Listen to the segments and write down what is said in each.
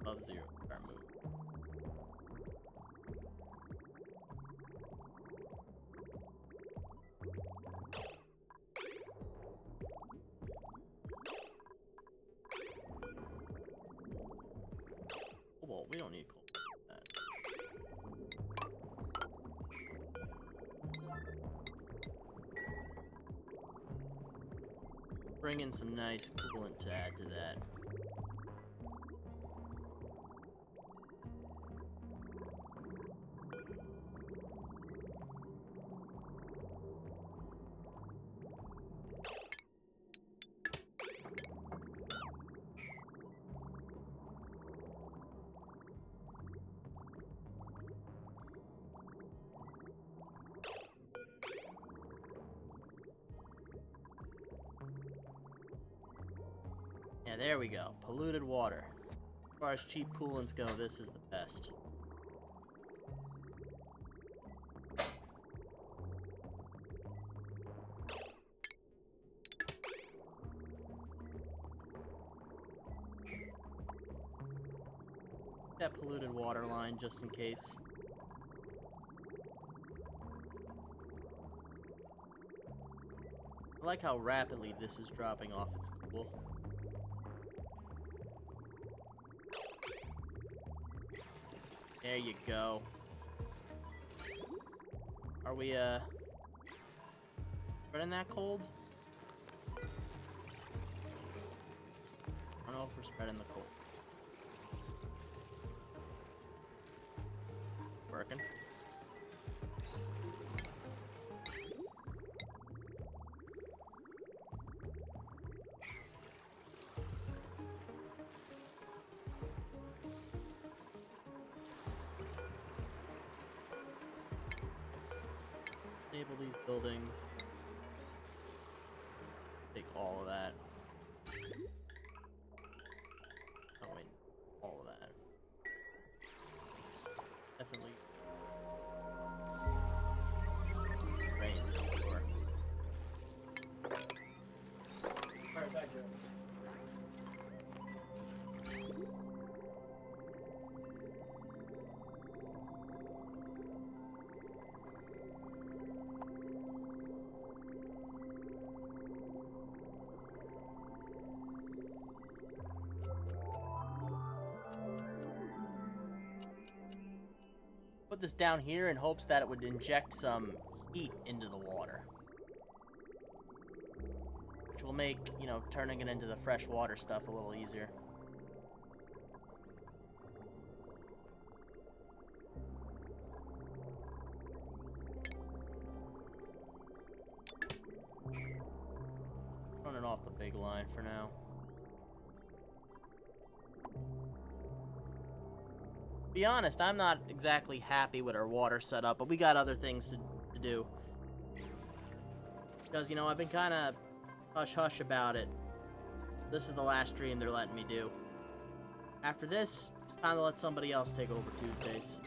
above 0 star move. Cobalt, we don't need cobalt for that. Bring in some nice coolant to add to that. Yeah, there we go. Polluted water. As far as cheap coolants go, this is the best. That polluted water line just in case. I like how rapidly this is dropping off its cool. There you go. Are we, spreading that cold? I don't know if we're spreading the cold. Working. Enable these buildings. Take all of that. Oh wait, all of that. Definitely. Rains before. Alright, back here. Put this down here in hopes that it would inject some heat into the water. Which will make, you know, turning it into the freshwater stuff a little easier. Running off the big line for now. Be honest, I'm not exactly happy with our water setup, but we got other things to do. Because, you know, I've been kind of hush-hush about it. This is the last stream they're letting me do. After this, it's time to let somebody else take over Tuesdays.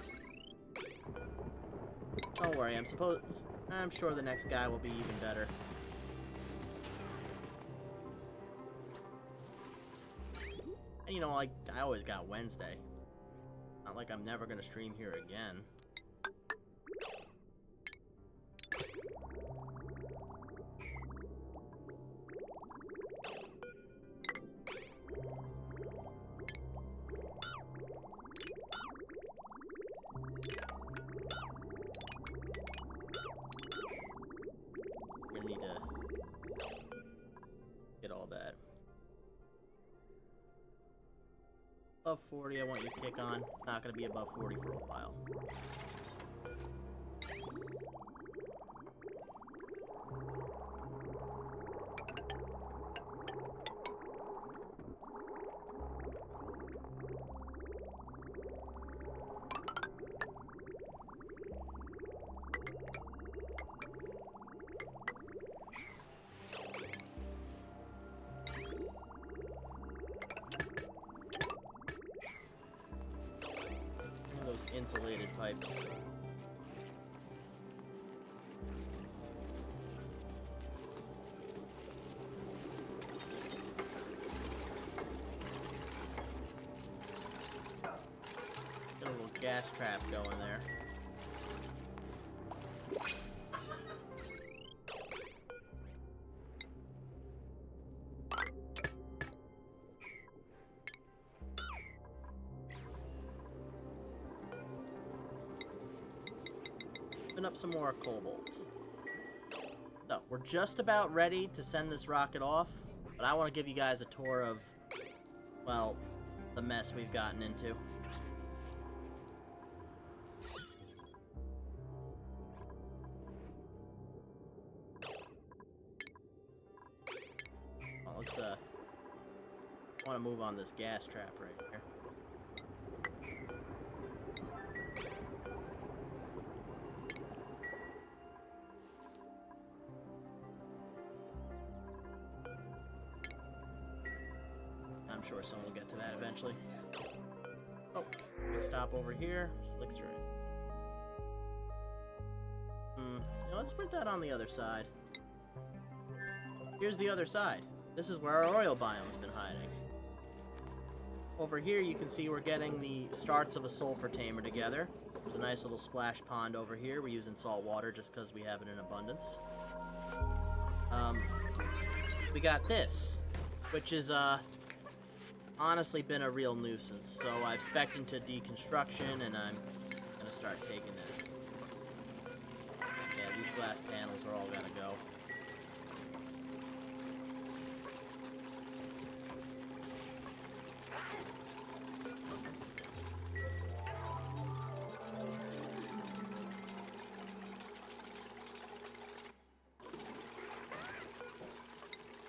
Don't worry, I'm sure the next guy will be even better. And, you know, like, I always got Wednesday. Not like I'm never gonna stream here again. We're gonna need to get all that. Above 40, I want you to kick on. It's not going to be above 40 for a while. Those insulated pipes. gas trap going there. Open up some more cobalt. So, we're just about ready to send this rocket off, but I want to give you guys a tour of, well, the mess we've gotten into. Well, let's, I want to move on this gas trap right here. I'm sure someone will get to that eventually. Oh, quick stop over here. Slicks are in. Let's put that on the other side. Here's the other side. This is where our oil biome's been hiding. Over here you can see we're getting the starts of a sulfur tamer together. There's a nice little splash pond over here. We're using salt water just because we have it in abundance. We got this, which is honestly been a real nuisance. So I've spec'd into deconstruction and I'm gonna start taking it. Yeah, these glass panels are all gotta go.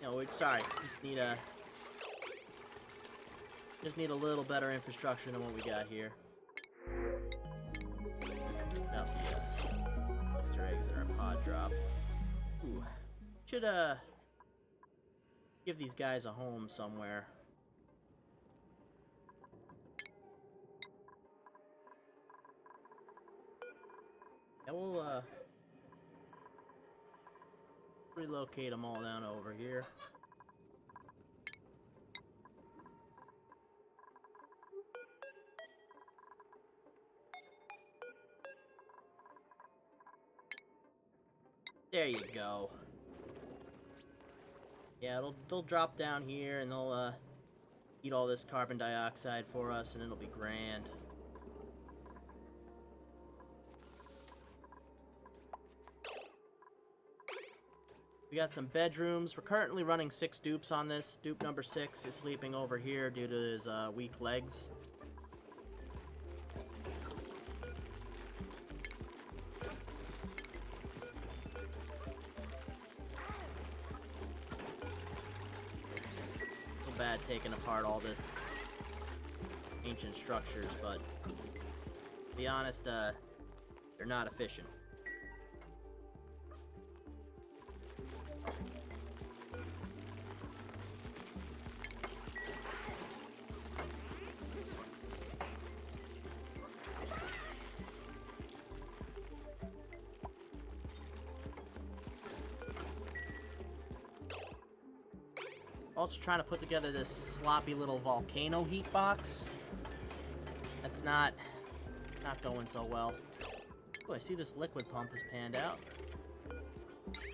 No, sorry, just need a little better infrastructure than what we got here. No, yeah. Easter eggs in our pod drop. Ooh. Should, give these guys a home somewhere. Yeah, we'll, relocate them all down over here. There you go. Yeah, they'll drop down here and they'll eat all this carbon dioxide for us and it'll be grand. We got some bedrooms. We're currently running 6 dupes on this. Dupe number 6 is sleeping over here due to his weak legs. Bad taking apart all this ancient structures, but to be honest, they're not efficient. Also trying to put together this sloppy little volcano heat box. That's not going so well. Oh, I see this liquid pump has panned out.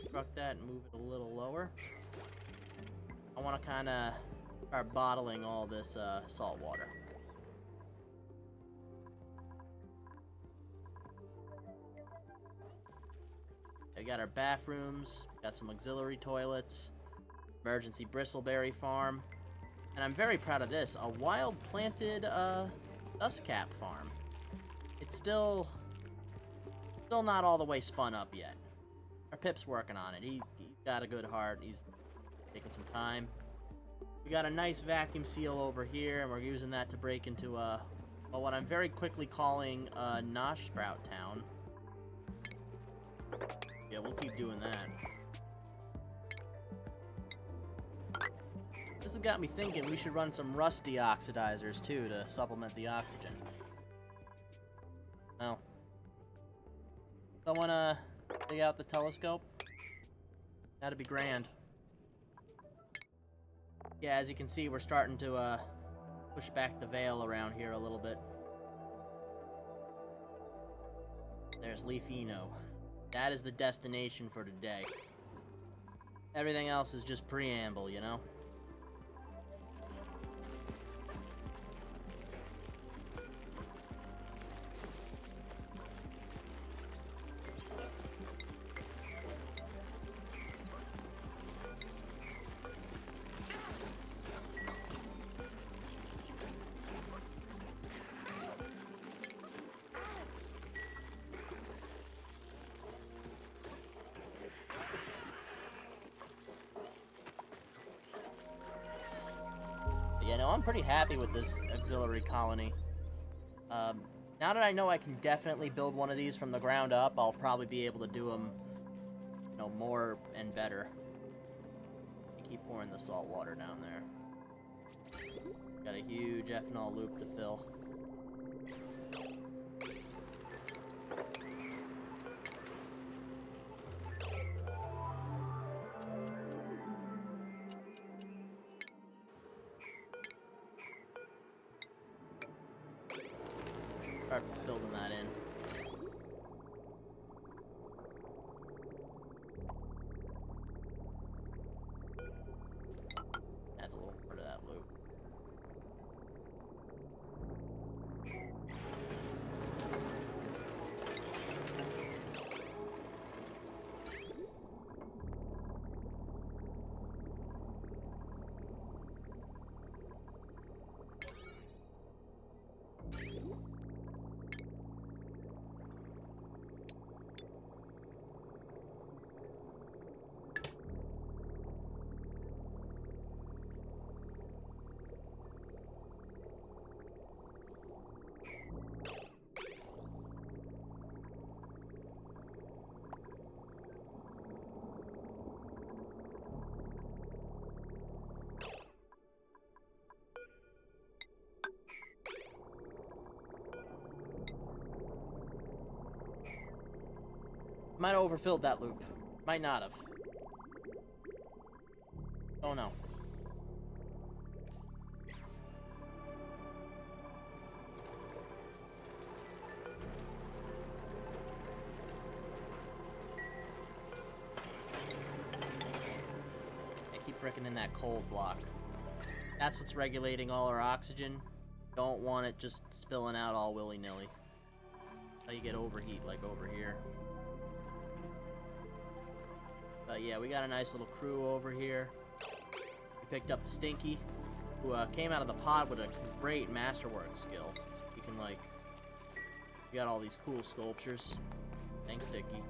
Truck that and move it a little lower. I want to kind of start bottling all this salt water. We got our bathrooms, got some auxiliary toilets. Emergency bristleberry farm. And I'm very proud of this. A wild planted dustcap farm. It's still not all the way spun up yet. Our Pip's working on it. He's got a good heart. He's taking some time. We got a nice vacuum seal over here, and we're using that to break into well, what I'm very quickly calling Nosh Sprout Town. Yeah, we'll keep doing that. This has got me thinking we should run some rust deoxidizers too to supplement the oxygen. Well, someone dig out the telescope? That'd be grand. Yeah, as you can see, we're starting to push back the veil around here a little bit. There's Leafino. That is the destination for today. Everything else is just preamble, you know? Yeah, no, I'm pretty happy with this auxiliary colony. Now that I know I can definitely build one of these from the ground up, I'll probably be able to do them, you know, more and better. Keep pouring the salt water down there. Got a huge ethanol loop to fill. Start building that in. Add a little more to that loop. Might have overfilled that loop. Might not have. Don't know. I keep breaking in that cold block. That's what's regulating all our oxygen. Don't want it just spilling out all willy-nilly. How you get overheat like over here. But yeah, we got a nice little crew over here. We picked up Stinky, who came out of the pod with a great masterwork skill. So we can, like, we got all these cool sculptures. Thanks, Stinky.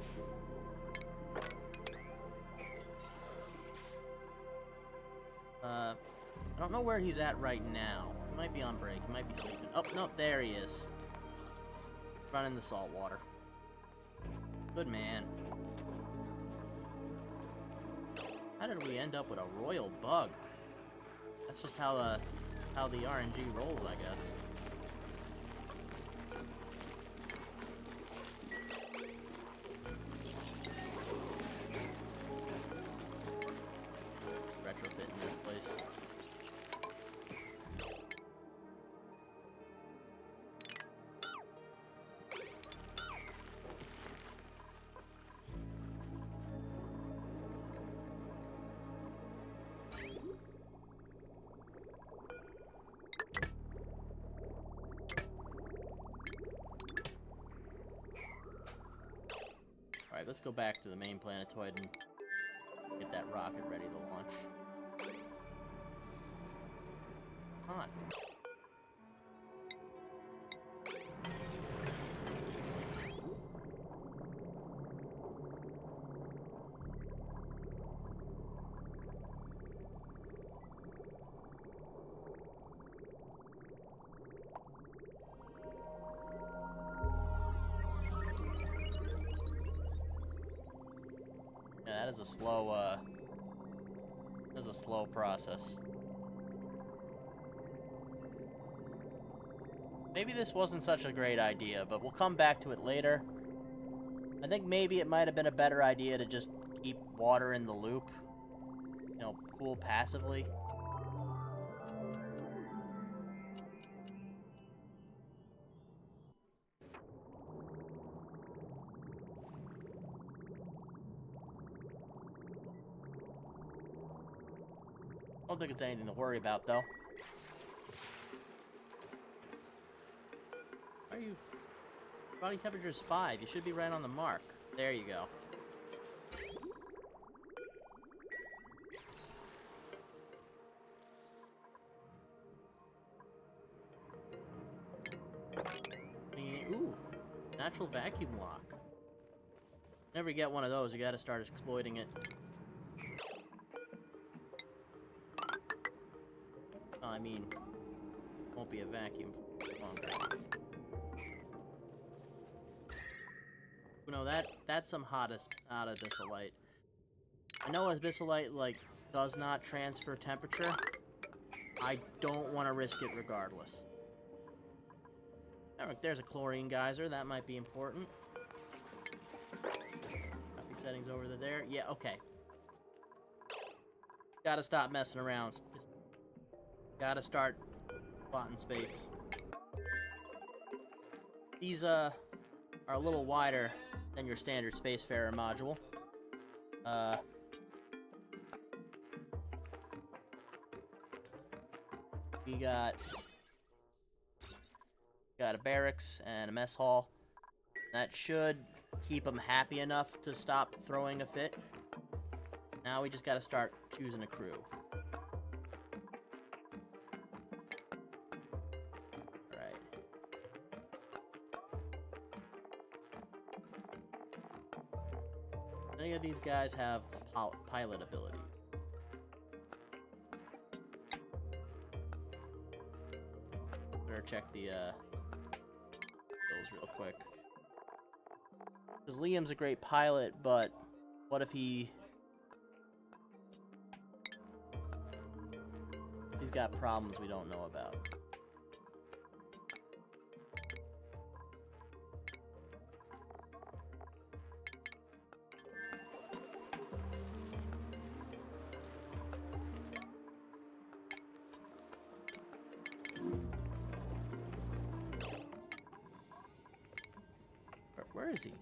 I don't know where he's at right now. He might be on break. He might be sleeping. Oh, no, there he is. Running the salt water. Good man. How did we end up with a royal bug? That's just how the RNG rolls, I guess. Retrofitting this place. Alright, let's go back to the main planetoid and get that rocket ready to launch. Come on. Yeah, that is a slow process. Maybe this wasn't such a great idea, but we'll come back to it later. I think maybe it might have been a better idea to just keep water in the loop. You know, cool passively. Don't think it's anything to worry about, though. Are you... Body temperature is 5. You should be right on the mark. There you go. Ooh, natural vacuum lock. Whenever you get one of those, you gotta start exploiting it. Oh, I mean, won't be a vacuum for longer. No, that's some hot abyssalite. I know abyssalite, like, does not transfer temperature. I don't want to risk it regardless. Alright, there's a chlorine geyser. That might be important. Copy settings over to there. Yeah, okay. Gotta stop messing around. Gotta start plotting space. These, are a little wider than your standard Spacefarer module. We got a barracks and a mess hall. That should keep them happy enough to stop throwing a fit. Now we just gotta start choosing a crew. Alright. Any of these guys have pilot ability? Better check the bills real quick. Because Liam's a great pilot, but what if he's got problems we don't know about? Where is he?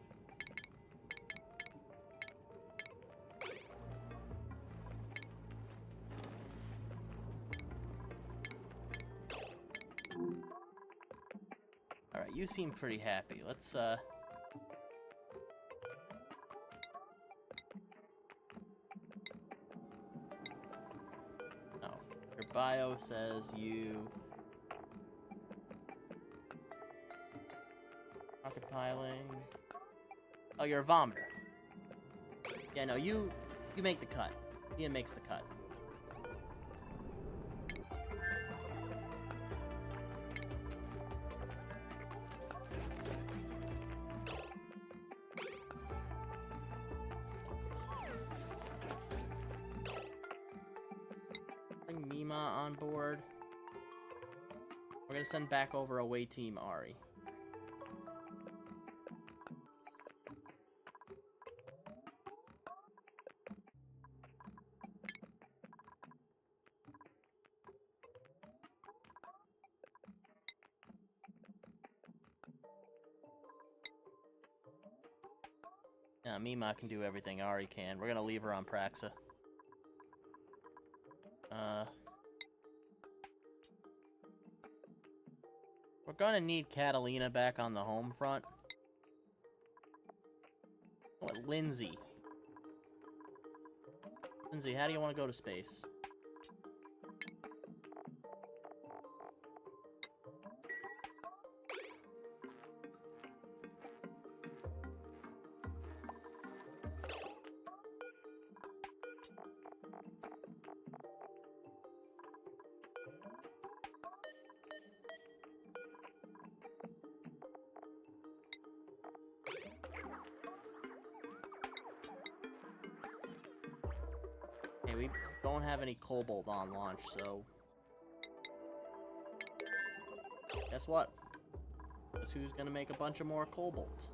Alright, you seem pretty happy. Let's, No, your bio says you... Occupiling... Oh, you're a vomiter. Yeah, no, you make the cut. Ian makes the cut. Bring Mima on board. We're gonna send back over away team Ari. Now, Mima can do everything Ari can. We're gonna leave her on Praxa. We're gonna need Catalina back on the home front. What, Lindsay? Lindsay, how do you want to go to space? Okay, we don't have any Cobalt on launch, so... Guess what? Guess who's gonna make a bunch of more Cobalt?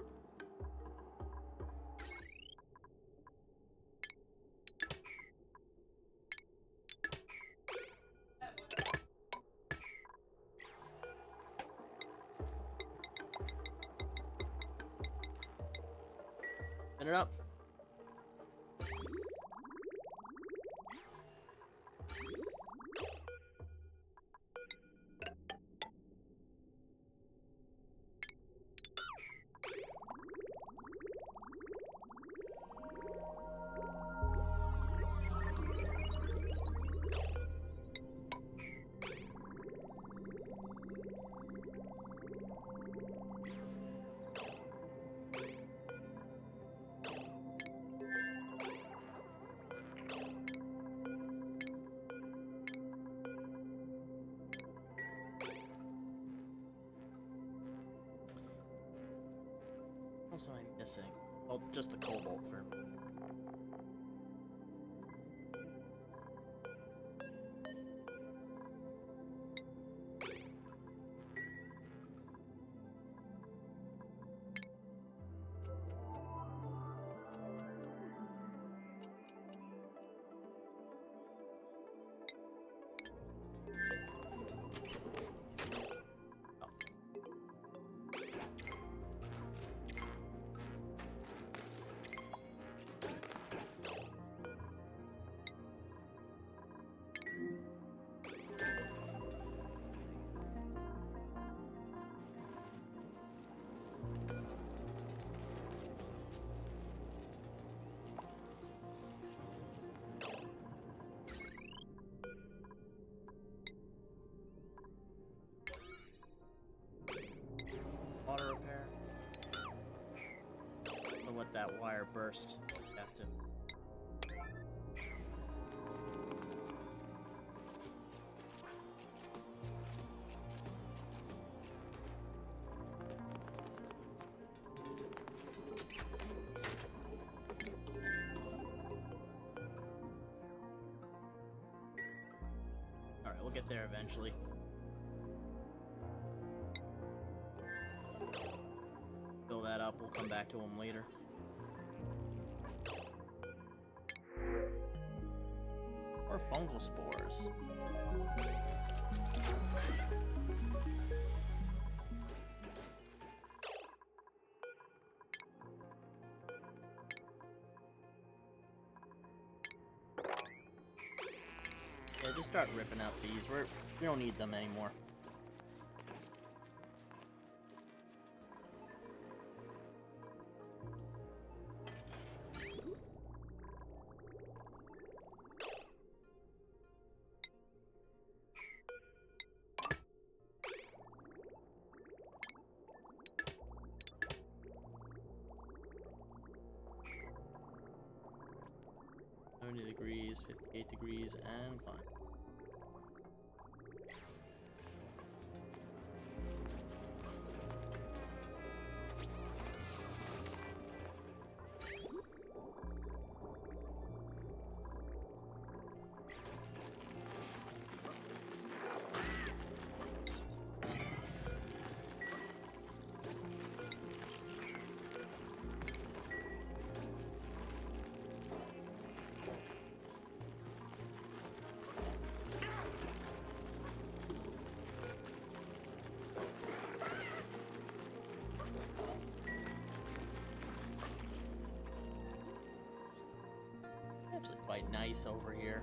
Spin it up. else am I missing? Well, just the cobalt for... Water repair. I'll let that wire burst. Have to. Alright, we'll get there eventually. Fill that up, we'll come back to them later. Or fungal spores. Yeah, just start ripping out these. We don't need them anymore. Degrees, 58 degrees, and climb. Actually quite nice over here.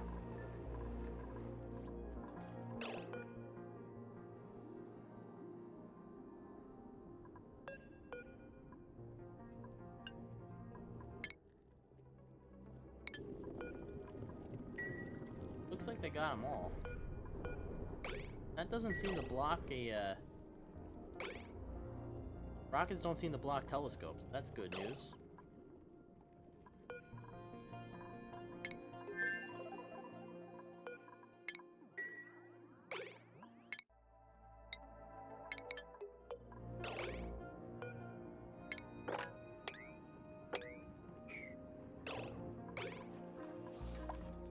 Looks like they got them all. That doesn't seem to block a, rockets don't seem to block telescopes. That's good news.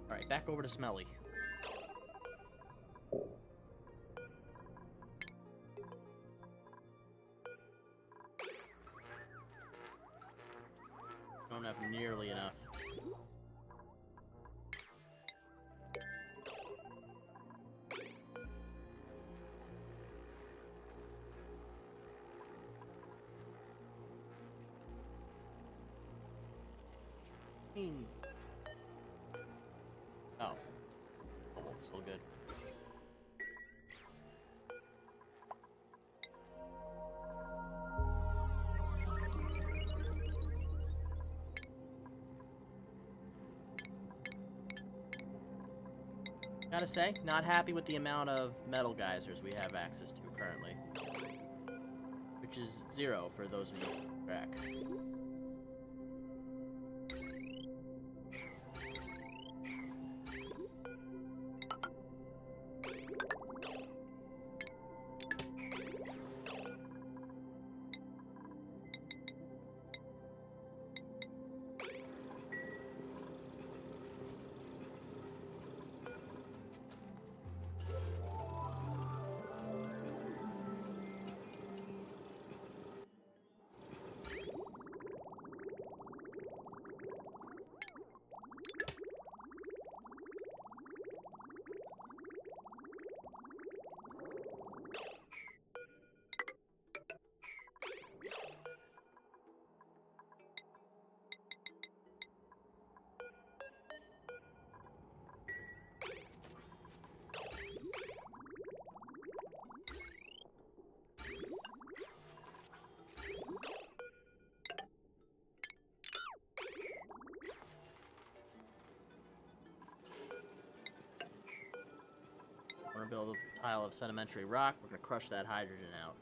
Alright, back over to Smelly. Don't have nearly enough. Oh. Oh, well, it's still good. Gotta say, not happy with the amount of metal geysers we have access to currently. Which is 0 for those of you who keep track. build a pile of sedimentary rock. We're gonna crush that hydrogen out.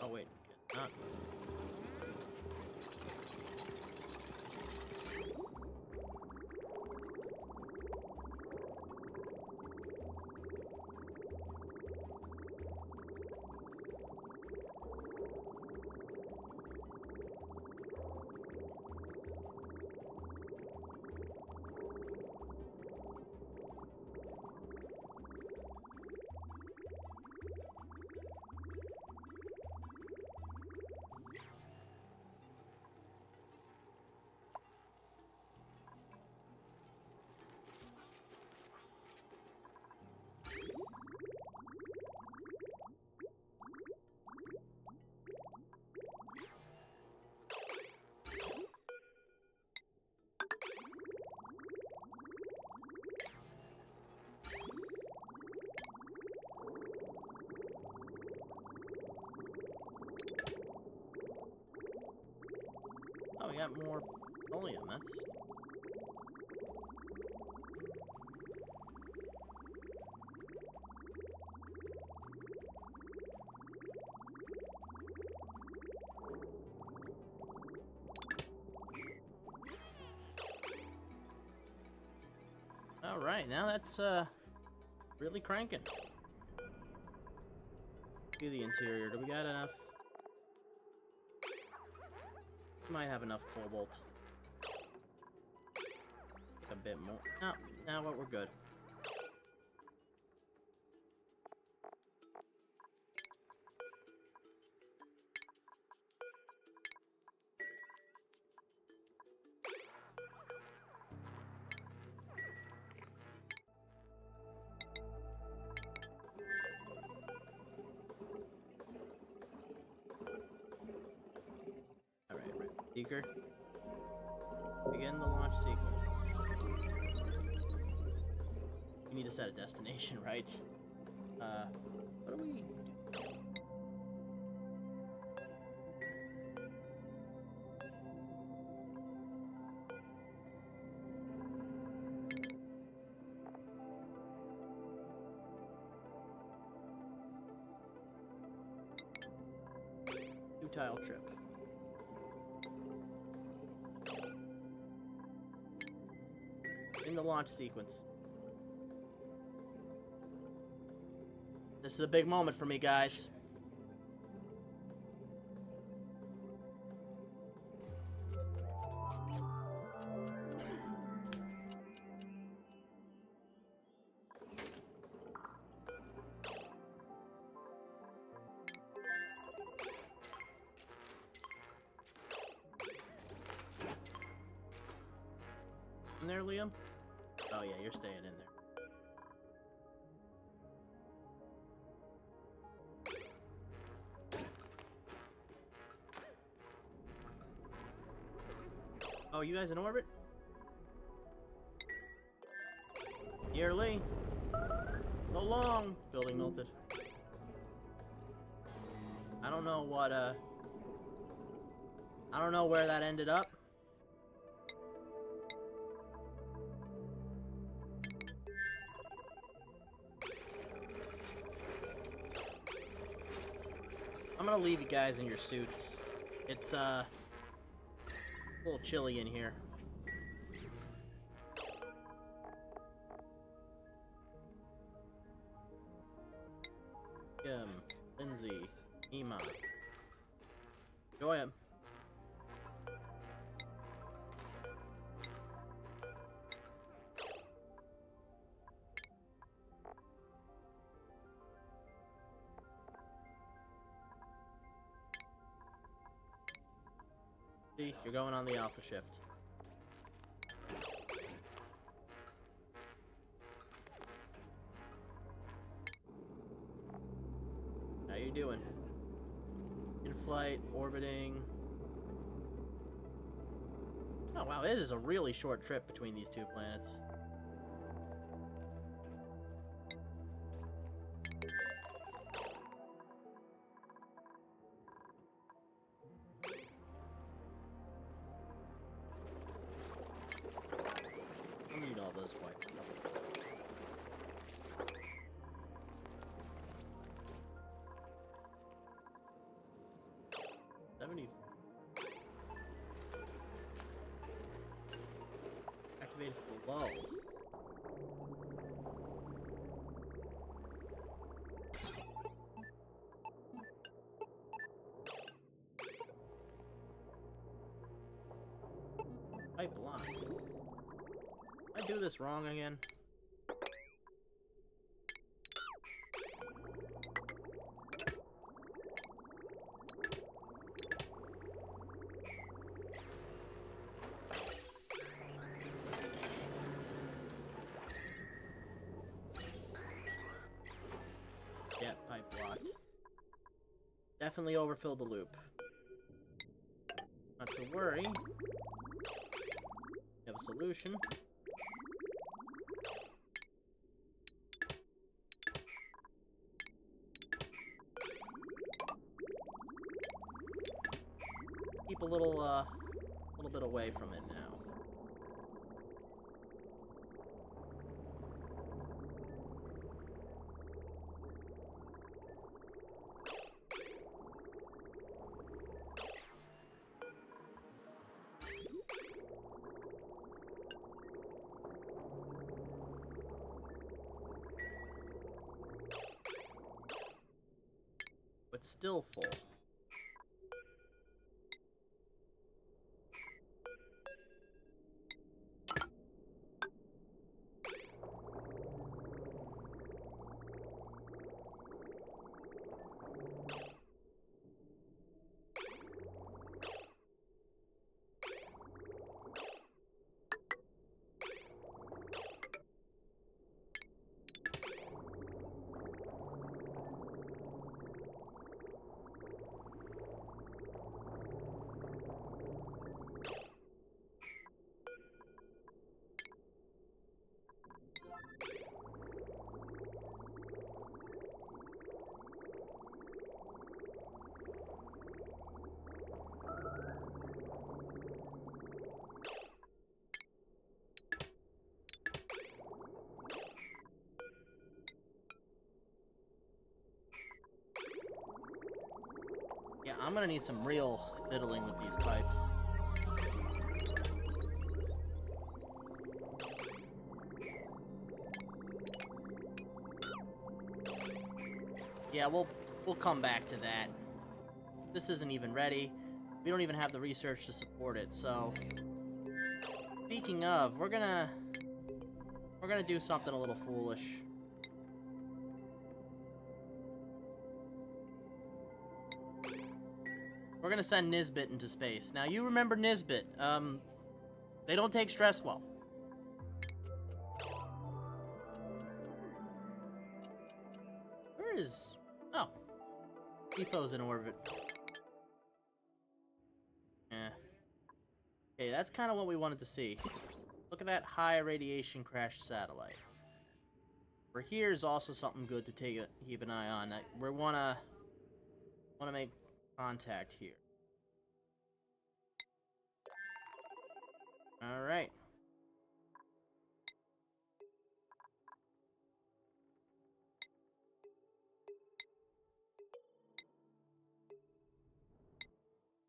Oh wait, not. Oh, we got more petroleum. That's. All right, now that's really cranking. Do the interior. Do we got enough? We might have enough cobalt. A bit more. No, now what? We're good. Alright, right. Seeker. Begin the launch sequence. You need to set a destination, right? What do we... Two-tile trip. In the launch sequence. This is a big moment for me, guys. In there, Liam? Oh yeah, you're staying in there. Oh, you guys in orbit? Nearly. So long. Building melted. I don't know what, I don't know where that ended up. I'm gonna leave you guys in your suits. It's, a little chilly in here. Kim, Lindsay, Ema. Enjoy him. See, you're going on the alpha shift. How you doing? In flight, orbiting. Oh wow, it is a really short trip between these two planets. I'll need all those white. 70. Activated below. Pipe blocked. Did I do this wrong again? Yeah, pipe blocked. Definitely overfilled the loop. Not to worry. We have a solution. Keep a little bit away from it now. But still full. Yeah, I'm gonna need some real fiddling with these pipes. Yeah, we'll come back to that. This isn't even ready. We don't even have the research to support it, so... Speaking of, we're gonna do something a little foolish. We're gonna send Nisbet into space. Now, you remember Nisbet. They don't take stress well. Where is... Oh. Tifo's in orbit. Yeah. Okay, that's kind of what we wanted to see. Look at that high radiation crashed satellite. For here is also something good to keep an eye on. We wanna make contact here. All right.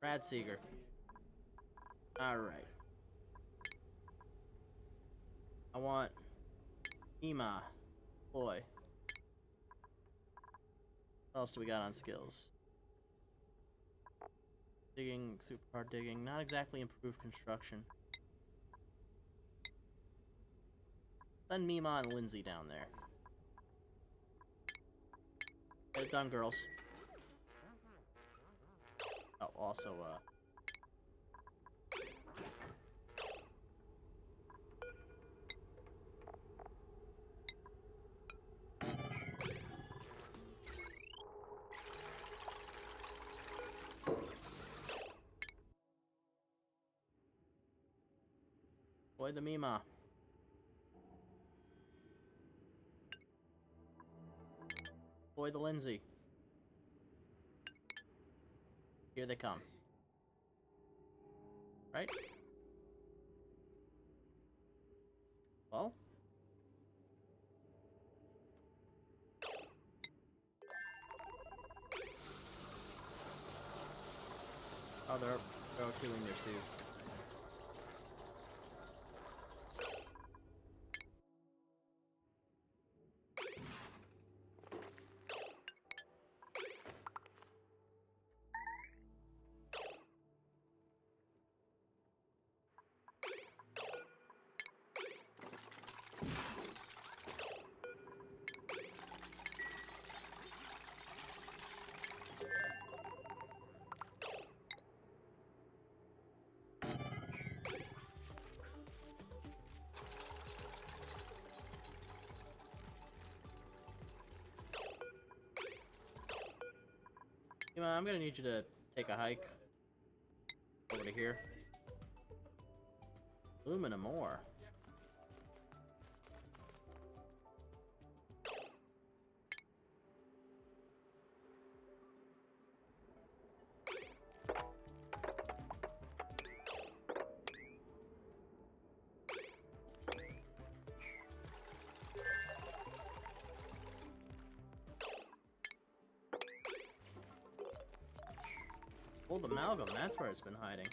Radseeger. All right. I want Ema, Ploy. What else do we got on skills? Digging, super hard digging. Not exactly improved construction. Send Mima and Lindsay down there. Get it done, girls. Oh, also, boy the Mima. Boy the Lindsay. Here they come. Right? Well? Oh, they're O2ing their suits. Mima, I'm gonna need you to take a hike over to here. Aluminum ore. Old amalgam, that's where it's been hiding.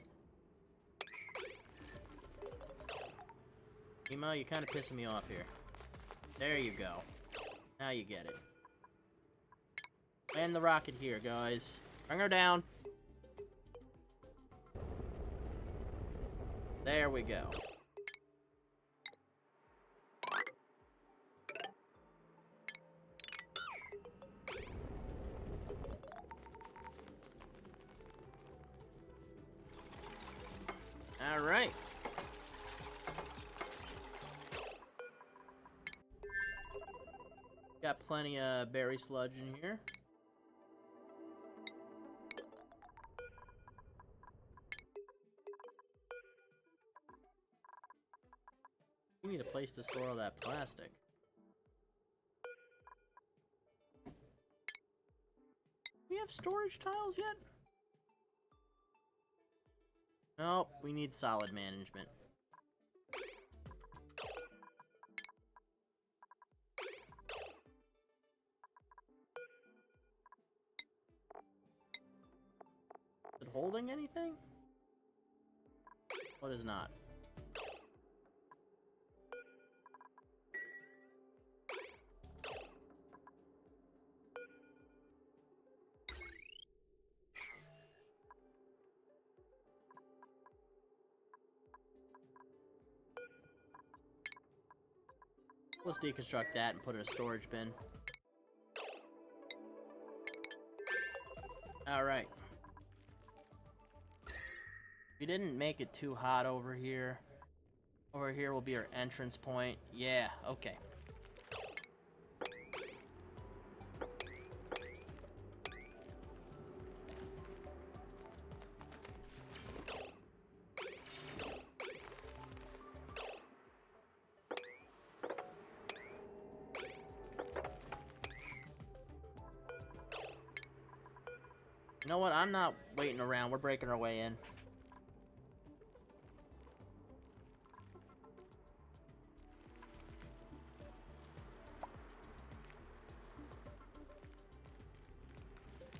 Mima, you're kind of pissing me off here. There you go. Now you get it. Land the rocket here, guys. Bring her down. There we go. All right. Got plenty of berry sludge in here. We need a place to store all that plastic. We have storage tiles yet? Nope, we need solid management. Is it holding anything? What is not? Let's deconstruct that and put it in a storage bin. Alright. We didn't make it too hot over here. Over here will be our entrance point. Yeah, okay. You know what? I'm not waiting around. We're breaking our way in.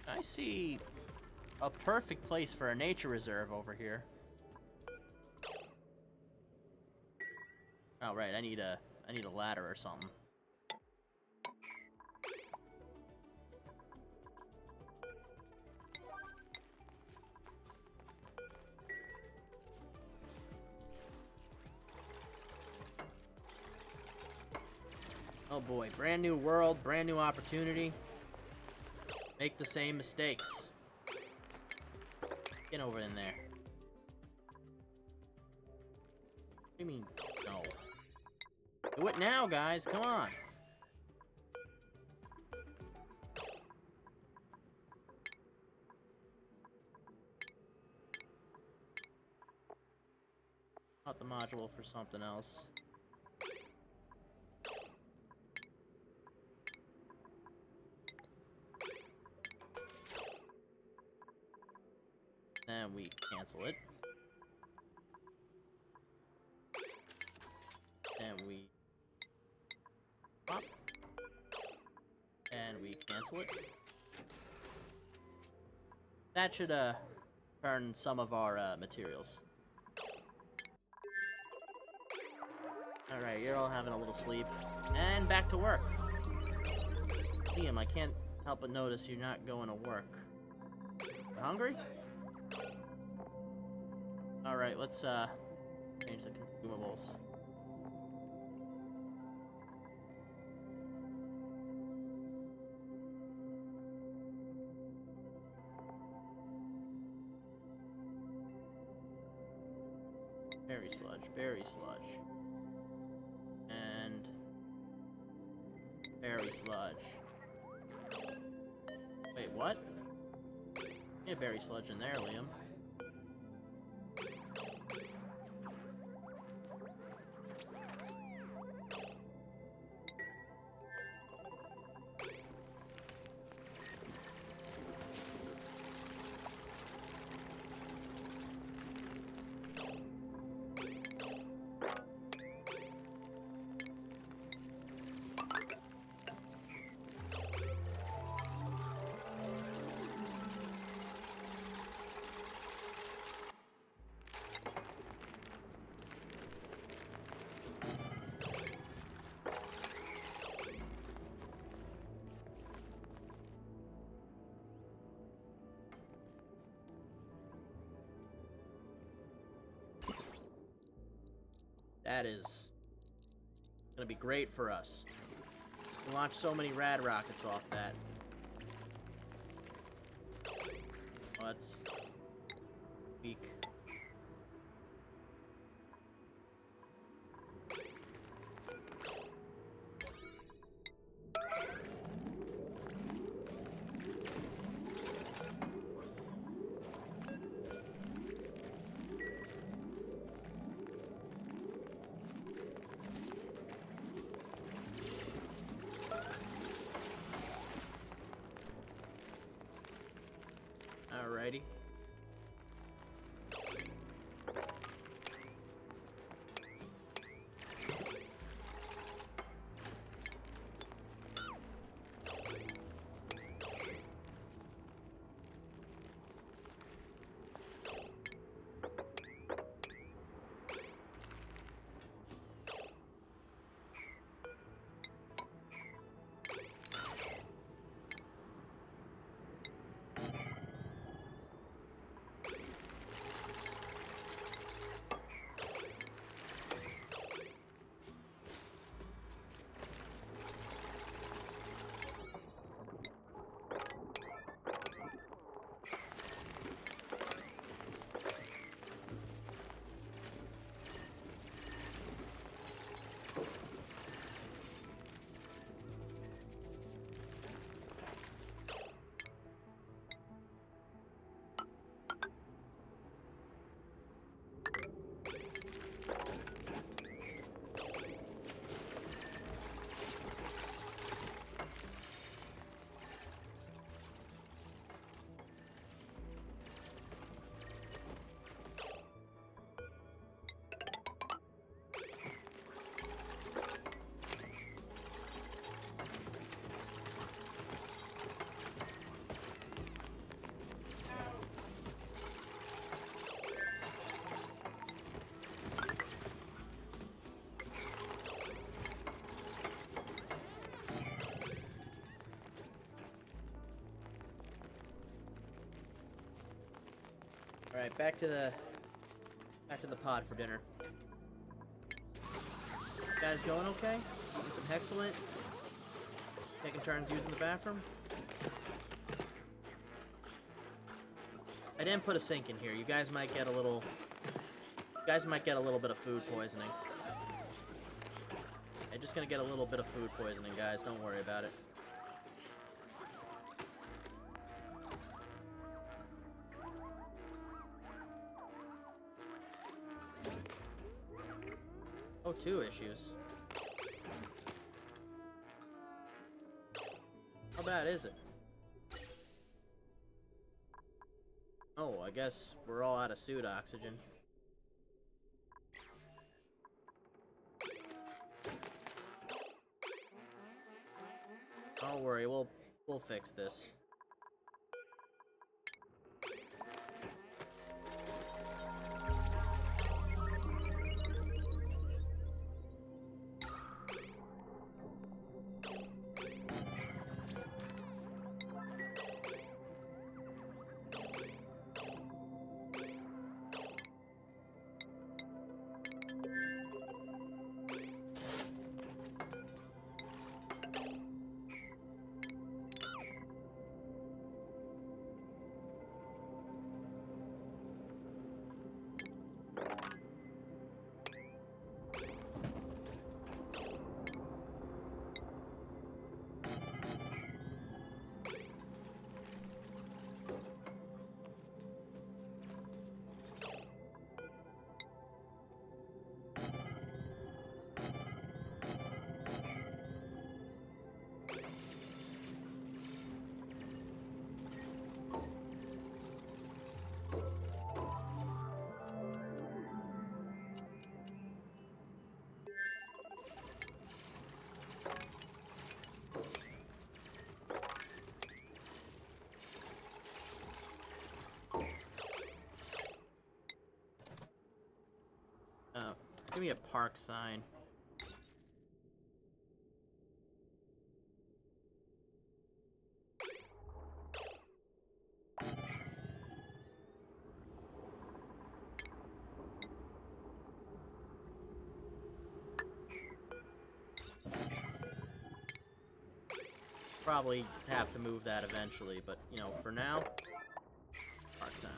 I see a perfect place for a nature reserve over here. Oh right, I need a ladder or something. Oh boy, brand new world, brand new opportunity. Make the same mistakes. Get over in there. What do you mean, no? Do it now, guys, come on. Not the module for something else. Then we cancel it. And we pop. And we cancel it. That should burn some of our materials. Alright, you're all having a little sleep. And back to work. Liam, I can't help but notice you're not going to work. You hungry? Alright, let's change the consumables. Berry sludge, berry sludge. And berry sludge. Wait, what? Yeah, berry sludge in there, Liam. That is gonna be great for us. We launch so many rad rockets off that. Let's weak. Alrighty. Alright, back to the pod for dinner. You guys going okay? Eating some Hexalent? taking turns using the bathroom? I didn't put a sink in here. You guys might get a little... You guys might get a little bit of food poisoning. I'm just gonna get a little bit of food poisoning, guys. Don't worry about it. Oh, 2 issues. How bad is it? Oh, I guess we're all out of suit oxygen. Don't worry, we'll fix this. Give me a park sign. Probably have to move that eventually, but, you know, for now, park sign.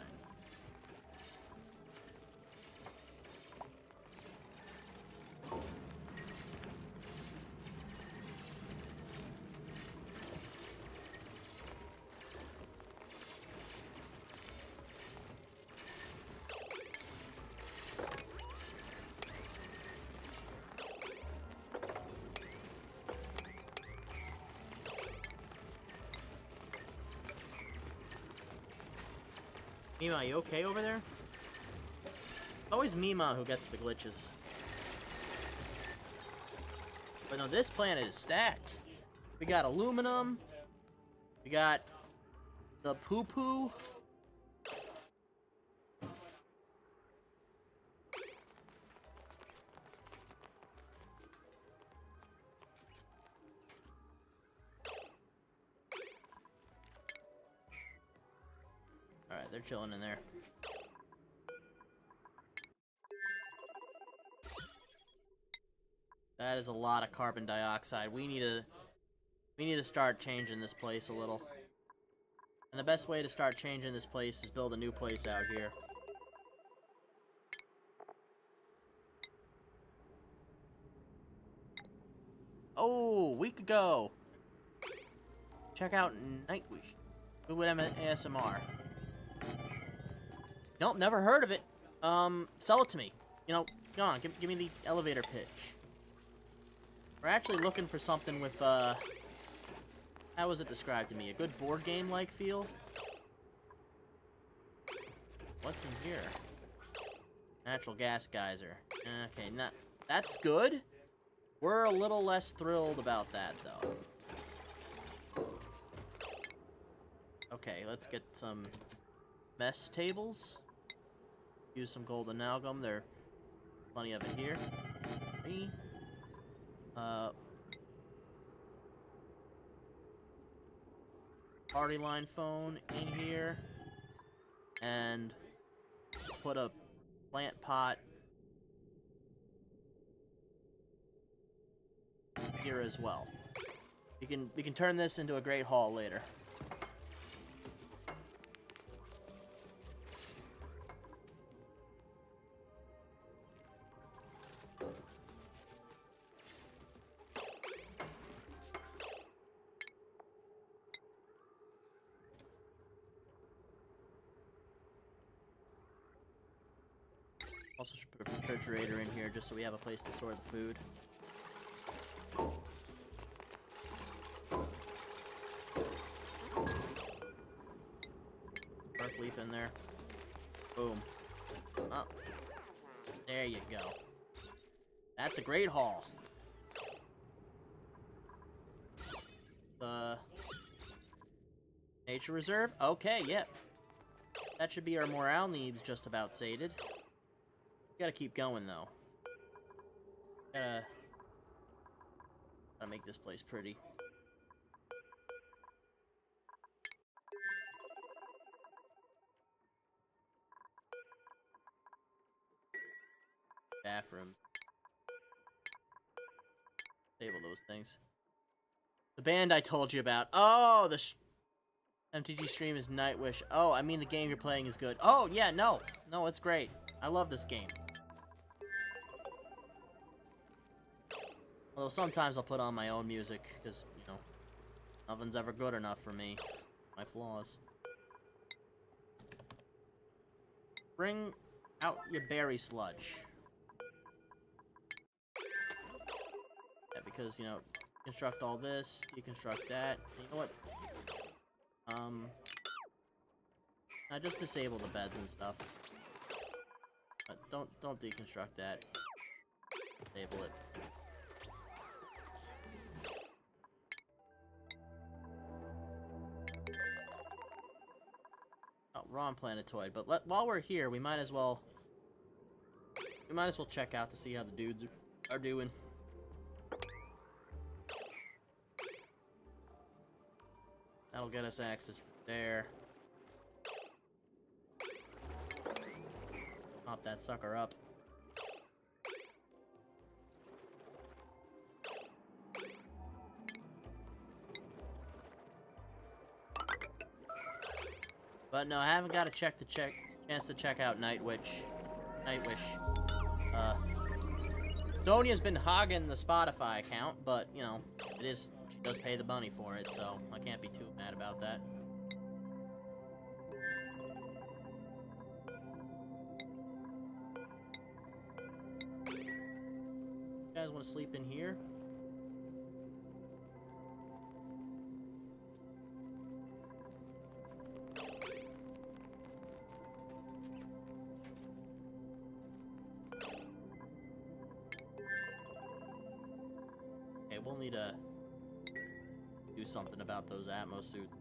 Mima, you okay over there? It's always Mima who gets the glitches. But no, this planet is stacked. We got aluminum. We got the poo-poo. Alright, they're chilling in there. That is a lot of carbon dioxide. We need to start changing this place a little. And the best way to start changing this place is build a new place out here. Oh, week ago. Check out Nightwish. Who would ASMR? Nope, never heard of it. Sell it to me. You know, go on, give me the elevator pitch. We're actually looking for something with, how was it described to me? A good board game-like feel? What's in here? Natural gas geyser. Okay, that's good. We're a little less thrilled about that, though. Okay, let's get some mess tables. Use some golden amalgam. There are plenty of it here. 3. Party line phone in here. And put a plant pot here as well. We can turn this into a great haul later. Also should put a refrigerator in here just so we have a place to store the food. Earth leaf in there. Boom. Oh. There you go. That's a great haul. The nature reserve? Okay, yep. That should be our morale needs just about sated. Gotta keep going though. Gotta make this place pretty. Bathrooms. Table those things. The band I told you about. Oh, the MTG stream is Nightwish. Oh, I mean the game you're playing is good. Oh, yeah, no. No, it's great. I love this game. Although sometimes I'll put on my own music, because, you know, nothing's ever good enough for me. My flaws. Bring out your berry sludge. Yeah, because, you know, construct all this, deconstruct that. You know what? I just disable the beds and stuff. But don't deconstruct that. Disable it. Oh, wrong planetoid. But while we're here, we might as well check out to see how the dudes are doing. That'll get us access to there. Pop that sucker up. But no, I haven't got a chance to check out Nightwish. Sonia's been hogging the Spotify account, but you know, she does pay the money for it, so I can't be too mad about that. You guys want to sleep in here? Okay, we'll need to do something about those Atmos suits.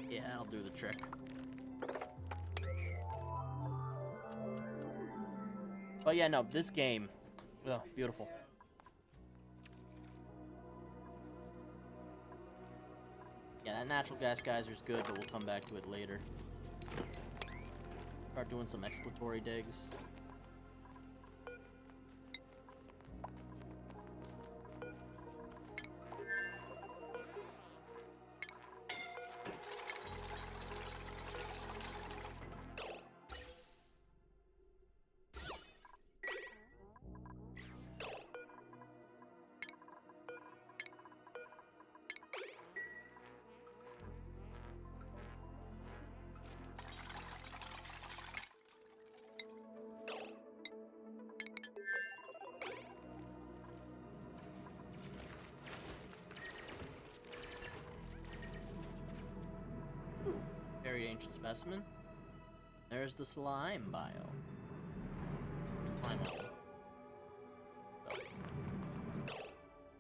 Yeah, I'll do the trick. But yeah, no, this game, oh, beautiful. Yeah, that natural gas geyser's good, but we'll come back to it later. Start doing some exploratory digs. Very ancient specimen. There's the slime bio. Slime hole. So.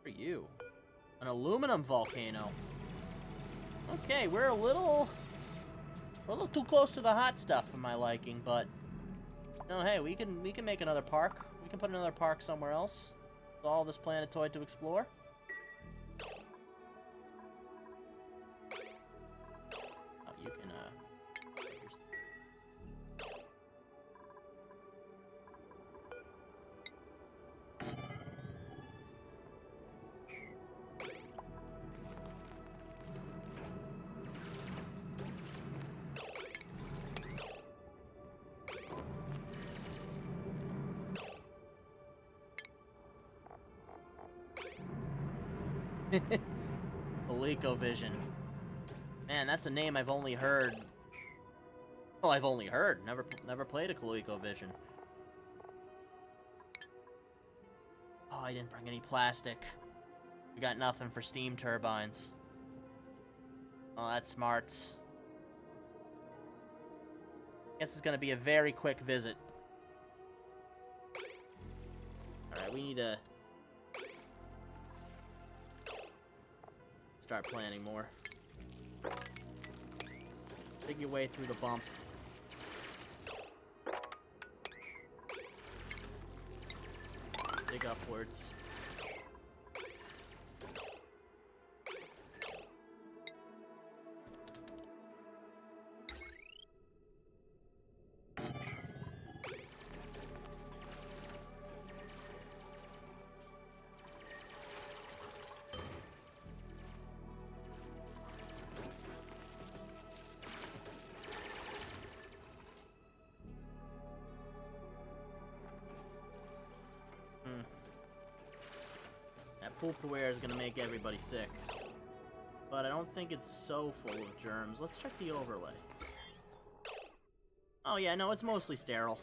What are you? An aluminum volcano. Okay, we're a little too close to the hot stuff for my liking, but no, hey, we can make another park. We can put another park somewhere else. With all this planetoid to explore. Oh, you can, ColecoVision. Man, that's a name I've only heard. Well, I've only heard. Never played a ColecoVision. Oh, I didn't bring any plastic. We got nothing for steam turbines. Oh, that's smart. Guess it's gonna be a very quick visit. Alright, we need to start planning more. Dig your way through the bump. Dig upwards. That poo-poo air is gonna make everybody sick. But I don't think it's so full of germs. Let's check the overlay. Oh yeah, no, it's mostly sterile.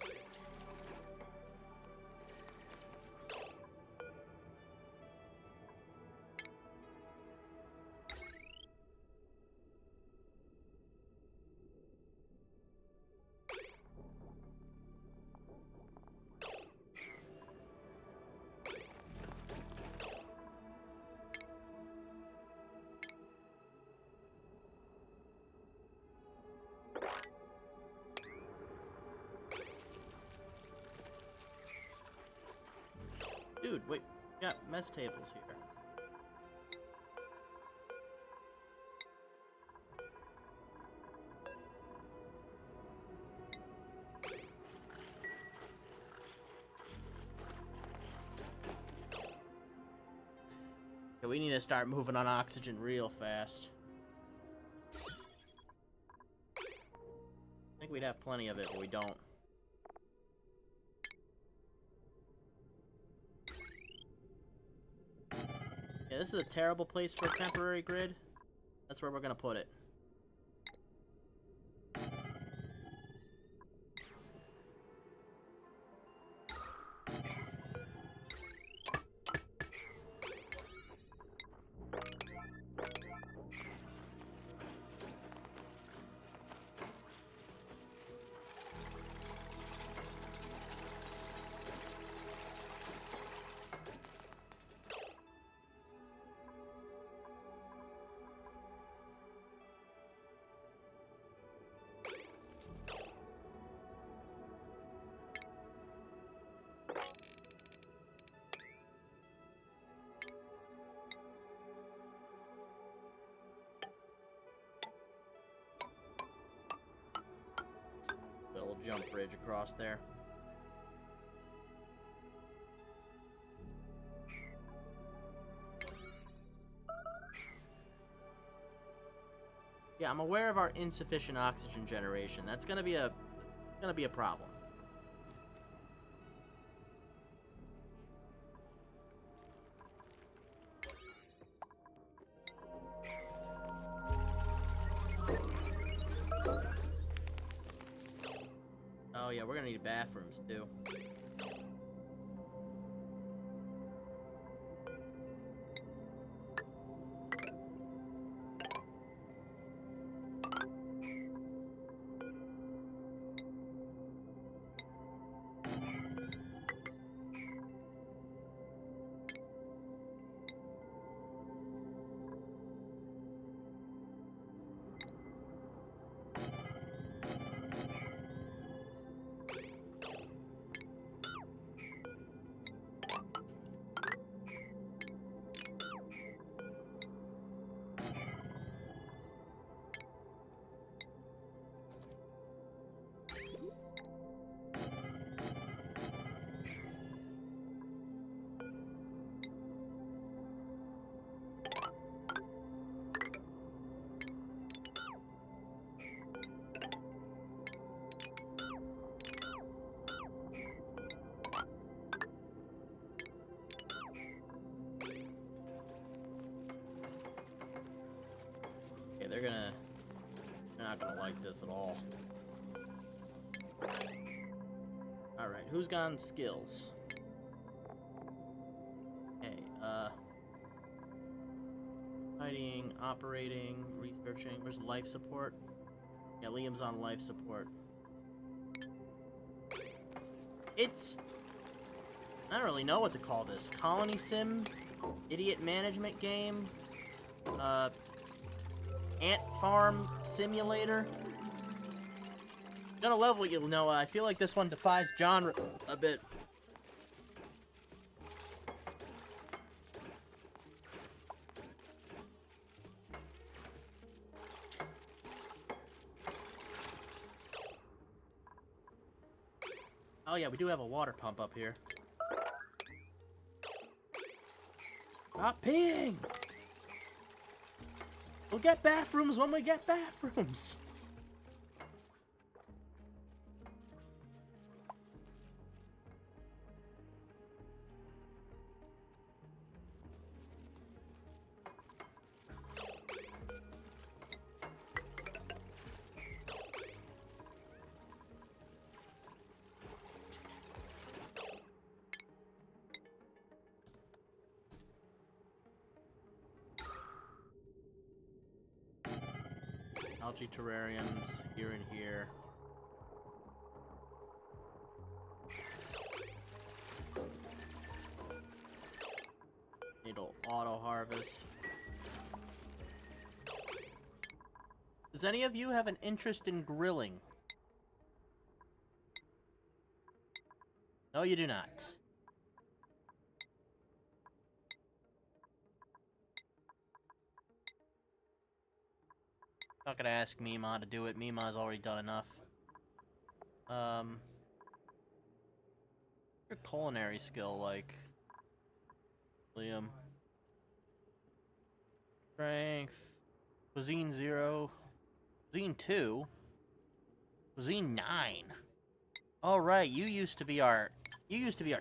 Dude, wait, we got mess tables here. Okay, we need to start moving on oxygen real fast. I think we'd have plenty of it, but we don't. Yeah, this is a terrible place for a temporary grid. That's where we're gonna put it. Little jump bridge across there. Yeah, I'm aware of our insufficient oxygen generation. That's gonna be a problem. Oh yeah, we're gonna need bathrooms too. They're not gonna like this at all. Alright, who's gone skills? Okay, fighting, operating, researching. Where's life support? Yeah, Liam's on life support. It's... I don't really know what to call this. Colony sim? Idiot management game? Ant farm simulator? Gonna love what you'll know. I feel like this one defies genre a bit. Oh yeah, we do have a water pump up here. Stop peeing! We'll get bathrooms when we get bathrooms! Algae terrariums here and here. It'll auto harvest. Does any of you have an interest in grilling? No, you do not. Not gonna ask Mima to do it. Mima's already done enough. Your culinary skill like? Liam. Strength. Cuisine 0. Cuisine 2. Cuisine 9. All right, you used to be our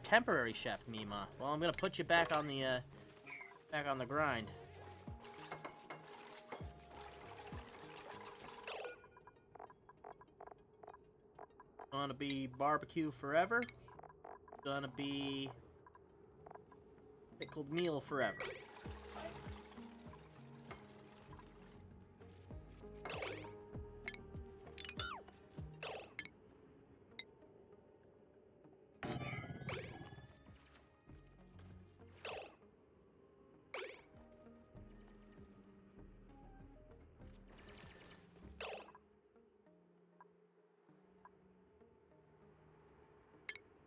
temporary chef, Mima. Well, I'm gonna put you back on the grind. Gonna be barbecue forever. Gonna be pickled meal forever.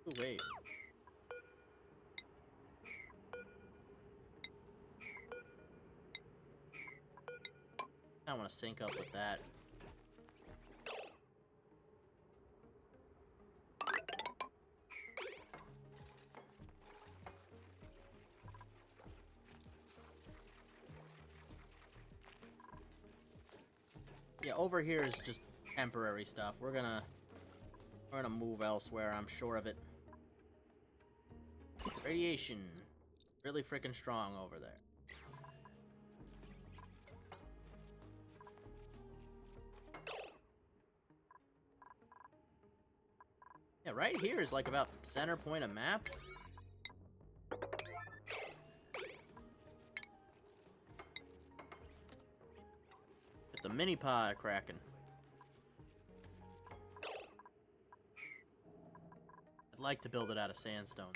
Ooh, wait. I want to sync up with that. Yeah, over here is just temporary stuff. We're gonna move elsewhere, I'm sure of it. Radiation. Really freaking strong over there. Yeah, right here is like about center point of map. Get the mini pod cracking. I'd like to build it out of sandstone.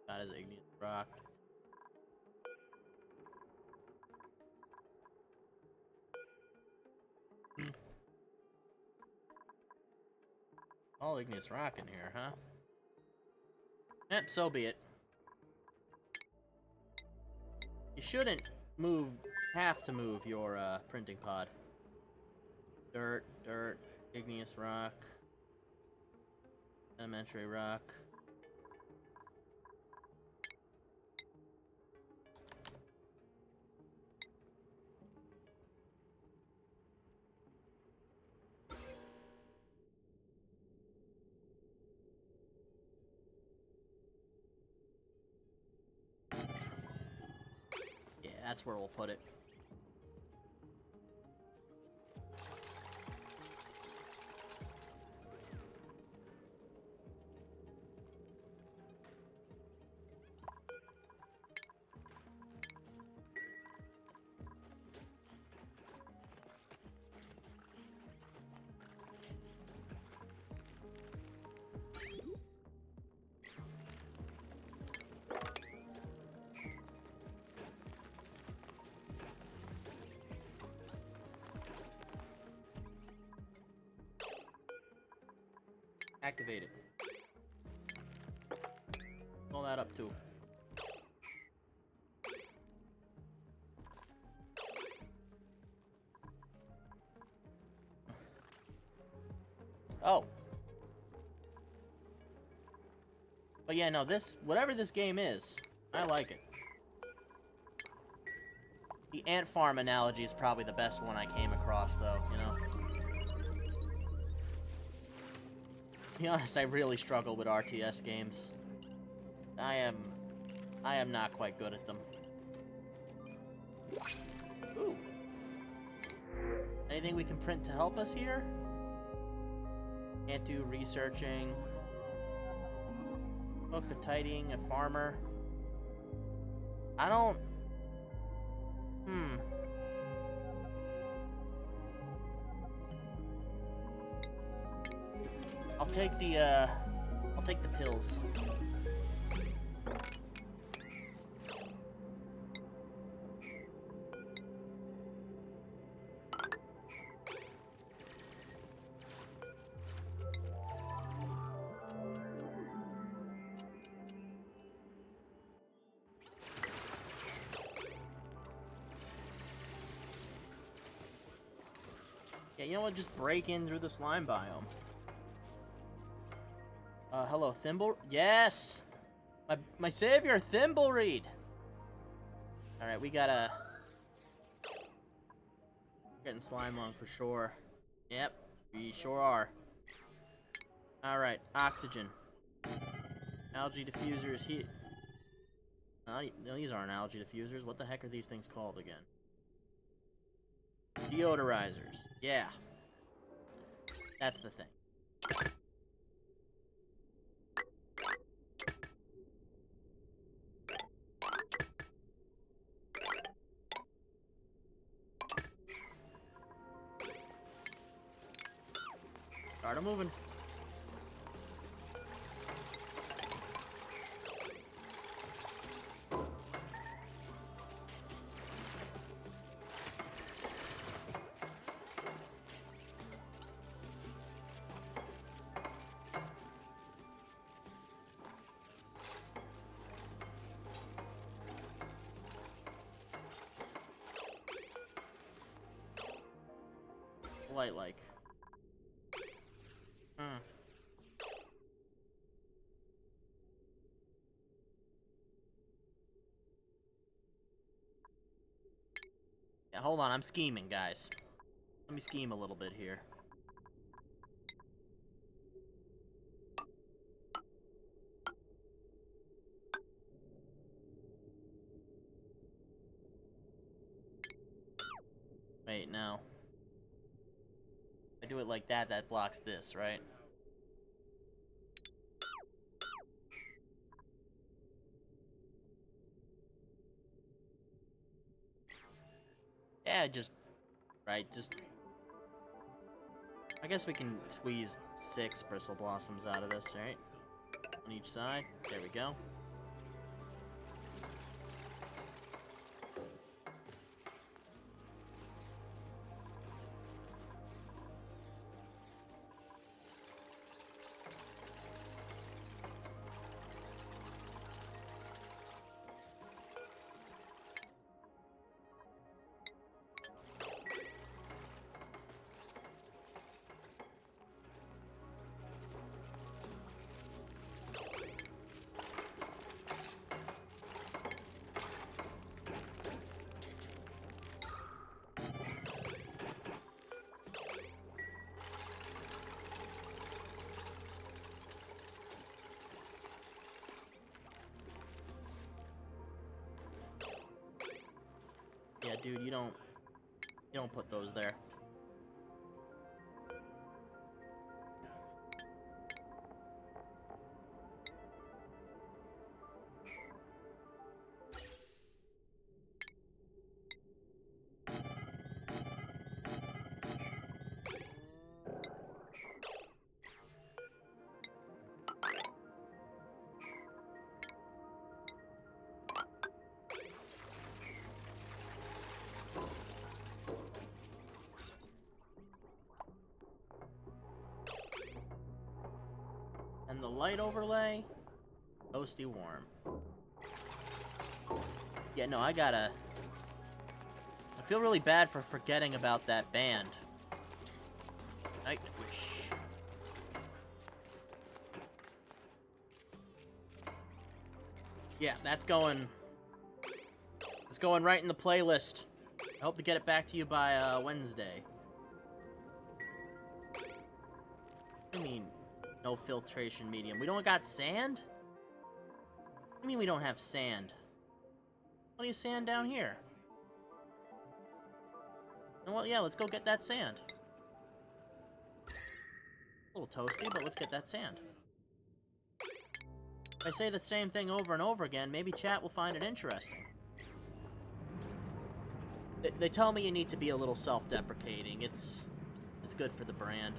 That is igneous rock. All igneous rock in here, huh? Yep, so be it. You shouldn't have to move your printing pod. Dirt, igneous rock, sedimentary rock. Yeah. That's where we'll put it. Activate it. Pull that up too. Oh. But yeah, no, whatever this game is, I like it. The ant farm analogy is probably the best one I came across, though, you know? To be honest, I really struggle with RTS games. I am not quite good at them. Ooh. Anything we can print to help us here? Can't do researching. Book of tidying a farmer. I don't... I'll take the pills. Yeah, you know what? Just break in through the slime biome. Hello, Thimble? Yes! My savior, Thimblereed! Alright, we gotta... Getting slime lung for sure. Yep, we sure are. Alright, oxygen. Algae diffusers here. No, these aren't algae diffusers. What the heck are these things called again? Deodorizers. Yeah. That's the thing. Start moving. Light-like. Yeah, hold on, I'm scheming, guys. Let me scheme a little bit here. Wait, no. If I do it like that, that blocks this, right? Yeah, just... Right, just... I guess we can squeeze 6 bristle blossoms out of this, right? On each side. There we go. Yeah, dude, you don't put those there. And the light overlay, toasty warm. Yeah, no, I feel really bad for forgetting about that band. Night Wish. Yeah, that's going right in the playlist. I hope to get it back to you by Wednesday. What do you mean, no filtration medium? We don't got sand? What do you mean we don't have sand? Plenty of sand down here. Well, yeah, let's go get that sand. A little toasty, but let's get that sand. If I say the same thing over and over again, maybe chat will find it interesting. They tell me you need to be a little self-deprecating. It's good for the brand.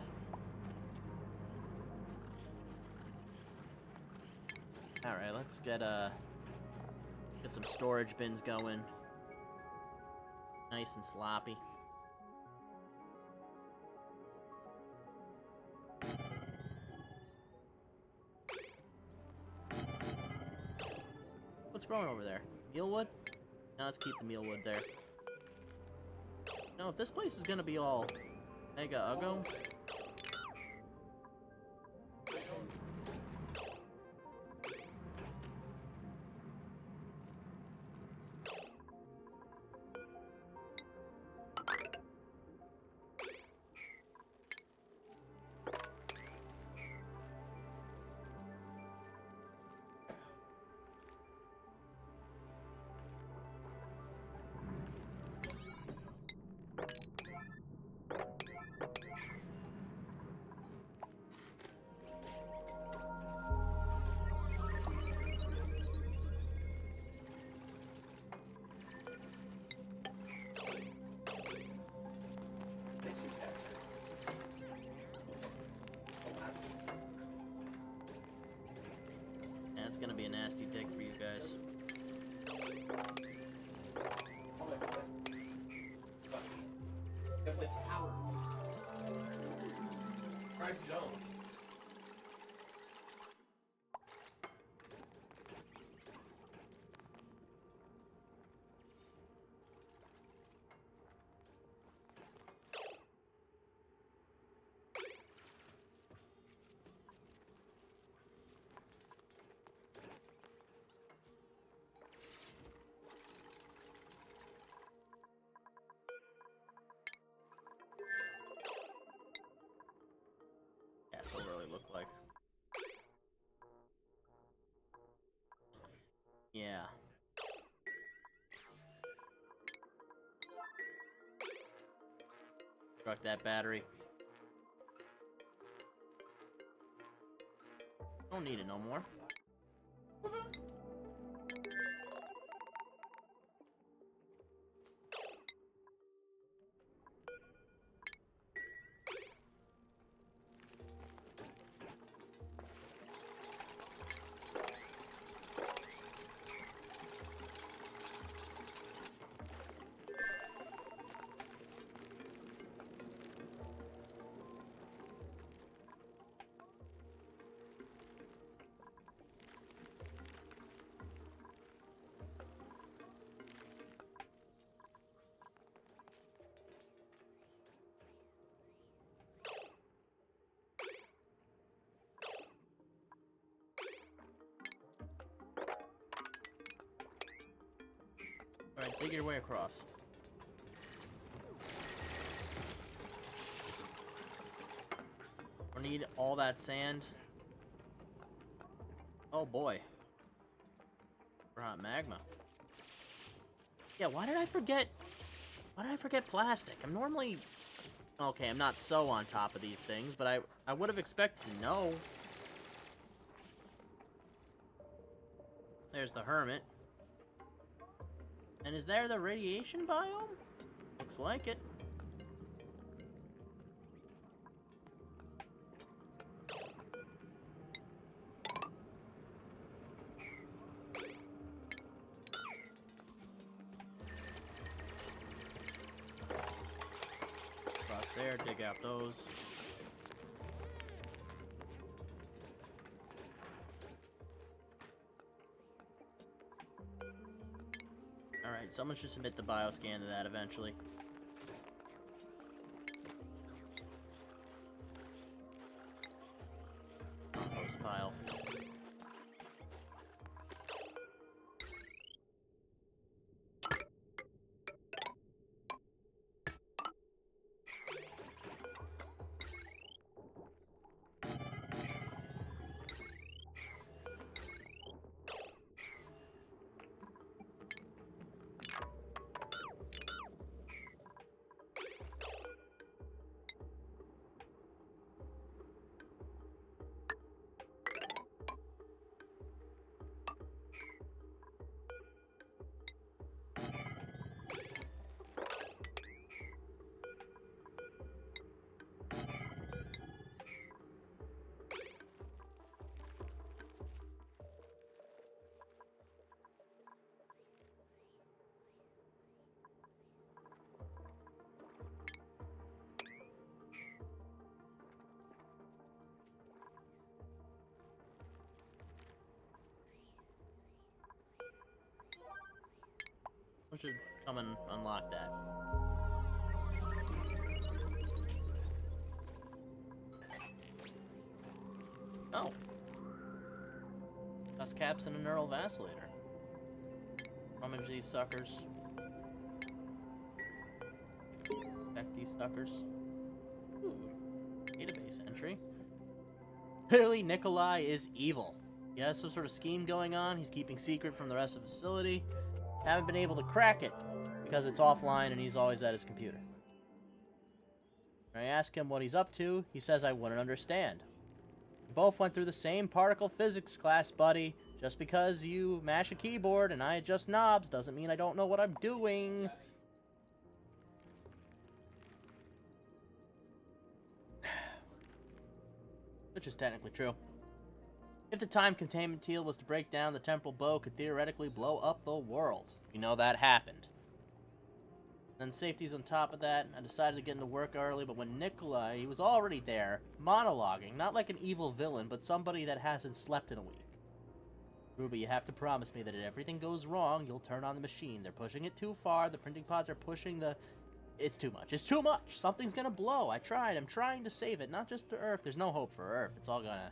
Alright, let's get some storage bins going. Nice and sloppy. What's growing over there? Mealwood? No, let's keep the mealwood there. No, if this place is gonna be all mega uggo. That's gonna be a nasty dig for you guys. It's ours. Christ, don't. That's what it really look like. Yeah. Truck that battery. Don't need it no more. Alright, dig your way across. We need all that sand. Oh boy. For hot magma. Yeah, why did I forget Why did I forget plastic? I'm normally... Okay, I'm not so on top of these things, but I would have expected to know. There's the hermit. And is there the radiation biome? Looks like it. Rocks there, dig out those. Alright, someone should submit the bioscan to that eventually. Compost pile. We should come and unlock that. Oh. Dust caps and a neural vacillator. Rummage these suckers. Check these suckers. Ooh. Database entry. Clearly, Nikolai is evil. He has some sort of scheme going on. He's keeping secret from the rest of the facility. Haven't been able to crack it because it's offline and he's always at his computer. When I ask him what he's up to, he says I wouldn't understand. We both went through the same particle physics class, buddy. Just because you mash a keyboard and I adjust knobs doesn't mean I don't know what I'm doing. Which is technically true. If the time containment teal was to break down, the temporal bow could theoretically blow up the world. You know that happened. Then safety's on top of that. I decided to get into work early, but when Nikolai, he was already there, monologuing, not like an evil villain, but somebody that hasn't slept in a week. Ruby, you have to promise me that if everything goes wrong, you'll turn on the machine. They're pushing it too far. The printing pods are pushing the... It's too much. It's too much. Something's gonna blow. I tried. I'm trying to save it. Not just to Earth. There's no hope for Earth. It's all gonna...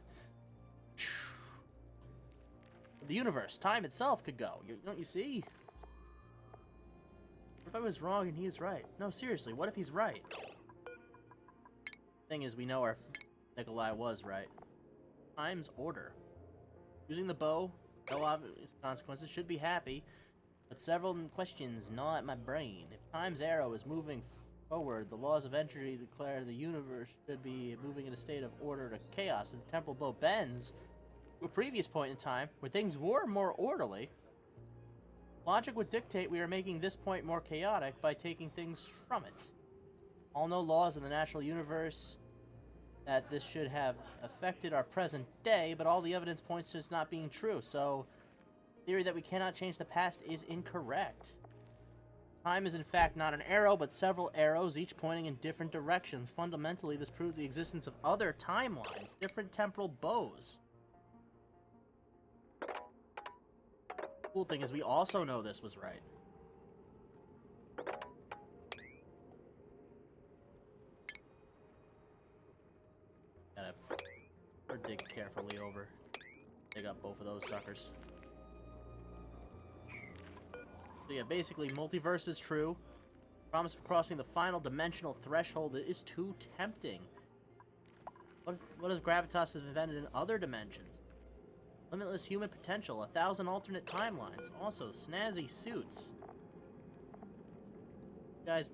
The universe, time itself could go. Don't you see? What if I was wrong and he is right? No, seriously, what if he's right? Thing is, we know our Nikolai was right. Time's order. Using the bow, no obvious consequences, should be happy, but several questions gnaw at my brain. If Time's arrow is moving forward, the laws of entropy declare the universe should be moving in a state of order to chaos. If the temporal bow bends, to a previous point in time, where things were more orderly, logic would dictate we are making this point more chaotic by taking things from it. All known laws in the natural universe that this should have affected our present day, but all the evidence points to it not being true, so the theory that we cannot change the past is incorrect. Time is in fact not an arrow, but several arrows, each pointing in different directions. Fundamentally, this proves the existence of other timelines, different temporal bows. The cool thing is we also know this was right. Gotta dig carefully over. Dig up both of those suckers. So yeah, basically, multiverse is true. Promise of crossing the final dimensional threshold is too tempting. What if gravitas is invented in other dimensions? Limitless human potential, 1,000 alternate timelines, also snazzy suits. You guys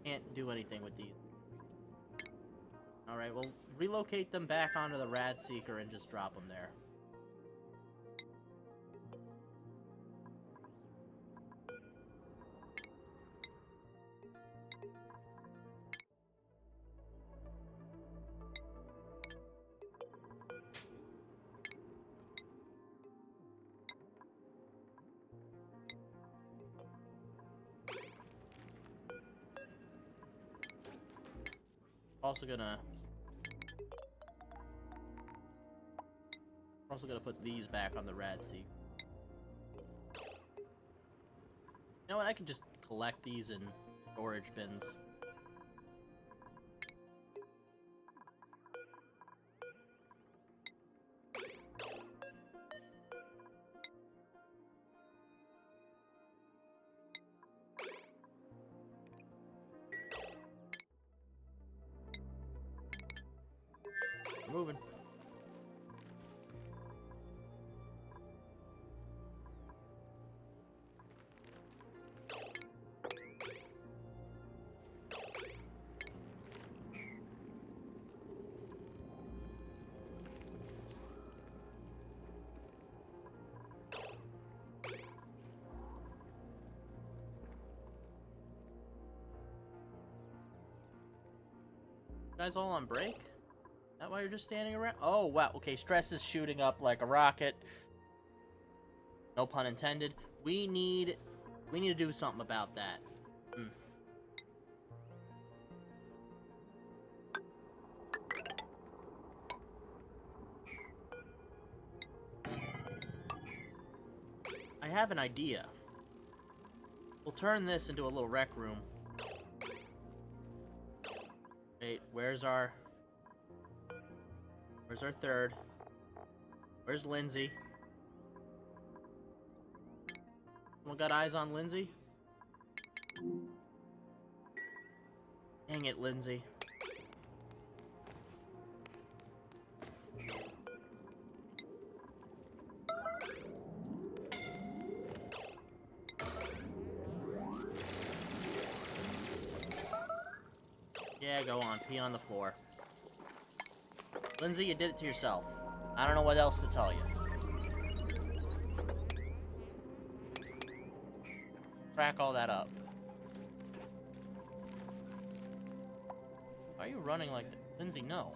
can't do anything with these. Alright, we'll relocate them back onto the Rad Seeker and just drop them there. Also gonna put these back on the Rad Seek. You know what? I can just collect these in storage bins. Moving. You guys all on break? That why you're just standing around? Oh, wow. Okay, stress is shooting up like a rocket. No pun intended. We need to do something about that. I have an idea. We'll turn this into a little rec room. Wait, where's our third? Where's Lindsay? Someone got eyes on Lindsay? Dang it, Lindsay. Yeah, go on. Pee on the floor. Lindsay, you did it to yourself. I don't know what else to tell you. Crack all that up. Why are you running like that? Lindsay, no.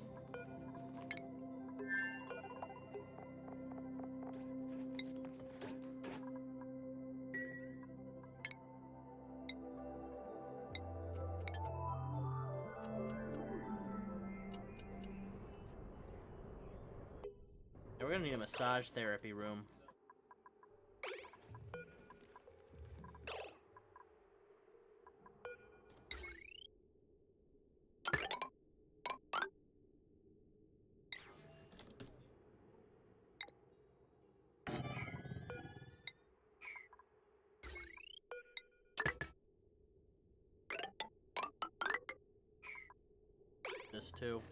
We're gonna need a massage therapy room. This too.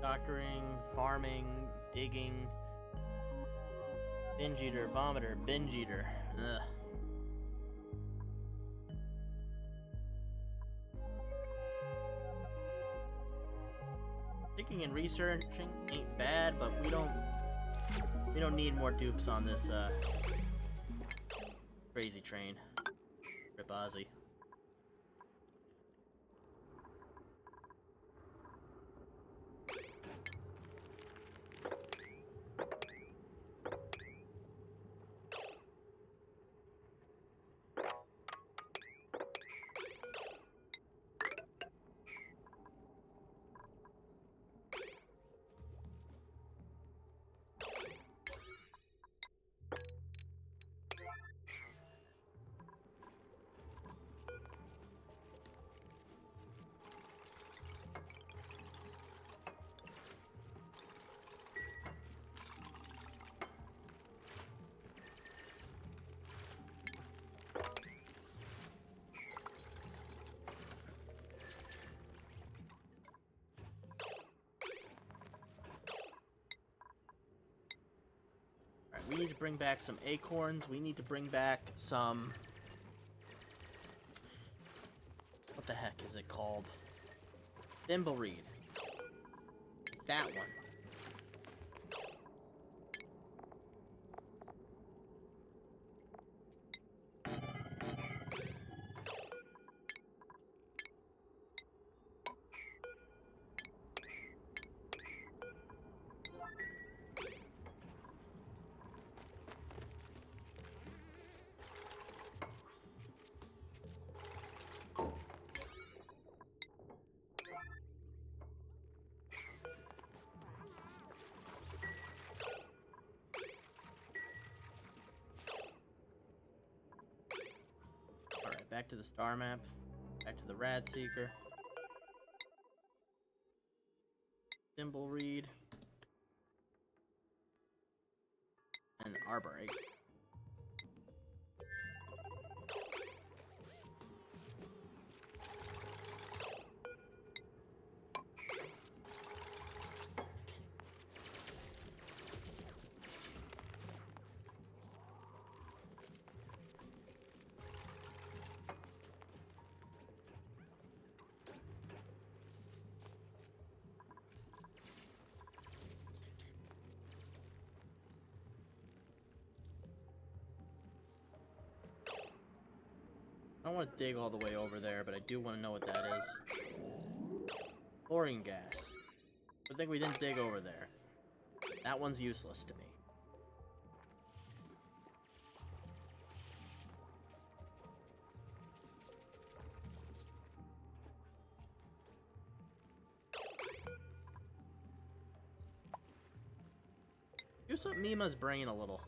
Doctoring, farming, digging, binge eater, vomiter, binge eater. Ugh. Digging and researching ain't bad, but we don't need more dupes on this crazy train. Rip Ozzy. we need to bring back some acorns. We need to bring back some... What the heck is it called? Thimbleweed. That one. Alright, back to the star map. Back to the Rad Seeker. Thimbleweed. And Arborate. I don't want to dig all the way over there, but I do want to know what that is. Chlorine gas. Good thing we didn't dig over there. That one's useless to me. Use up Mima's brain a little.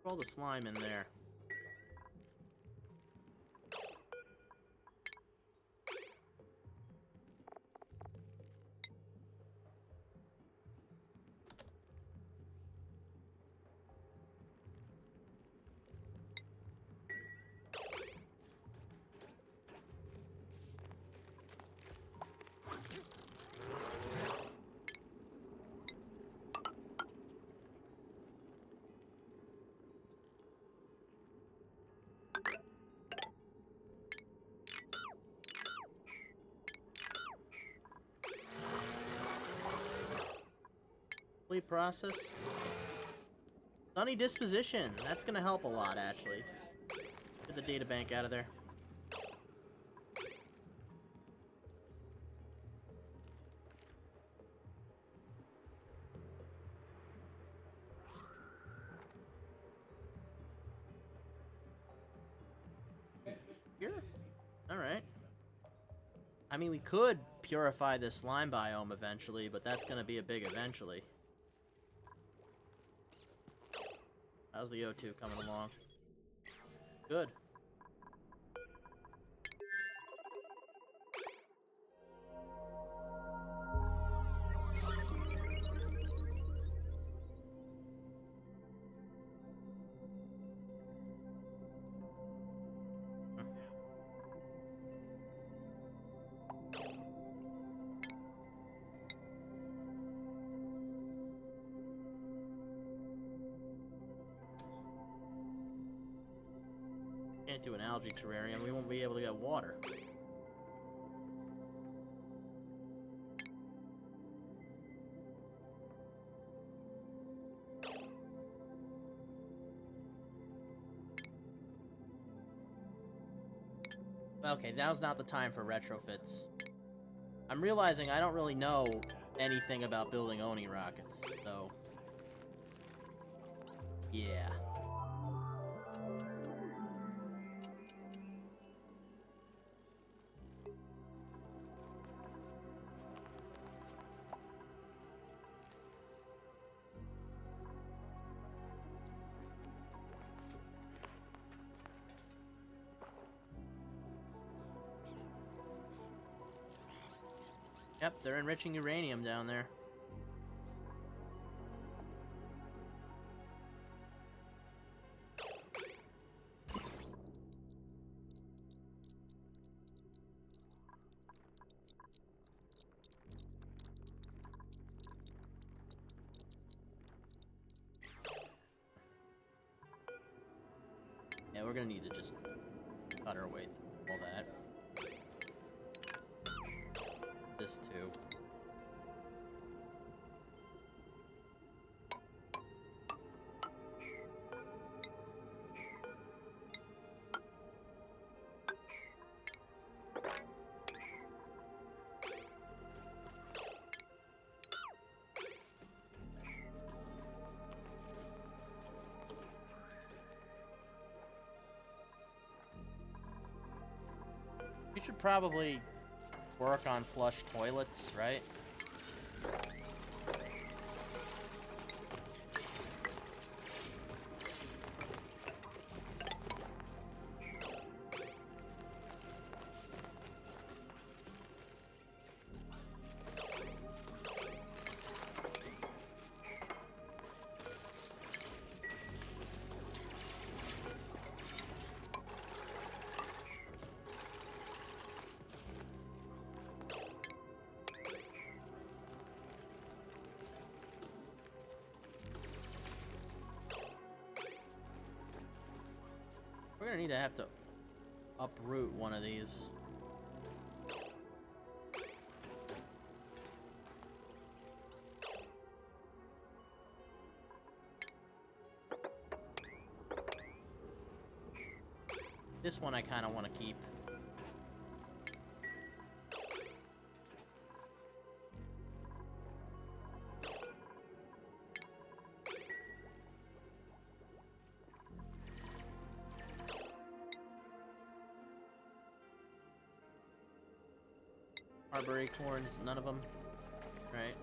Put all the slime in there. Complete process. Sunny disposition. That's gonna help a lot, actually. Get the data bank out of there. Here? Alright. I mean, we could purify this slime biome eventually, but that's gonna be a big eventually. How's the O2 coming along? Good. Can't do an algae terrarium, we won't be able to get water. Okay, now's not the time for retrofits. I'm realizing I don't really know anything about building ONI rockets, so... yeah. Yep, they're enriching uranium down there. we're gonna need to just cut our way through all that. This too. We should probably work on flush toilets, right? We're gonna need to have to uproot one of these. This one I kind of want to keep. Harbor acorns, none of them, right?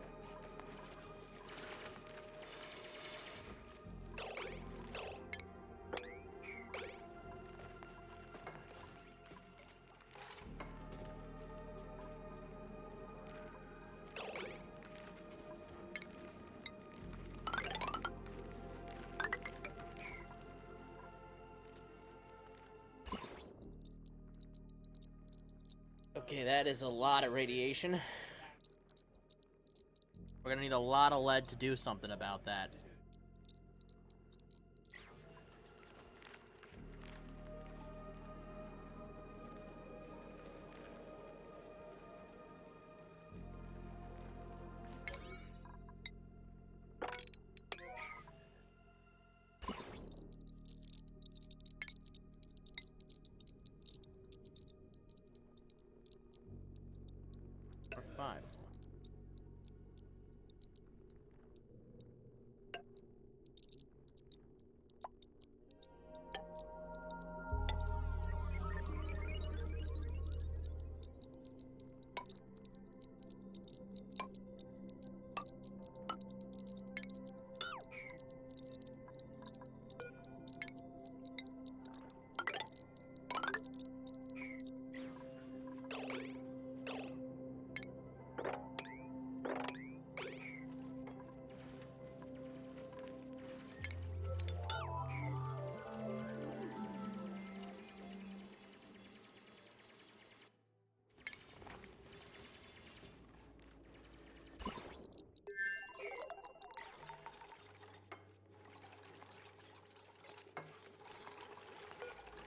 Okay, that is a lot of radiation. We're gonna need a lot of lead to do something about that. Or 5.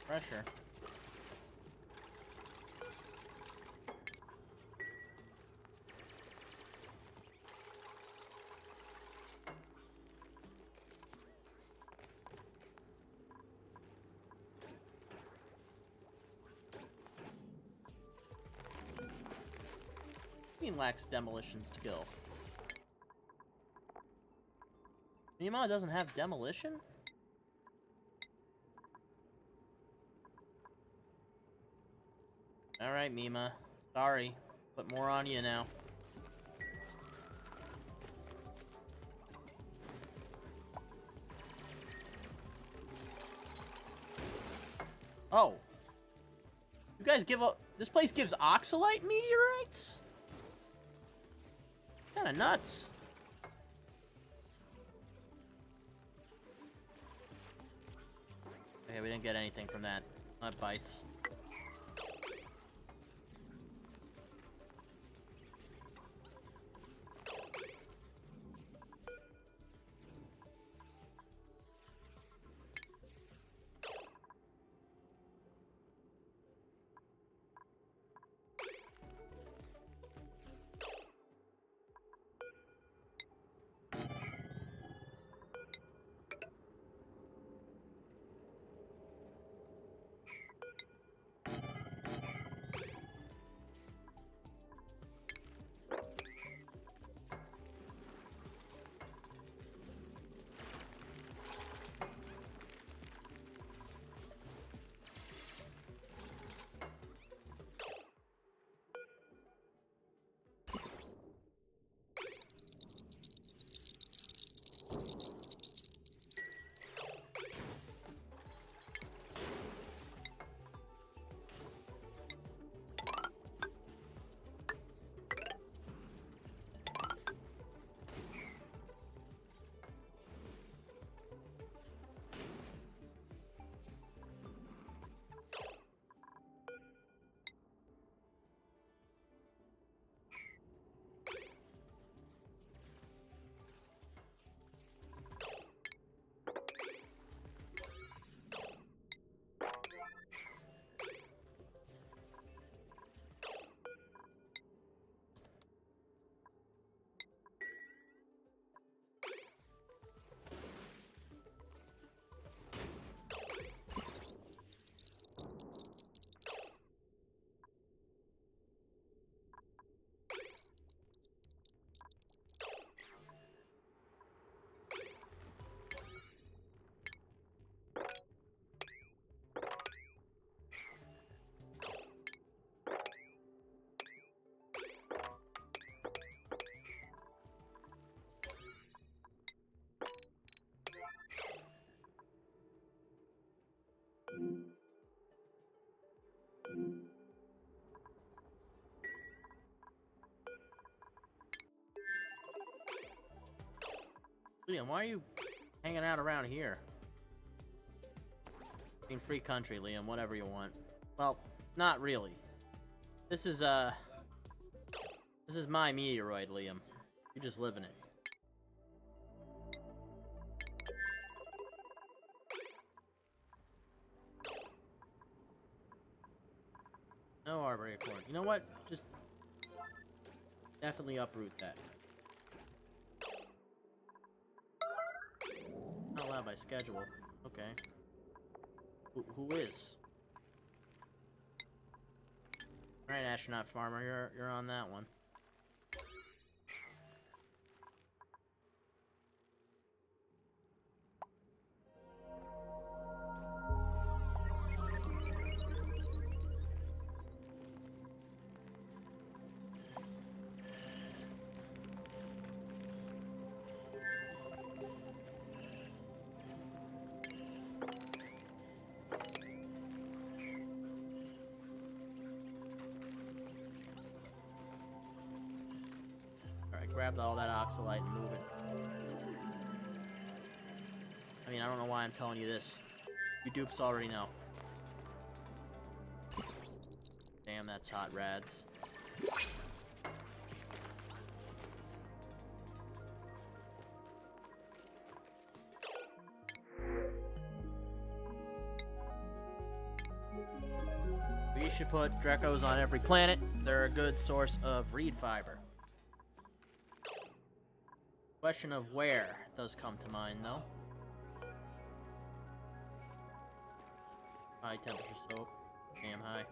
Pressure. He lacks demolition skill. Mima doesn't have demolition? Alright, Mima. Sorry. Put more on you now. Oh. You guys give up. This place gives oxalite meteorites? Kinda nuts. Okay, we didn't get anything from that. That bites. Liam, why are you hanging out around here? In free country, Liam, whatever you want. Well, not really. This is my meteoroid, Liam. You just live in it. No arbor acorn. You know what? Just definitely uproot that. Not allowed by schedule. Okay. Who is? Alright, astronaut farmer, you're on that one. Grab all that oxalite and move it. I mean, I don't know why I'm telling you this. You dupes already know. Damn, that's hot, Rads. We should put Drecos on every planet. They're a good source of reed fiber. Question of where does come to mind, though. High temperature soak. Damn high.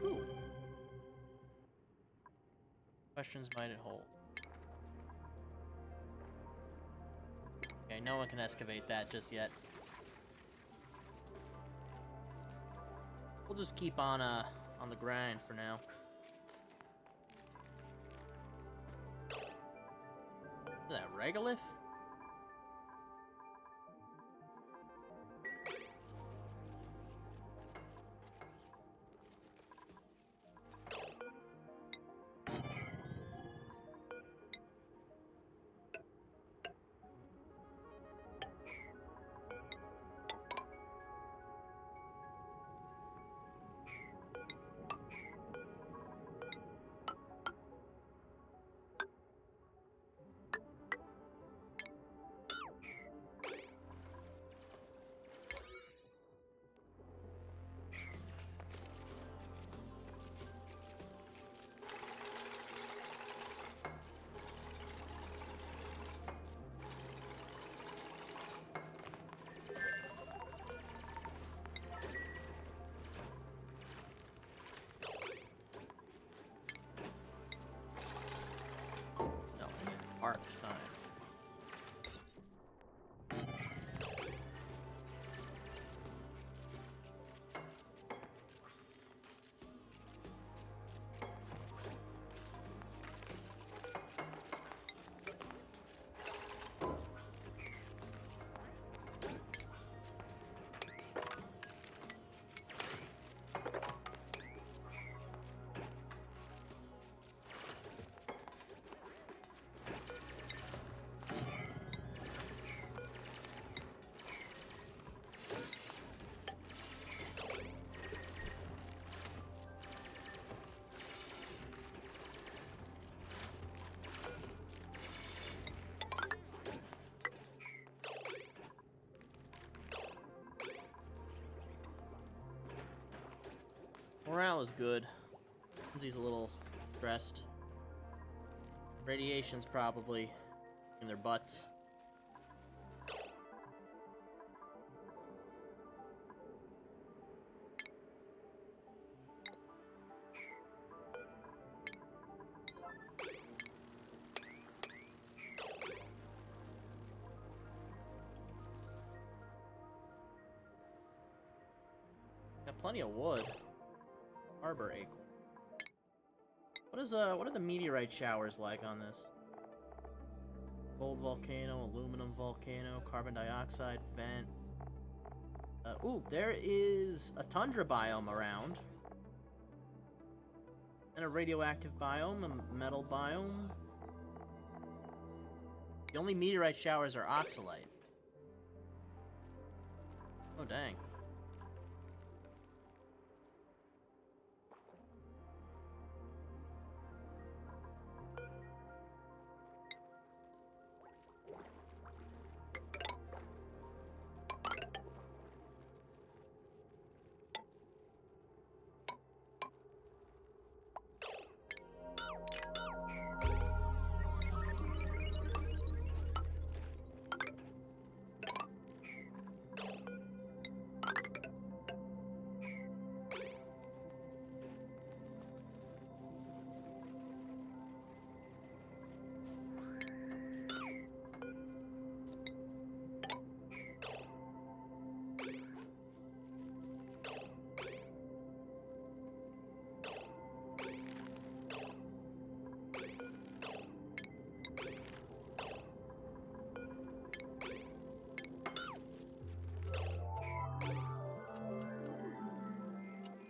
Ooh. Questions might it hold? Okay, no one can excavate that just yet. We'll just keep on the grind for now. Is that regolith? Arc sign. Morale is good. He's a little stressed. Radiation's probably in their butts. Got plenty of wood. Arbor acorn. What are the meteorite showers like on this? Gold volcano, aluminum volcano, carbon dioxide vent. Ooh, there is a tundra biome around. And a radioactive biome, a metal biome. The only meteorite showers are oxalite. Oh, dang.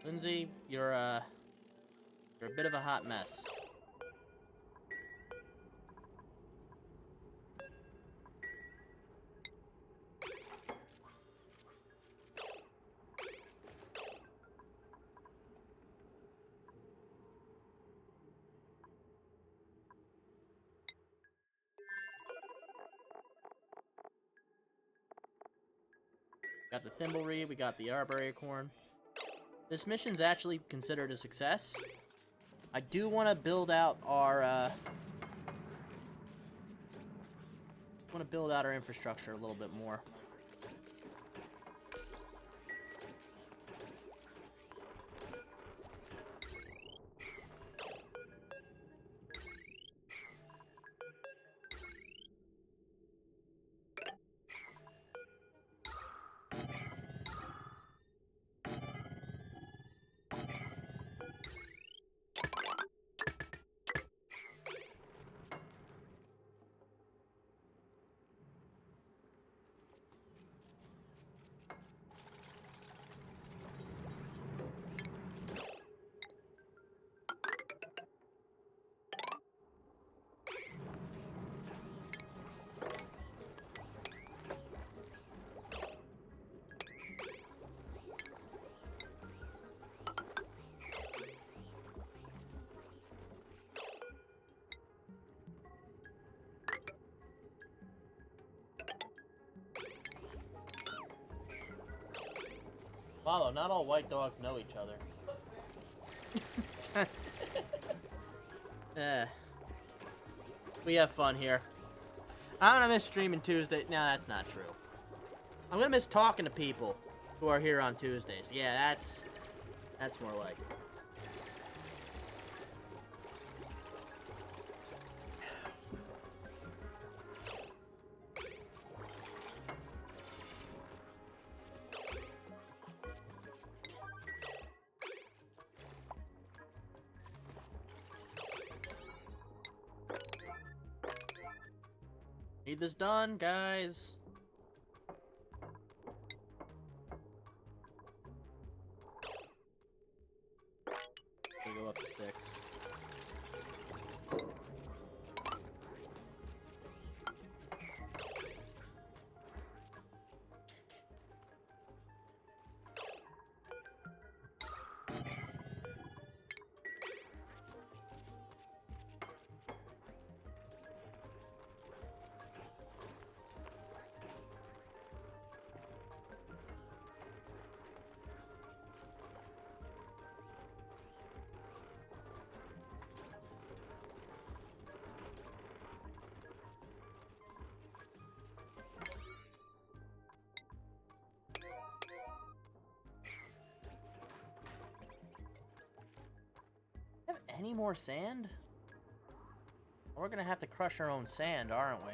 Lindsay, you're a bit of a hot mess. Got the thimbleweed, we got the arbor acorn. This mission's actually considered a success. I do want to build out our infrastructure a little bit more. Follow, not all white dogs know each other. We have fun here. I'm gonna miss streaming Tuesday. No, that's not true. I'm gonna miss talking to people who are here on Tuesdays. Yeah, that's more like it. Need this done, guys. We'll go up to 6. Have any more sand? We're gonna have to crush our own sand, aren't we?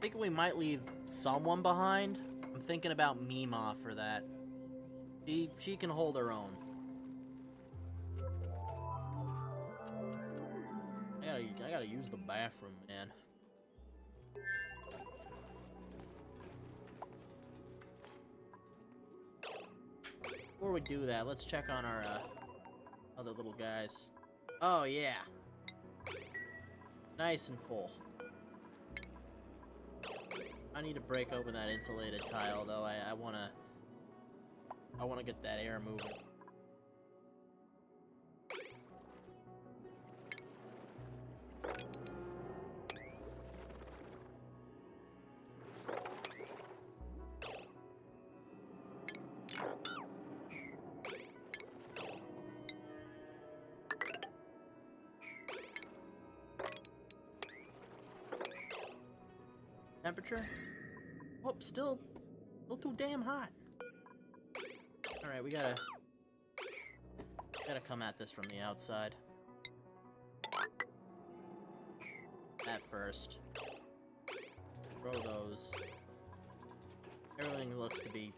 Thinking we might leave someone behind. I'm thinking about Mima for that. She can hold her own. I gotta use the bathroom, man. Before we do that, let's check on our other little guys. Oh yeah, nice and full. I need to break open that insulated tile, though. I wanna get that air moving. Temperature? Oh, still too damn hot. Alright, we gotta come at this from the outside. At first. Throw those. Everything looks to be...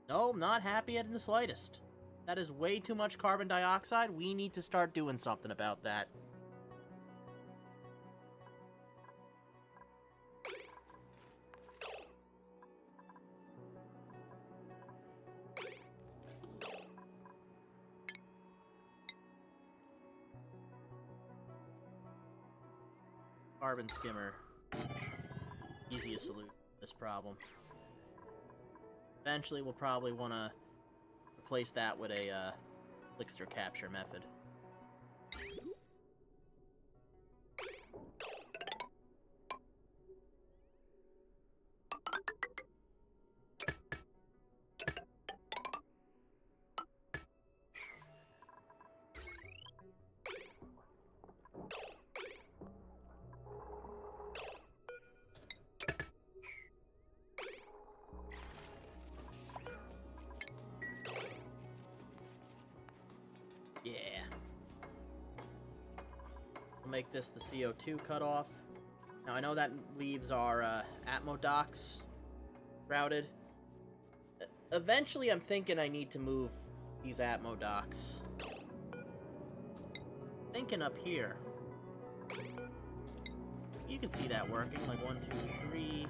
No, not happy in the slightest. That is way too much carbon dioxide. We need to start doing something about that. Carbon skimmer. Easiest solution to this problem. Eventually, we'll probably want to replace that with a elixir capture method. Yeah. We'll make this the CO2 cutoff. Now I know that leaves our Atmo docks routed. Eventually I'm thinking I need to move these Atmo docks. Thinking up here. You can see that working, like 1, 2, 3.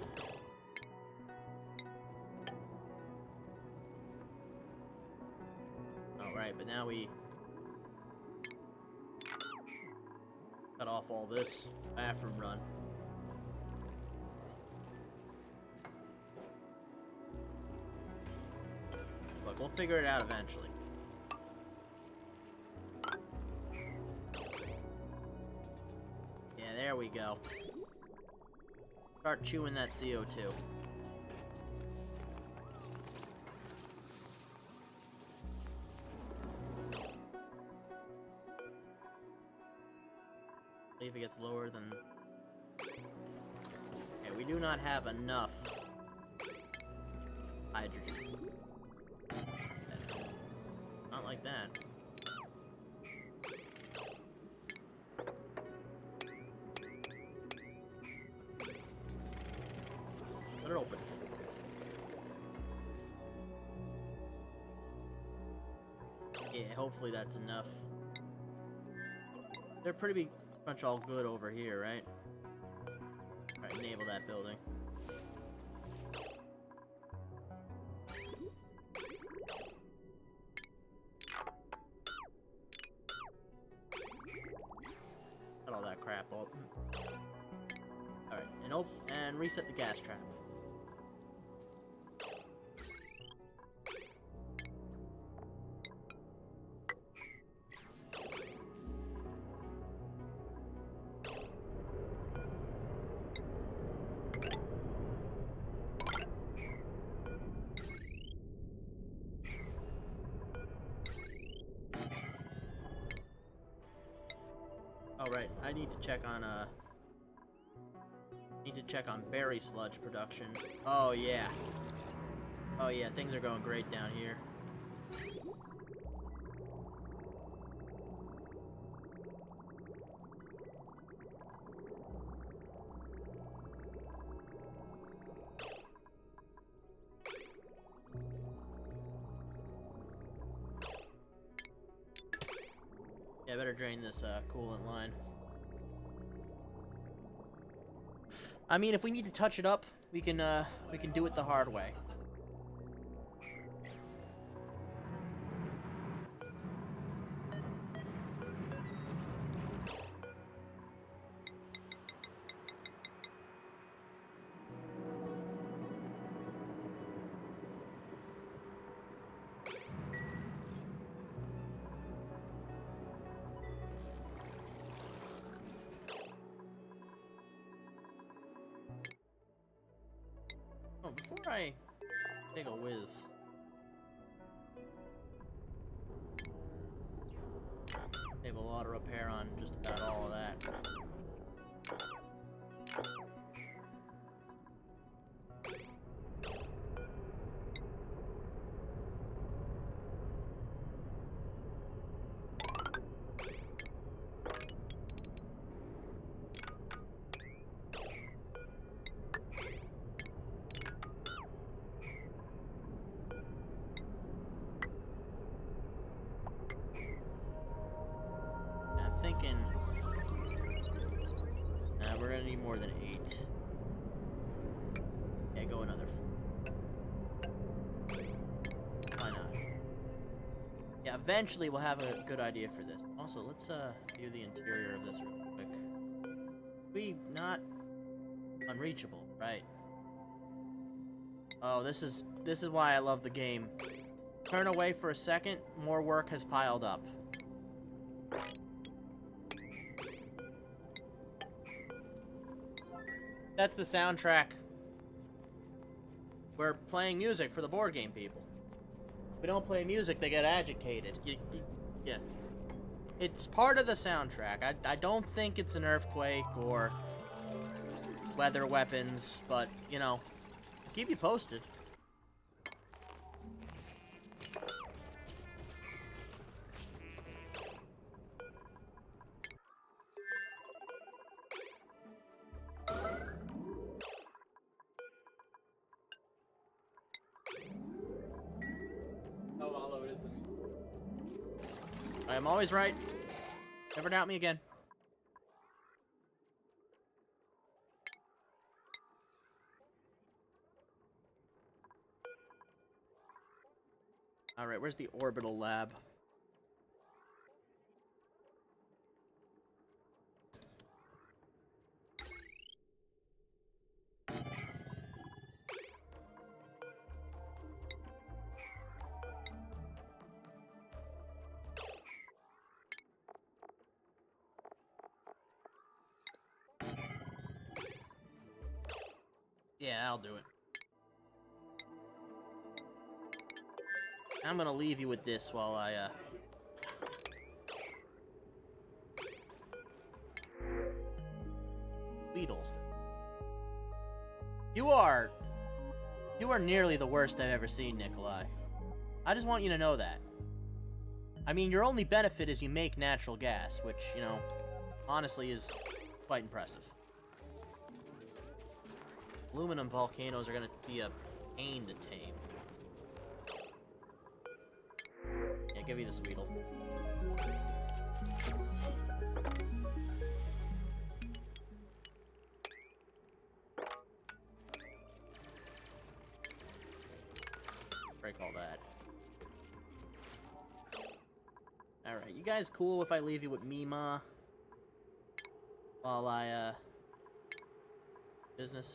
Alright, but now we cut off all this bathroom run. Look, we'll figure it out eventually. Yeah, there we go. Start chewing that CO2. If it gets lower than... Okay, we do not have enough hydrogen. Not like that. Let it open. Yeah, hopefully that's enough. They're pretty much all good over here, right? Alright, enable that building. Got all that crap open. Alright, and reset the gas trap. Alright, I need to check on berry sludge production. Oh yeah. Oh yeah, things are going great down here. better drain this coolant line. I mean, if we need to touch it up, we can do it the hard way. Oh, before I take a whiz. Save a lot of repair on just about all of that. I'm thinking... Nah, we're gonna need more than 8. Yeah, go another 4. Why not? Yeah, eventually we'll have a good idea for this. Also, let's view the interior of this real quick. We not unreachable, right? Oh, this is why I love the game. Turn away for a second, more work has piled up. That's the soundtrack. We're playing music for the board game people. If we don't play music, they get agitated. Yeah. It's part of the soundtrack. I don't think it's an earthquake or weather weapons, but, you know, I'll keep you posted. Oh, although it is the... I am always right. Never doubt me again. Alright, where's the orbital lab? Yeah, I'll do it. I'm gonna leave you with this while I, Beetle. You are nearly the worst I've ever seen, Nikolai. I just want you to know that. I mean, your only benefit is you make natural gas, which, you know, honestly is quite impressive. Aluminum volcanoes are gonna be a pain to tame. Yeah, give me the Sweetle. Break all that. Alright, you guys cool if I leave you with Mima? While I, business?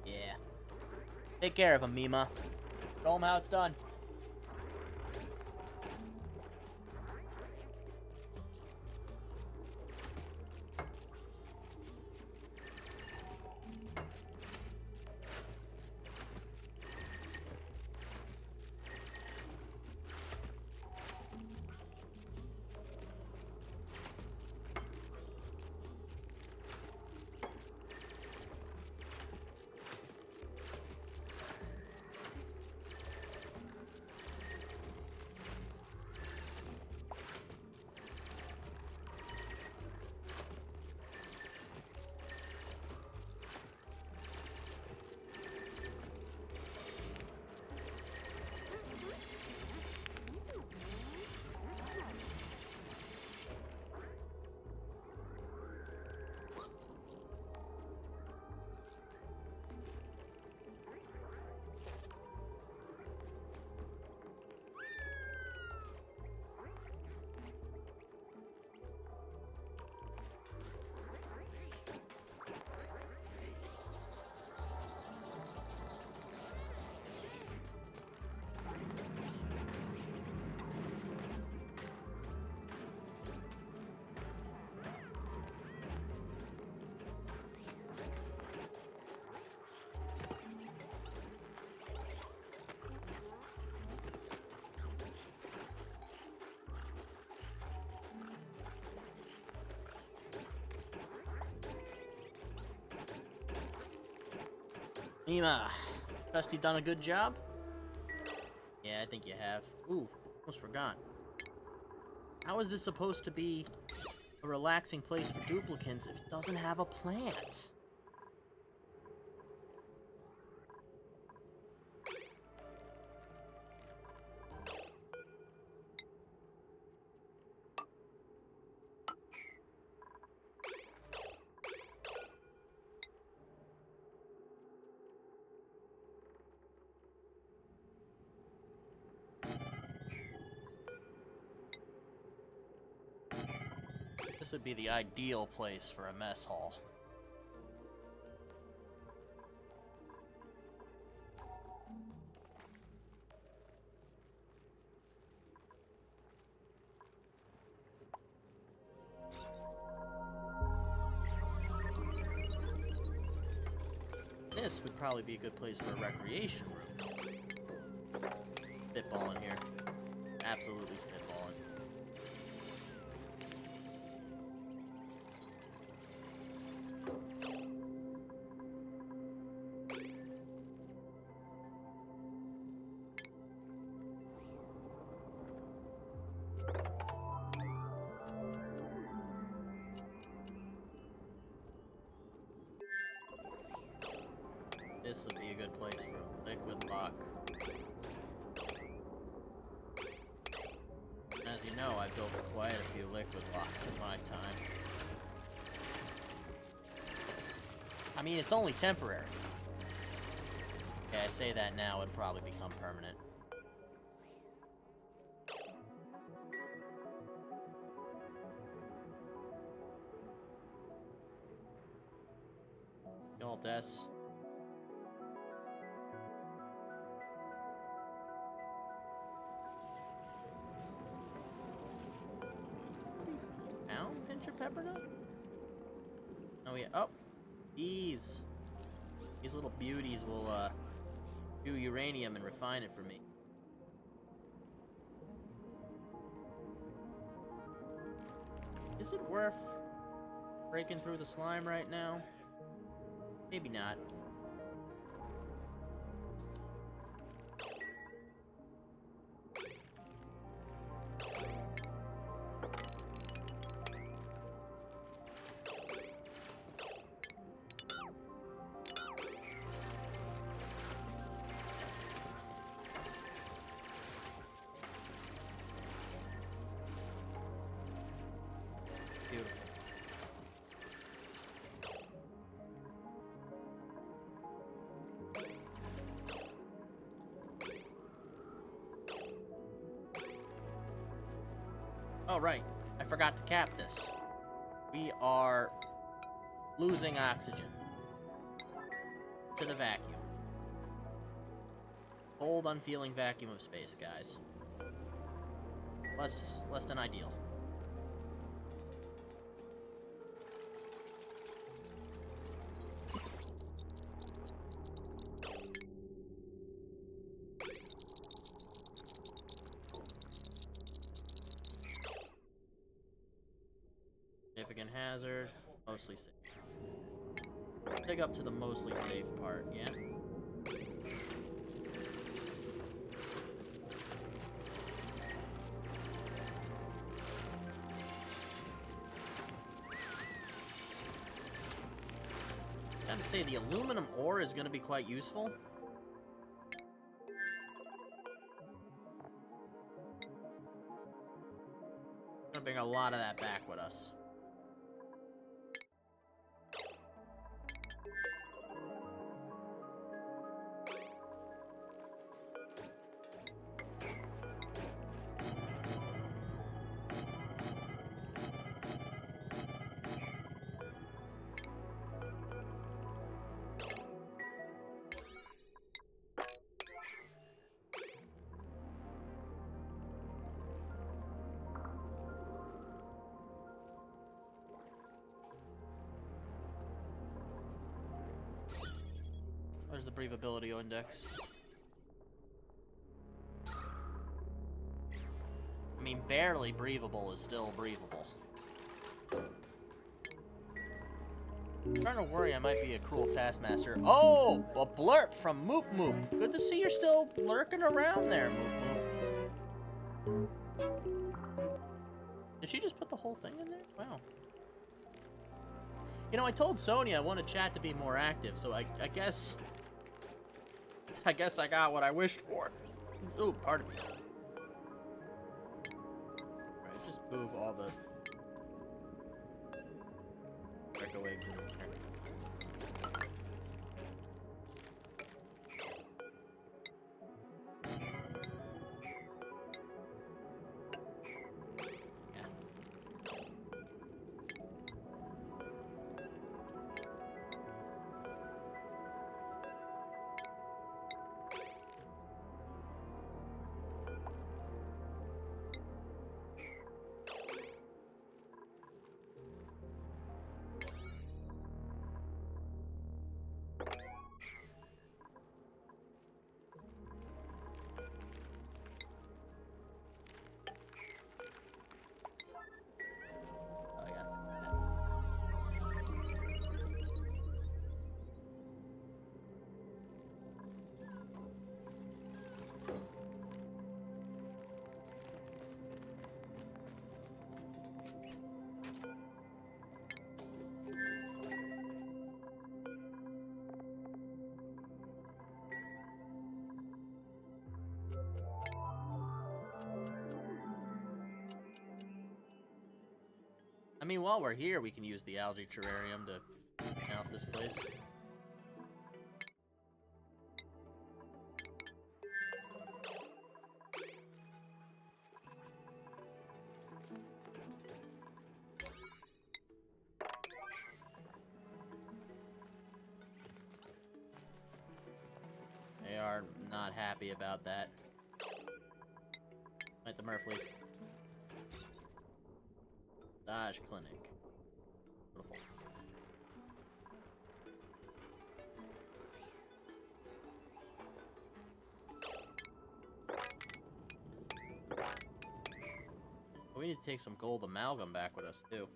Yeah. Take care of him, Mima. Show him how it's done. Mima, trust you've done a good job? Yeah, I think you have. Ooh, almost forgot. How is this supposed to be a relaxing place for duplicants if it doesn't have a plant? This would be the ideal place for a mess hall. This would probably be a good place for a recreation room. Spitballing here. Absolutely spitballing. This would be a good place for a liquid lock. As you know, I built quite a few liquid locks in my time. I mean, it's only temporary. Okay, I say that now, it'd probably become permanent. Alt S. Pound pincher pepper nut? Oh yeah. Oh, these little beauties will do uranium and refine it for me. Is it worth breaking through the slime right now? Maybe not. Beautiful. Oh, right. I forgot to cap this. We are losing oxygen to the vacuum. Cold, unfeeling vacuum of space, guys. Less than ideal. Significant hazard, mostly safe. Dig up to the mostly safe part, yeah? I have to say, the aluminum ore is going to be quite useful. Gonna bring a lot of that back with us. Where's the breathability index? I mean, barely breathable is still breathable. Starting to worry I might be a cruel taskmaster. Oh, a blurp from Moop Moop. Good to see you're still lurking around there, Moop Moop. Did she just put the whole thing in there? Wow. You know, I told Sony I wanted chat to be more active, so I guess I got what I wished for. Ooh, pardon me. Alright, just move all the Echo eggs in there. I mean, while we're here, we can use the algae terrarium to count this place. They are not happy about that. Like the Murphy. Dodge Clinic. Beautiful. We need to take some gold amalgam back with us, too.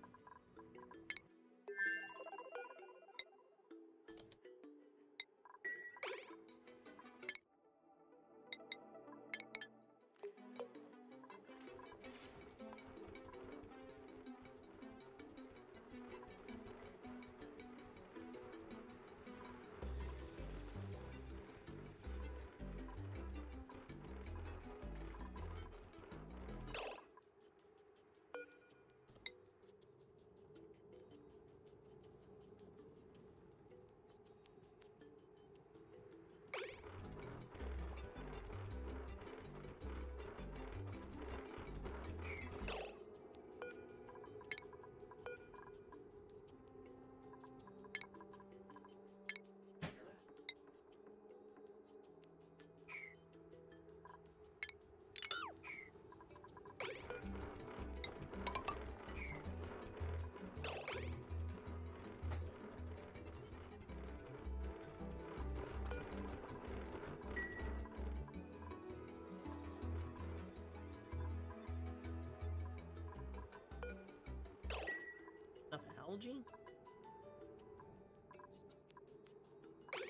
Enough algae?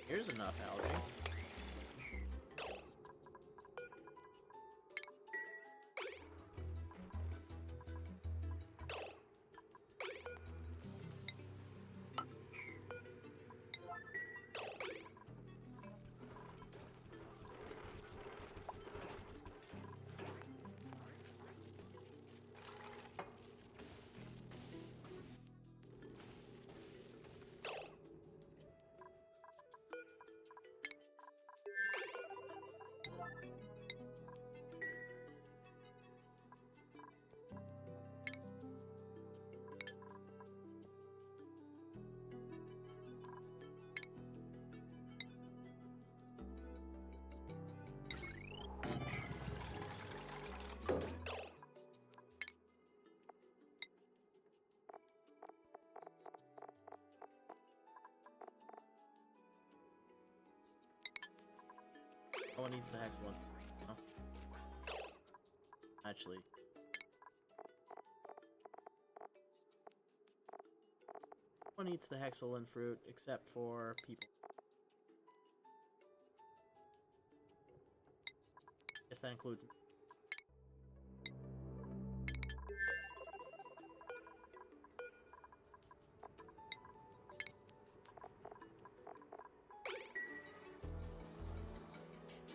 Here's enough algae. No one needs the hexalon. No. Actually. One eats the hexalin fruit, except for people. Guess that includes me.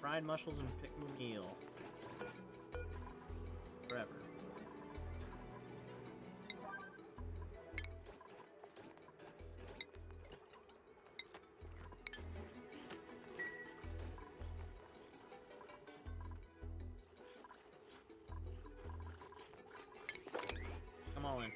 Fried mussels and pick meal. Forever. Come all in.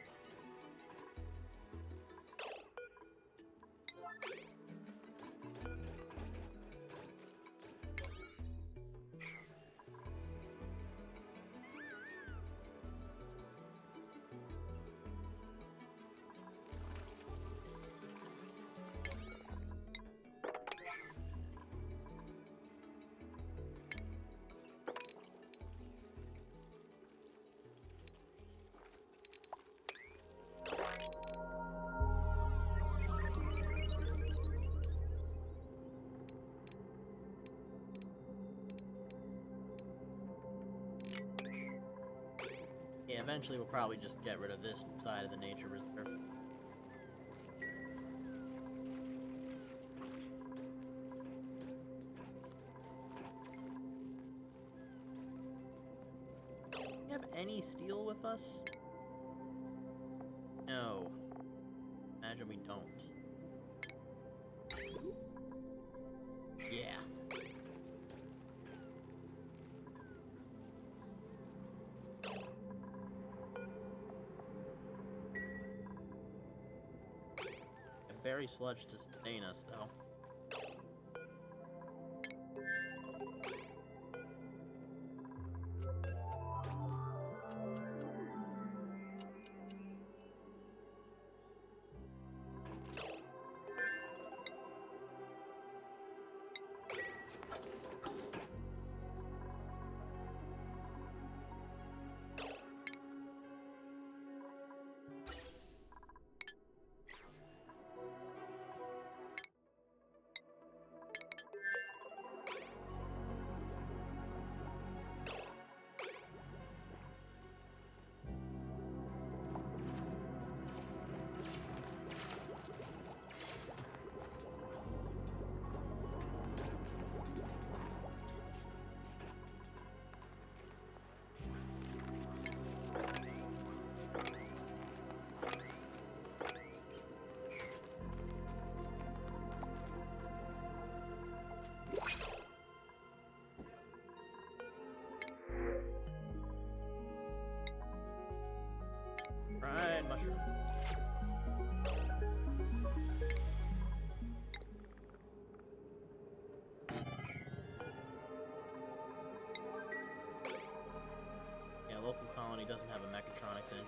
Yeah, eventually we'll probably just get rid of this side of the nature reserve. Do you have any steel with us? No. Imagine we don't. Yeah. Very sludge to sustain us, though. Fried mushroom. Yeah, local colony doesn't have a mechatronics engine.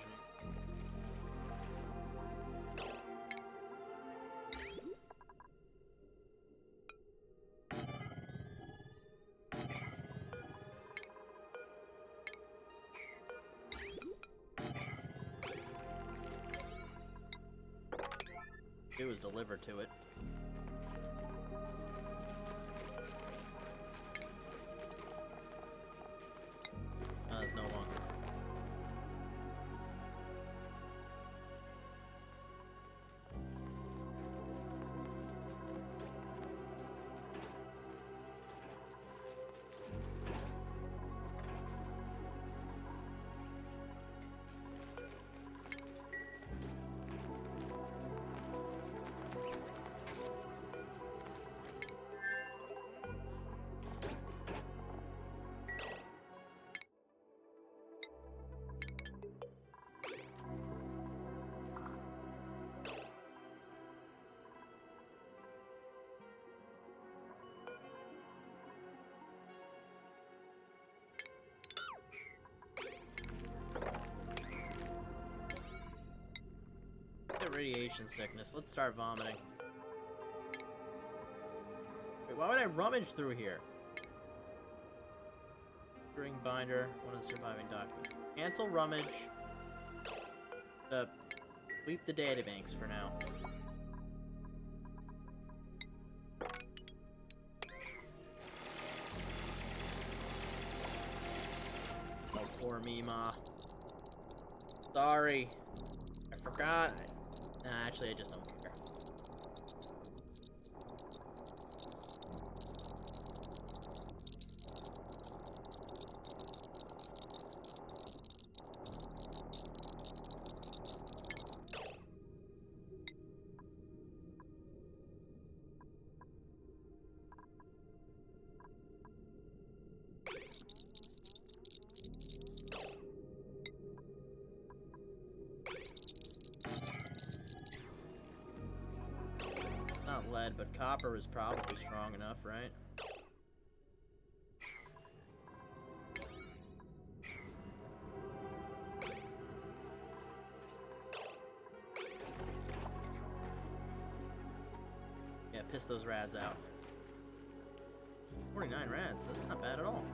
It was delivered to it. It's no longer. Get radiation sickness. Let's start vomiting. Wait, why would I rummage through here? Ring binder, one of the surviving documents. Cancel rummage. Sweep the databanks for now. Poor Mima. Sorry. I forgot. Nah, actually, I just don't care. Not lead, but copper is probably strong enough, right? Yeah, piss those rads out. 49 rads, that's not bad at all.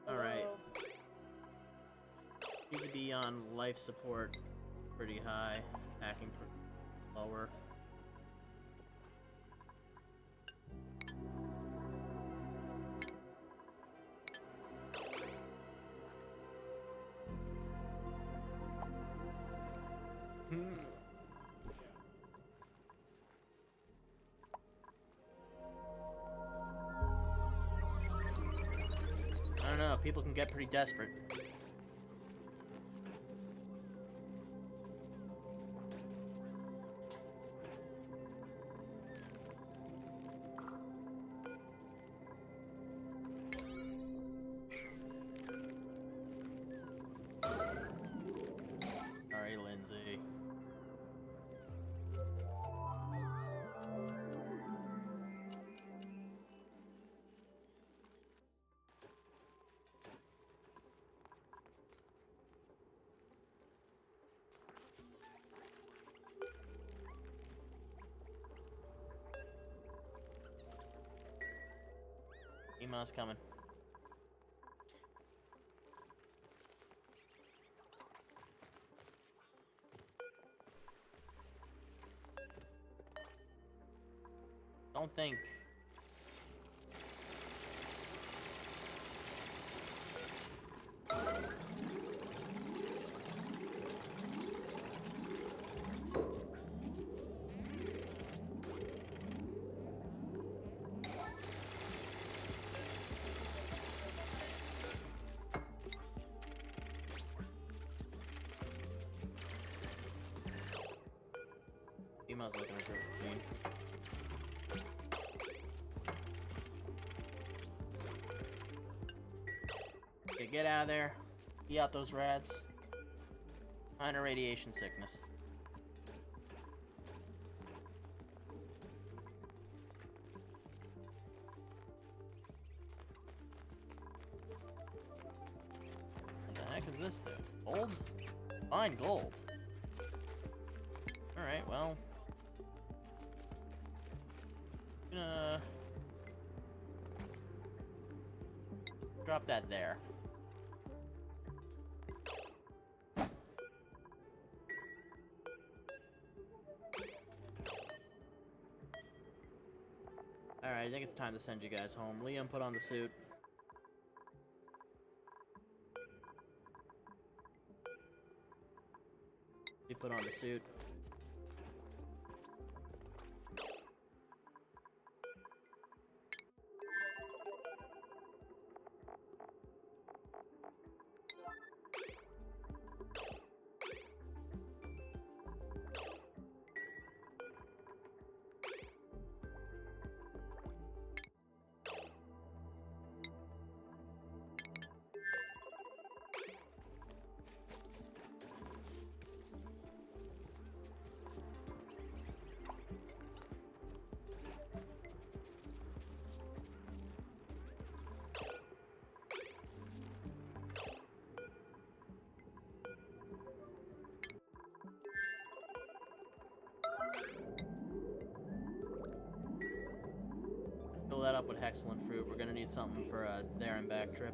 Alright. Need to be on life support pretty high, hacking lower. I don't know, people can get pretty desperate. Sorry, Lindsay. Ema's coming. Don't think. Ema's looking at her machine. Okay, get out of there. Be out those rads. Minor radiation sickness. What the heck is this do? Gold? Fine gold. Alright, well. Gonna drop that there. Alright, I think it's time to send you guys home. Liam, put on the suit. You put on the suit. Fill that up with hexalin fruit. We're gonna need something for a there and back trip.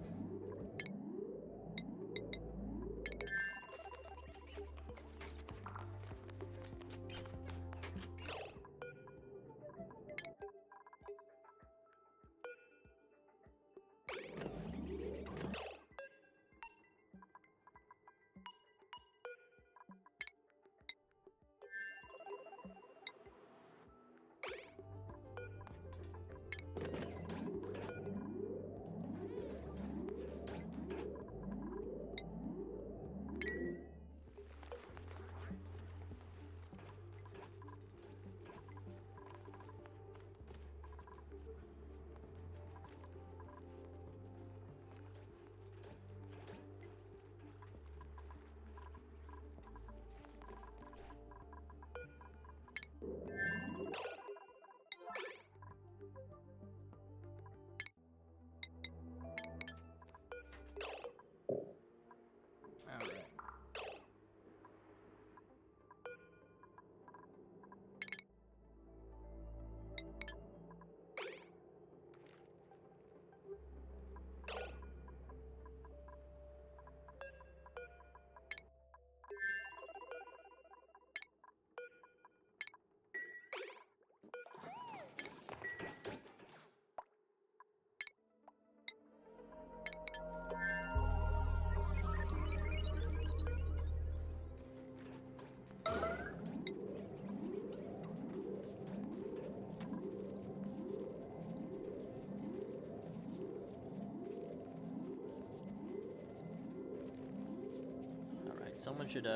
someone should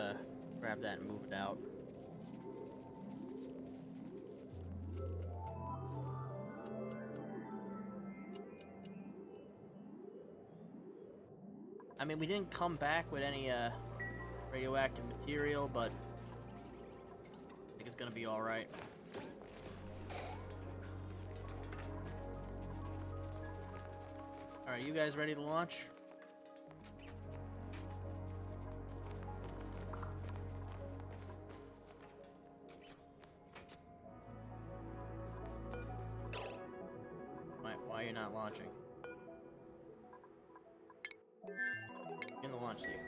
grab that and move it out. I mean, we didn't come back with any radioactive material, but I think it's gonna be alright. Alright, you guys ready to launch? Why are you not launching? In the launch seat.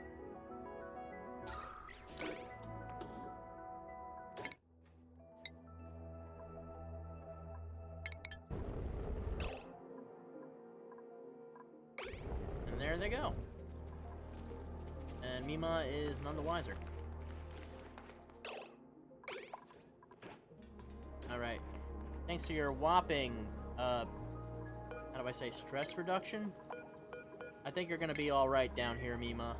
And there they go. And Mima is none the wiser. Alright. Thanks to your whopping, how do I say, stress reduction? I think you're gonna be alright down here, Mima.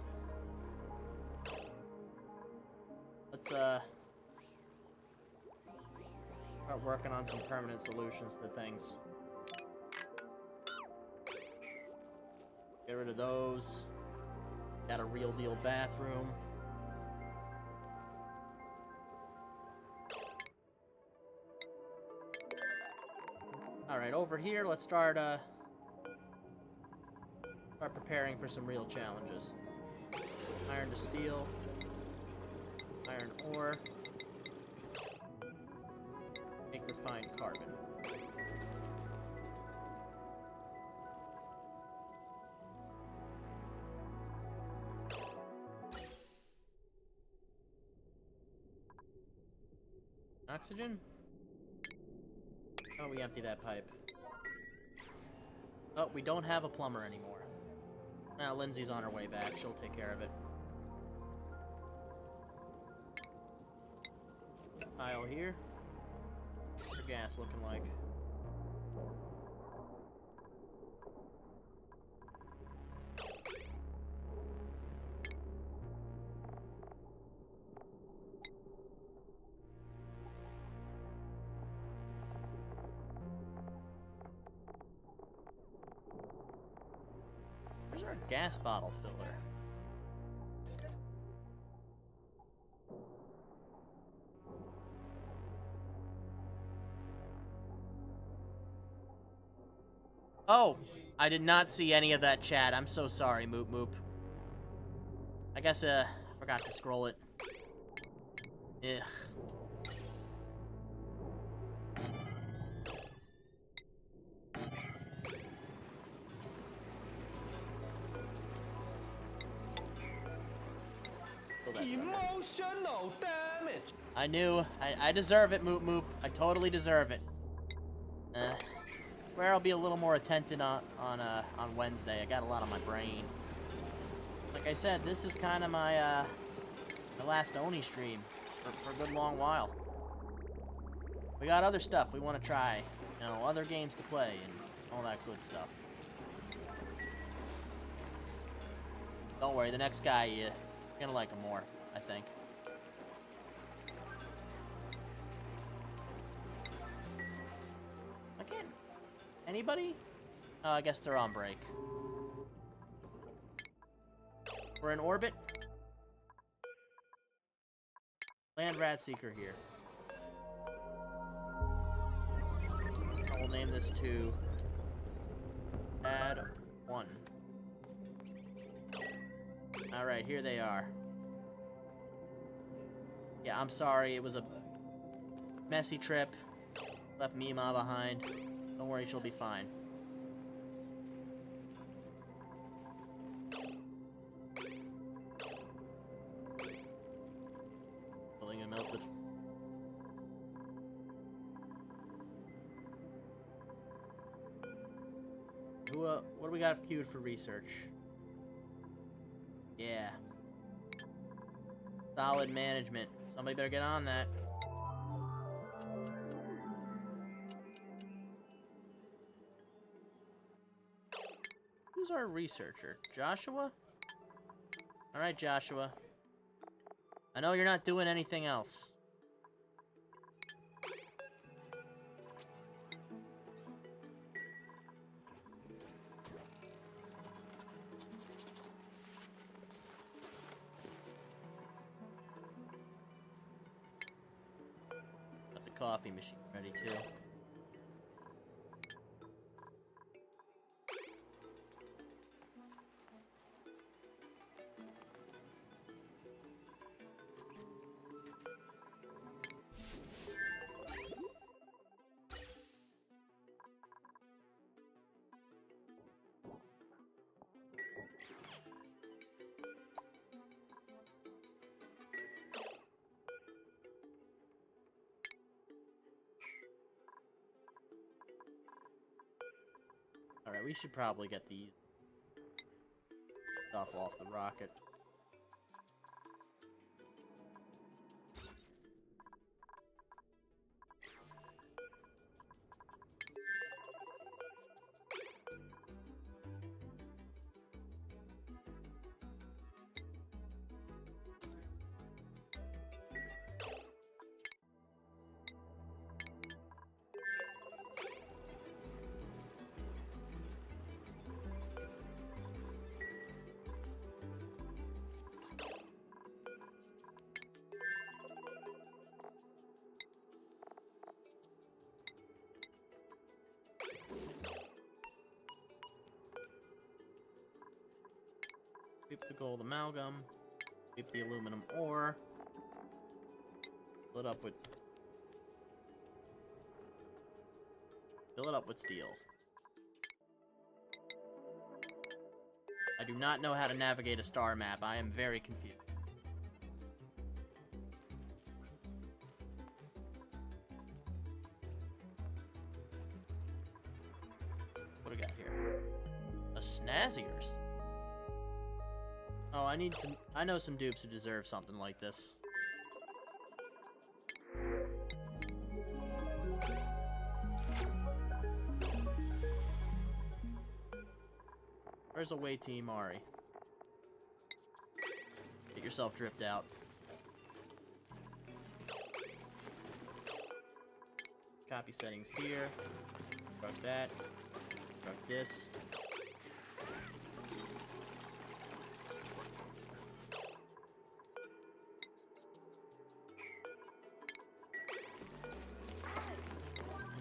Let's, start working on some permanent solutions to things. Get rid of those. Got a real deal bathroom. Alright, over here, let's start preparing for some real challenges. Iron to steel. Iron ore. Make refined carbon. Oxygen? Oh, we empty that pipe. Oh, we don't have a plumber anymore. Now, Lindsay's on her way back. She'll take care of it. Pile here. What's your gas looking like? Where's our gas bottle filler? Oh, I did not see any of that chat. I'm so sorry, Moop Moop. I guess, forgot to scroll it. Ugh. Emotional damage. I knew. I deserve it, Moop Moop. I totally deserve it. Where I'll be a little more attentive on Wednesday. I got a lot on my brain. Like I said, this is kind of my my last ONI stream for a good long while. We got other stuff we want to try, you know, other games to play and all that good stuff. Don't worry, the next guy you're gonna like him more, I think. I can't. Anybody? Oh, I guess they're on break. We're in orbit. Land Rat Seeker here. We'll name this to Add 1. Alright, here they are. Yeah, I'm sorry, it was a messy trip. Left Mima behind. Don't worry, she'll be fine. Building and melted. What do we got queued for research? Yeah. Solid management. Somebody better get on that. Who's our researcher? Joshua? Alright, Joshua. I know you're not doing anything else. Got the coffee machine ready too. Alright, we should probably get these stuff off the rocket. Sweep the gold amalgam. Sweep the aluminum ore. Fill it up with steel. I do not know how to navigate a star map. I am very confused. What do we got here? A Snazziers. Oh, I know some dupes who deserve something like this. Where's away team Ari? Get yourself dripped out. Copy settings here. Drug that. Drug this.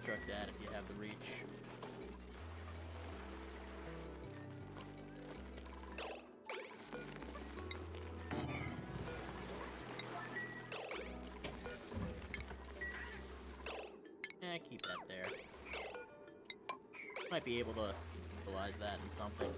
Drug that if you have the reach. Yeah, keep that there. Might be able to utilize that in something.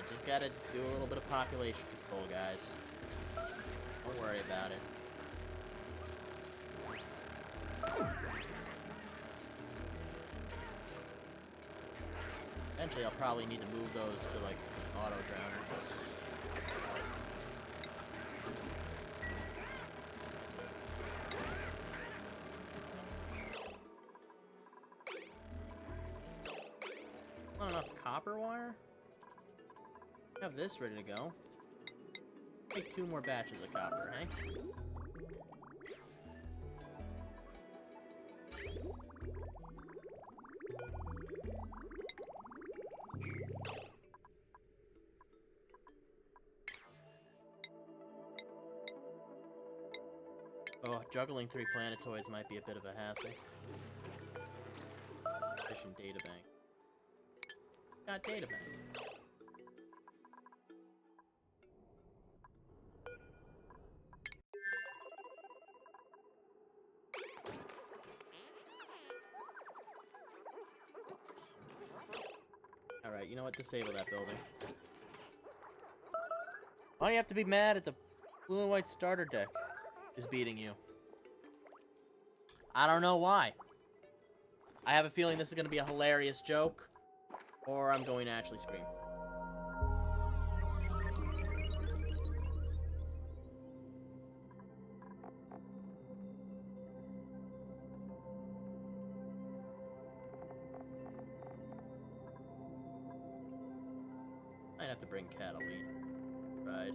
Just gotta do a little bit of population control, guys. Don't worry about it. Eventually, I'll probably need to move those to, like, auto drowner. Not enough copper wire? Have this ready to go. Make 2 more batches of copper, hey? Oh, juggling 3 planetoids might be a bit of a hassle. Efficient data bank. Got data banks. Alright, you know what? Disable that building. Why do you have to be mad at the blue and white starter deck is beating you? I don't know why. I have a feeling this is going to be a hilarious joke, or I'm going to actually scream. I'd have to bring Catalina, right?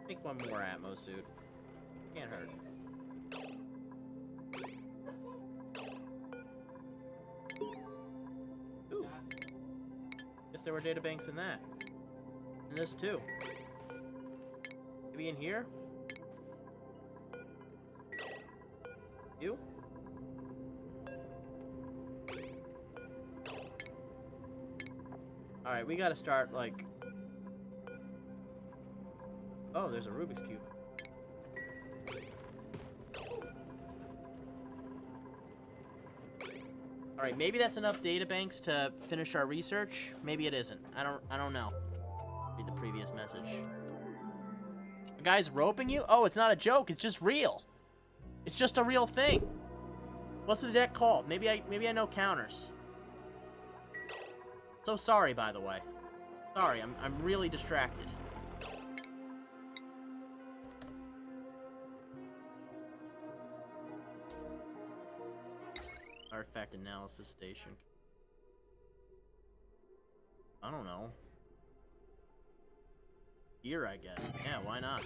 Make one more Atmo suit. Can't hurt. Ooh. Guess there were databanks in that. And this too. Maybe in here? You? Alright, we gotta start, like... Oh, there's a Rubik's Cube. Alright, maybe that's enough databanks to finish our research. Maybe it isn't. I don't know. Read the previous message. The guy's roping you? Oh, it's not a joke, it's just real. It's just a real thing. What's the deck called? Maybe I know counters. So sorry, by the way. Sorry, I'm really distracted. Artifact analysis station. I don't know. Here, I guess. Yeah, why not?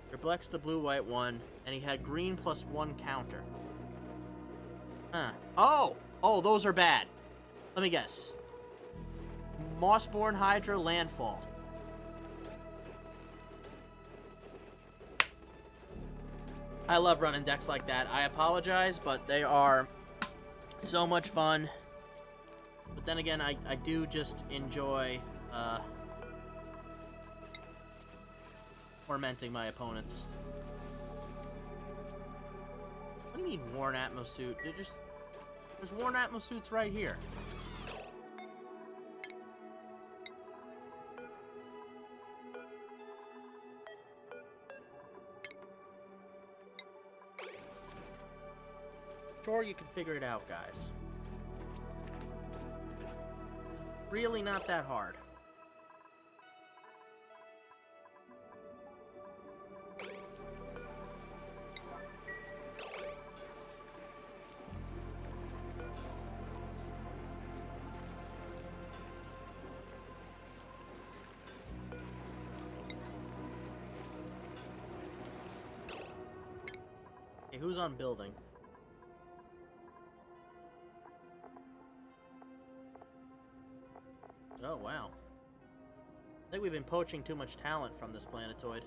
Your black's the blue-white one, and he had green +1 counter. Huh. Oh! Oh, those are bad. Let me guess. Mossborn Hydra Landfall. I love running decks like that. I apologize, but they are so much fun. But then again, I do just enjoy tormenting my opponents. What do you mean worn Atmo suit? There's worn Atmo suits right here. Sure, you can figure it out, guys. It's really not that hard. Okay, who's on building? Oh, wow. I think we've been poaching too much talent from this planetoid.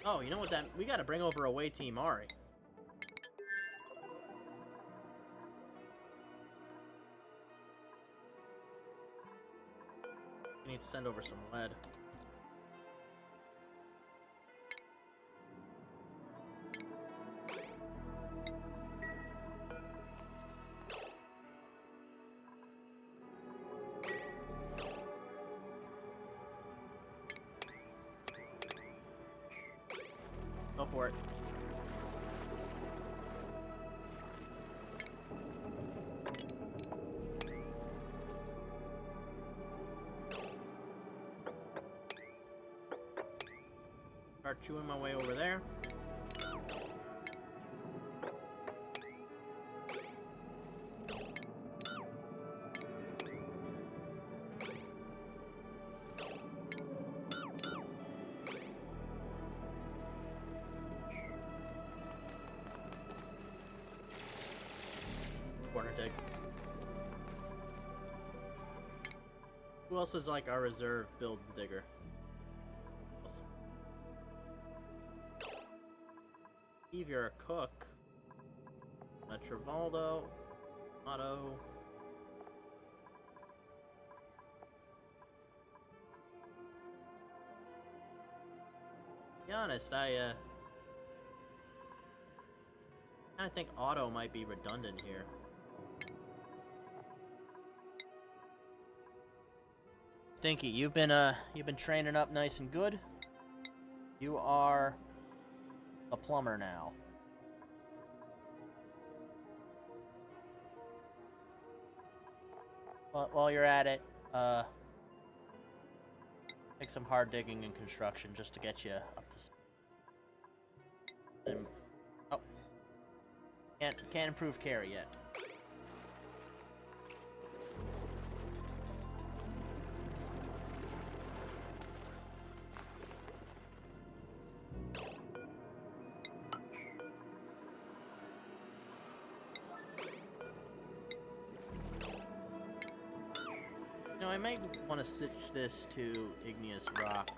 Oh, you know what we gotta bring over away Team Ari. We need to send over some lead. Go for it. Start chewing my way over there. Who else is like our reserve build digger? Steve, you're a cook. Metrovaldo. Otto. To be honest, I think Otto might be redundant here. Stinky, you've been training up nice and good. You are a plumber now. While you're at it, take some hard digging and construction just to get you up to speed. Oh, can't improve carry yet. I might want to switch this to igneous rock.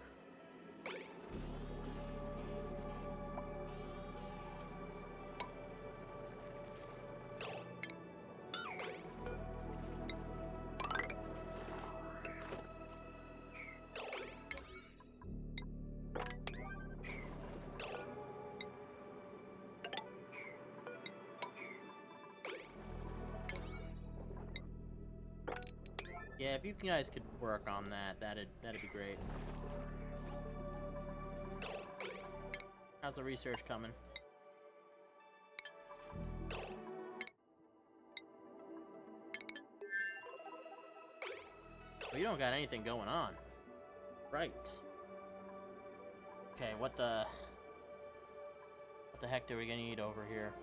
Yeah, if you guys could work on that, that'd be great. How's the research coming? Well, you don't got anything going on. Right. Okay, what the heck do we gonna need over here?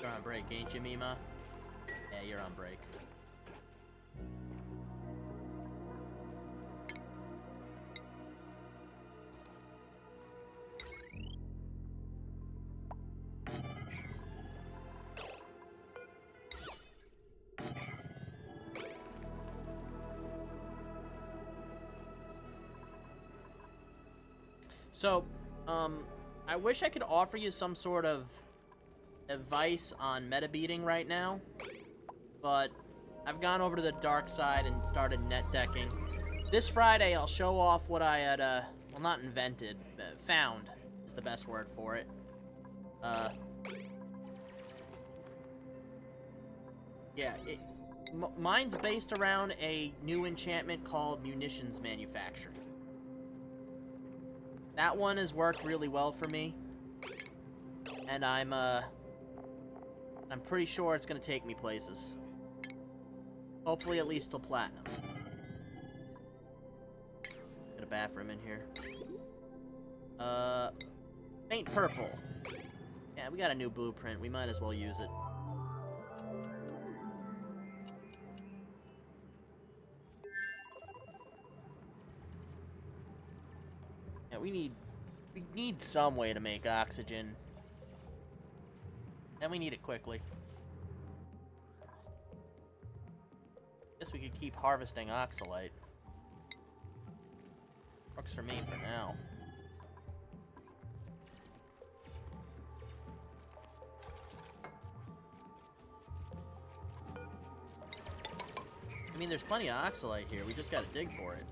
You're on break, ain't you, Mima? Yeah, you're on break. So, I wish I could offer you some sort of advice on meta beating right now, but I've gone over to the dark side and started net decking. This Friday, I'll show off what I had, well, not invented, found is the best word for it. Yeah, mine's based around a new enchantment called Munitions Manufacturer. That one has worked really well for me, and I'm pretty sure it's gonna take me places. Hopefully at least till platinum. Got a bathroom in here. Paint purple. Yeah, we got a new blueprint. We might as well use it. Yeah, we need some way to make oxygen. And we need it quickly. Guess we could keep harvesting oxalite. Works for me for now. I mean, there's plenty of oxalite here. We just gotta dig for it.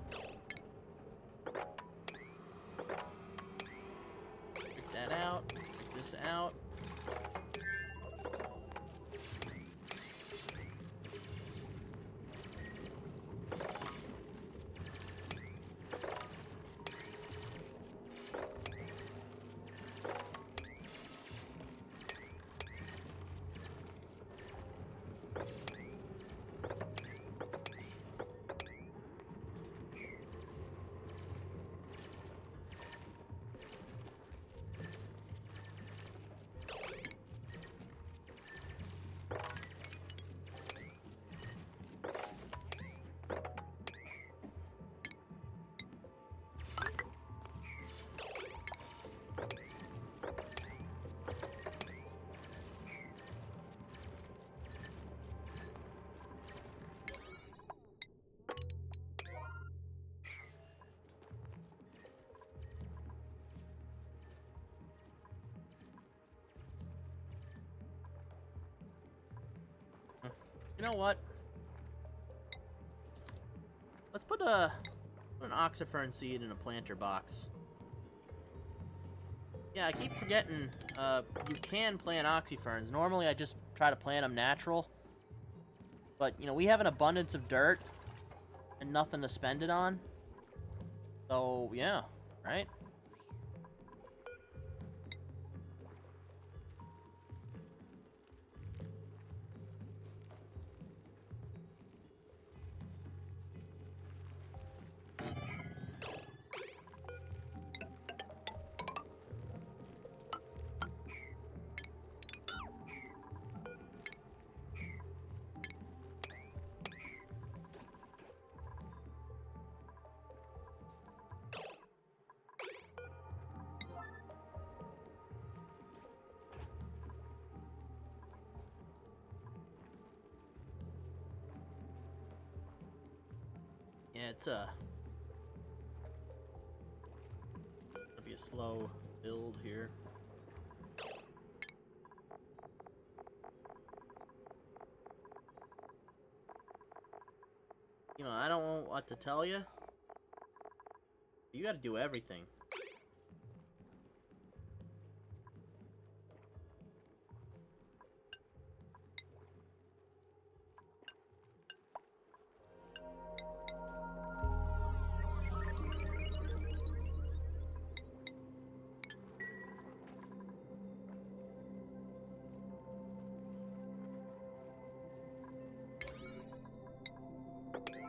Pick that out. Pick this out. You know what? Let's put an oxifern seed in a planter box. Yeah, I keep forgetting, you can plant oxyferns. Normally I just try to plant them natural. But, you know, we have an abundance of dirt and nothing to spend it on. So, yeah, right? Yeah, it's gonna be a slow build here. You know, I don't know what to tell you. You gotta do everything.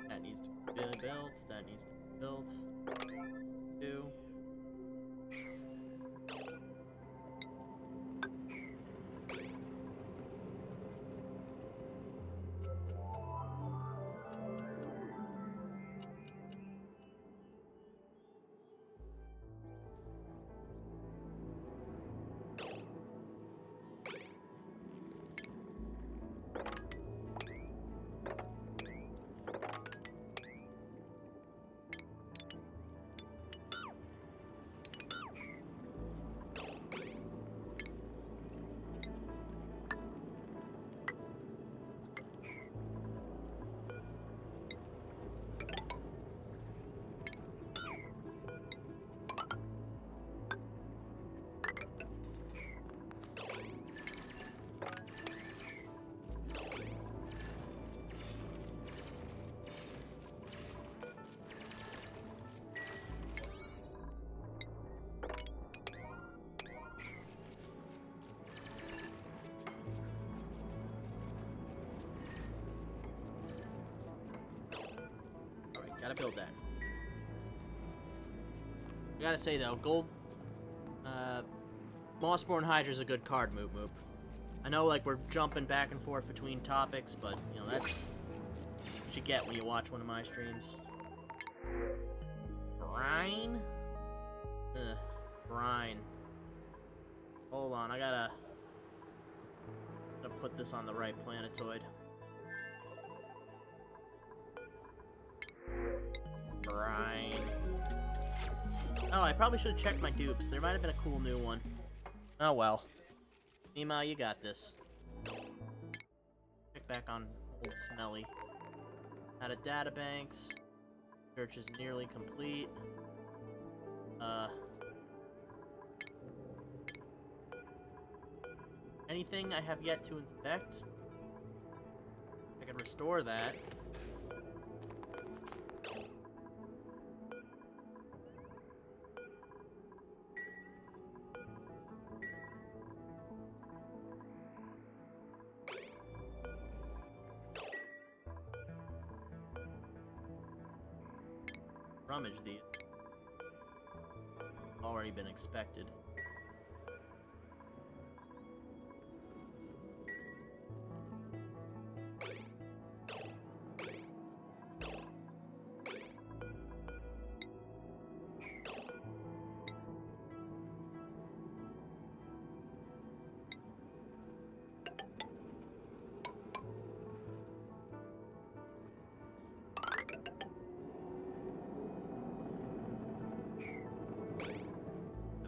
That needs to be built. That needs to be built. Two. Alright, gotta build that. I gotta say though, gold Mossborn Hydra's a good card, Moop Moop. I know, like, we're jumping back and forth between topics, but, you know, that's what you get when you watch one of my streams. Brine? Brine. Hold on, I gotta put this on the right planetoid. Brine. Oh, I probably should have checked my dupes. There might have been a cool new one. Oh well. Meanwhile, you got this. Check back on old Smelly. Out of databanks. Search is nearly complete. Anything I have yet to inspect? I can restore that. Rummage these. Already been expected.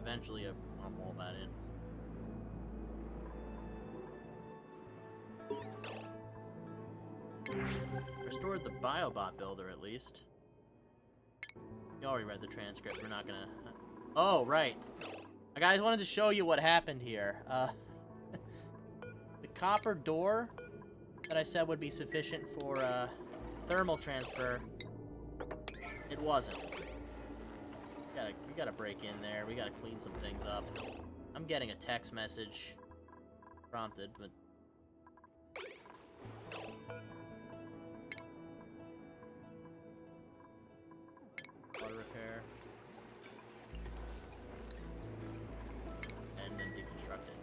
Eventually, I'll wall that in. Biobot builder, at least. You already read the transcript. We're not gonna... Oh, right. Guys, wanted to show you what happened here. The copper door that I said would be sufficient for thermal transfer, it wasn't. We gotta break in there. We gotta clean some things up. I'm getting a text message prompted, but... Water repair. And then deconstruct it.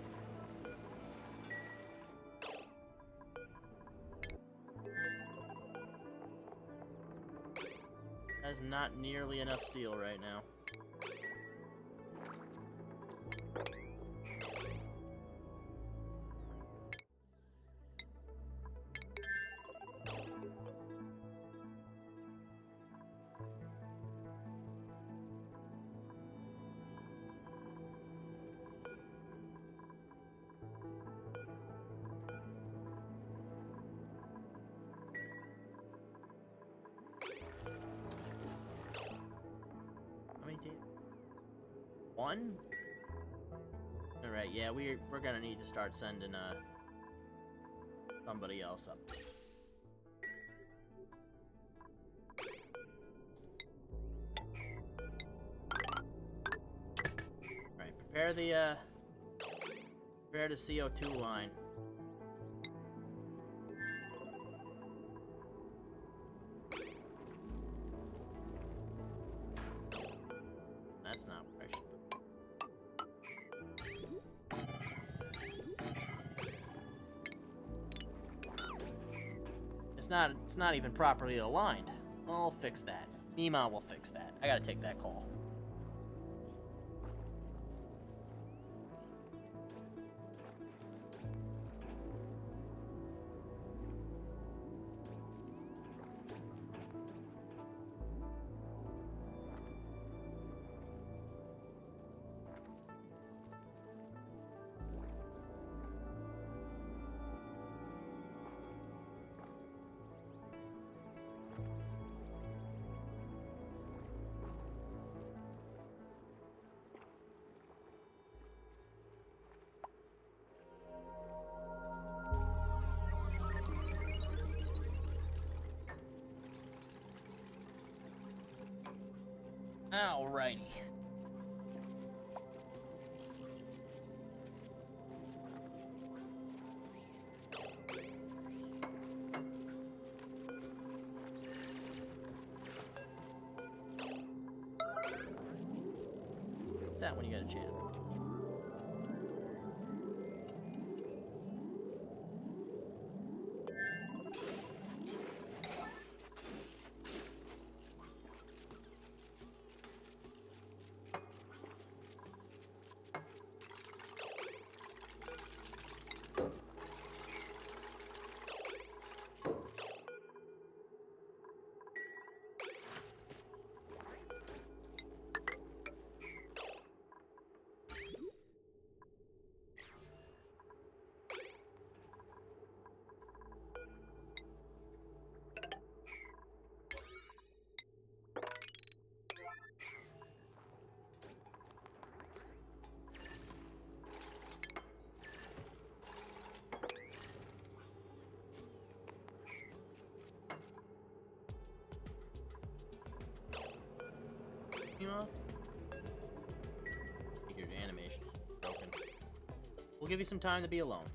That's not nearly enough steel right now. One? Alright, yeah, we're gonna need to start sending somebody else up. Alright, prepare the CO2 line. That's not where I should. It's not even properly aligned. I'll fix that. Nima will fix that. I gotta take that call. Alrighty. That when you get a chance. Your animation is broken. We'll give you some time to be alone.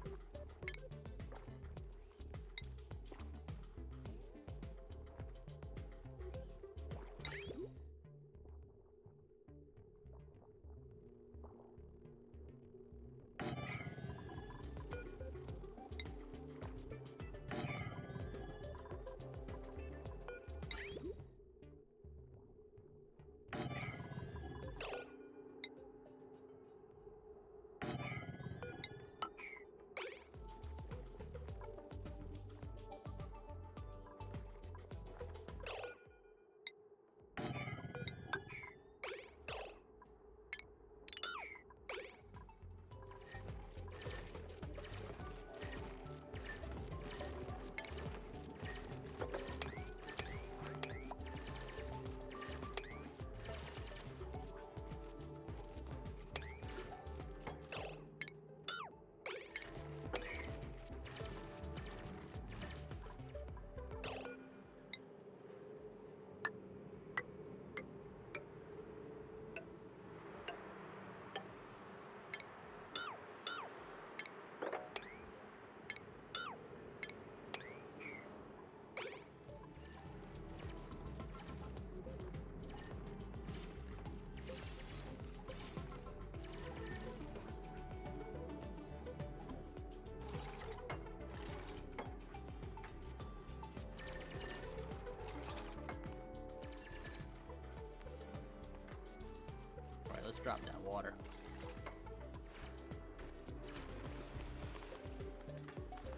drop that water.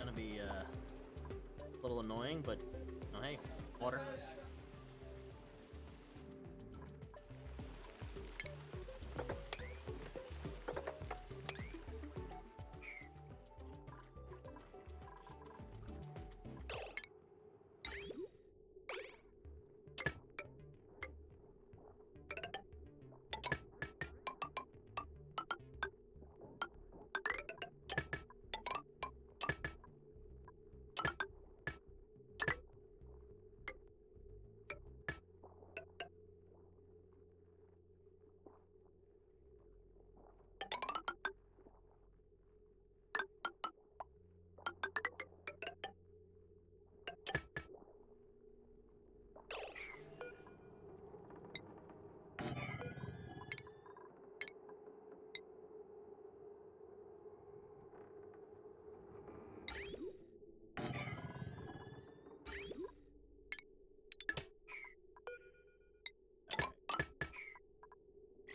Gonna be a little annoying, but oh, hey, water.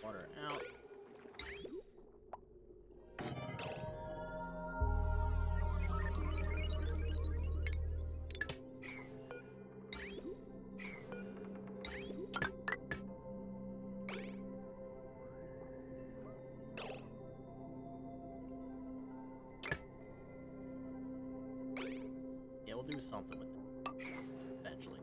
Water out. Yeah, we'll do something with it eventually.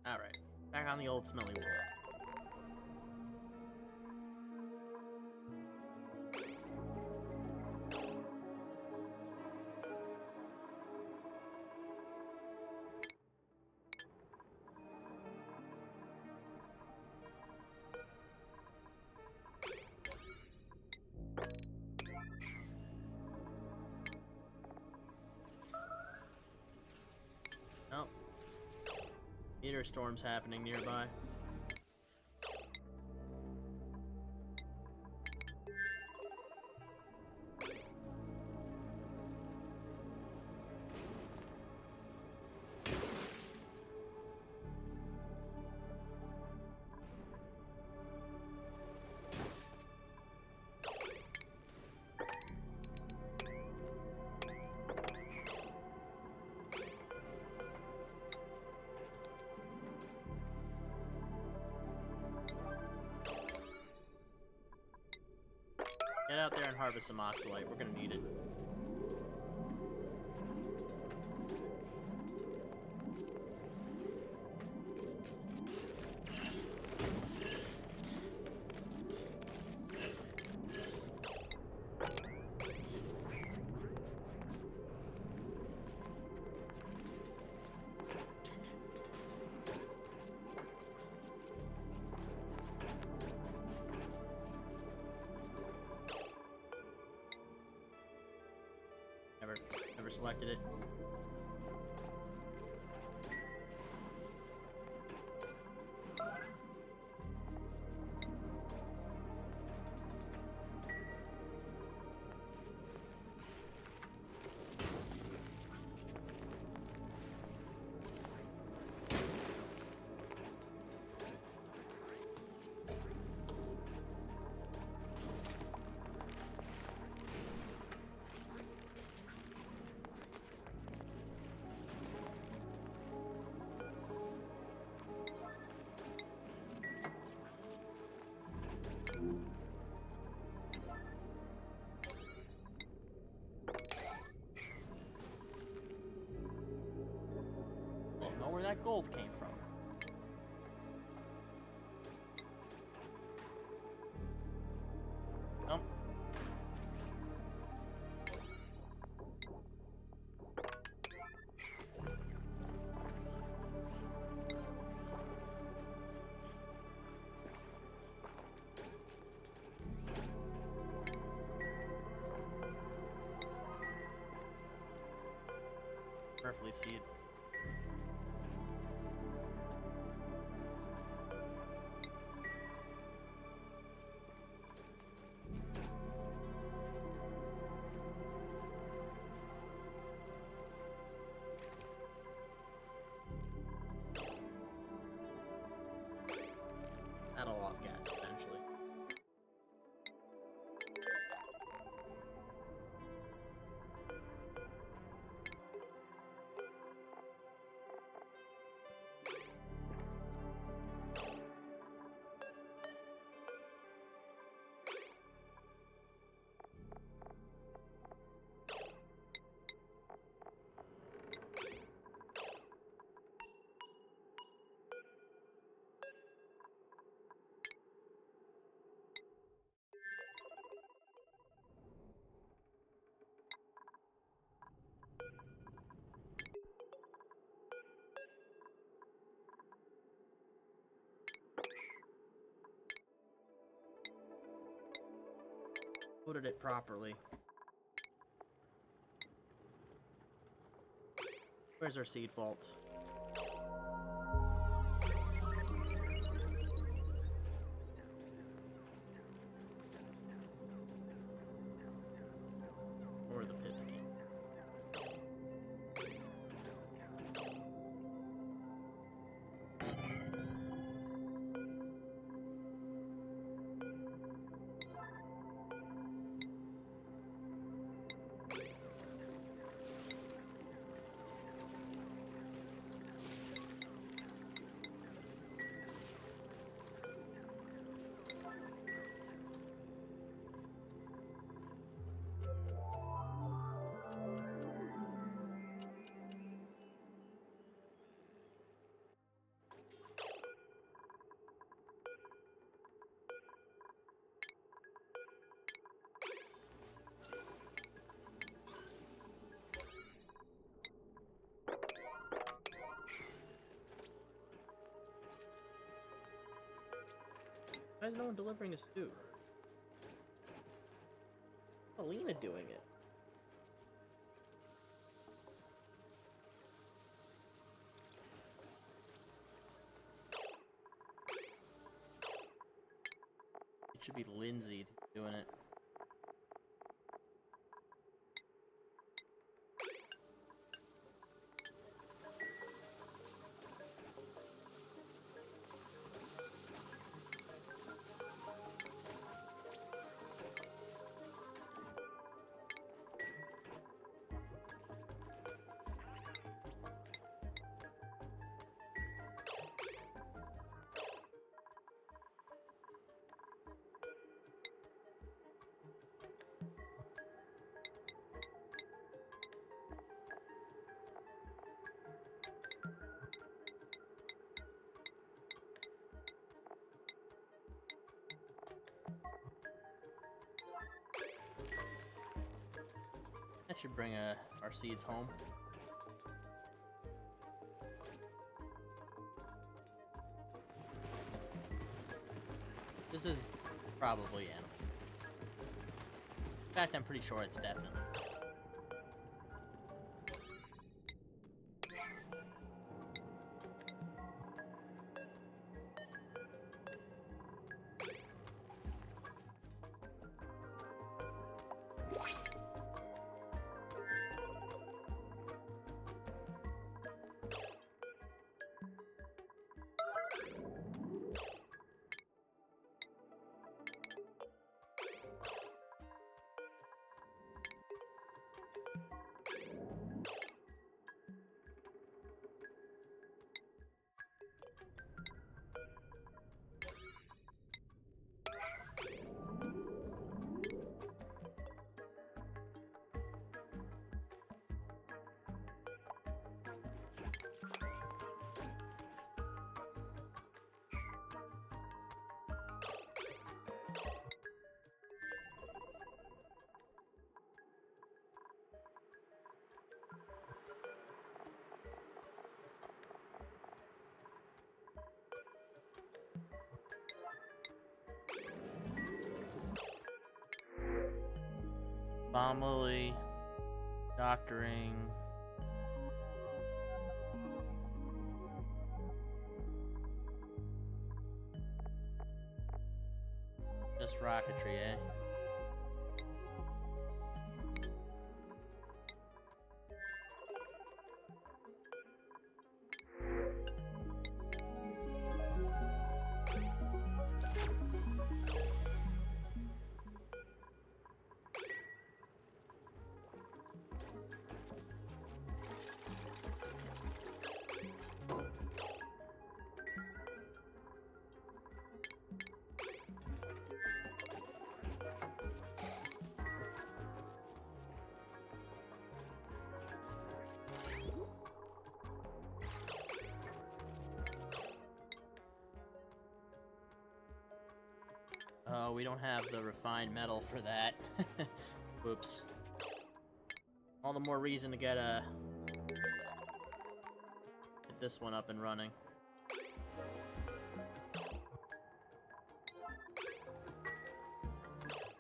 Alright, back on the old smelly wheel. Oh. Meteor storms happening nearby. Get out there and harvest some oxalite. We're gonna need it. Never selected it. Don't know where that gold came from. Nope. Perfectly seed. That'll off gas eventually. Loaded it properly. Where's our seed vault? Or the pipsky. Why is no one delivering the stew? Alina doing it. It should be Lindsay doing it. That should bring our seeds home. This is probably animal. In fact, I'm pretty sure it's definitely. Bomb lily, doctoring, Just rocketry, eh? Oh, we don't have the refined metal for that. Whoops. All the more reason to get this one up and running.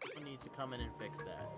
Someone needs to come in and fix that.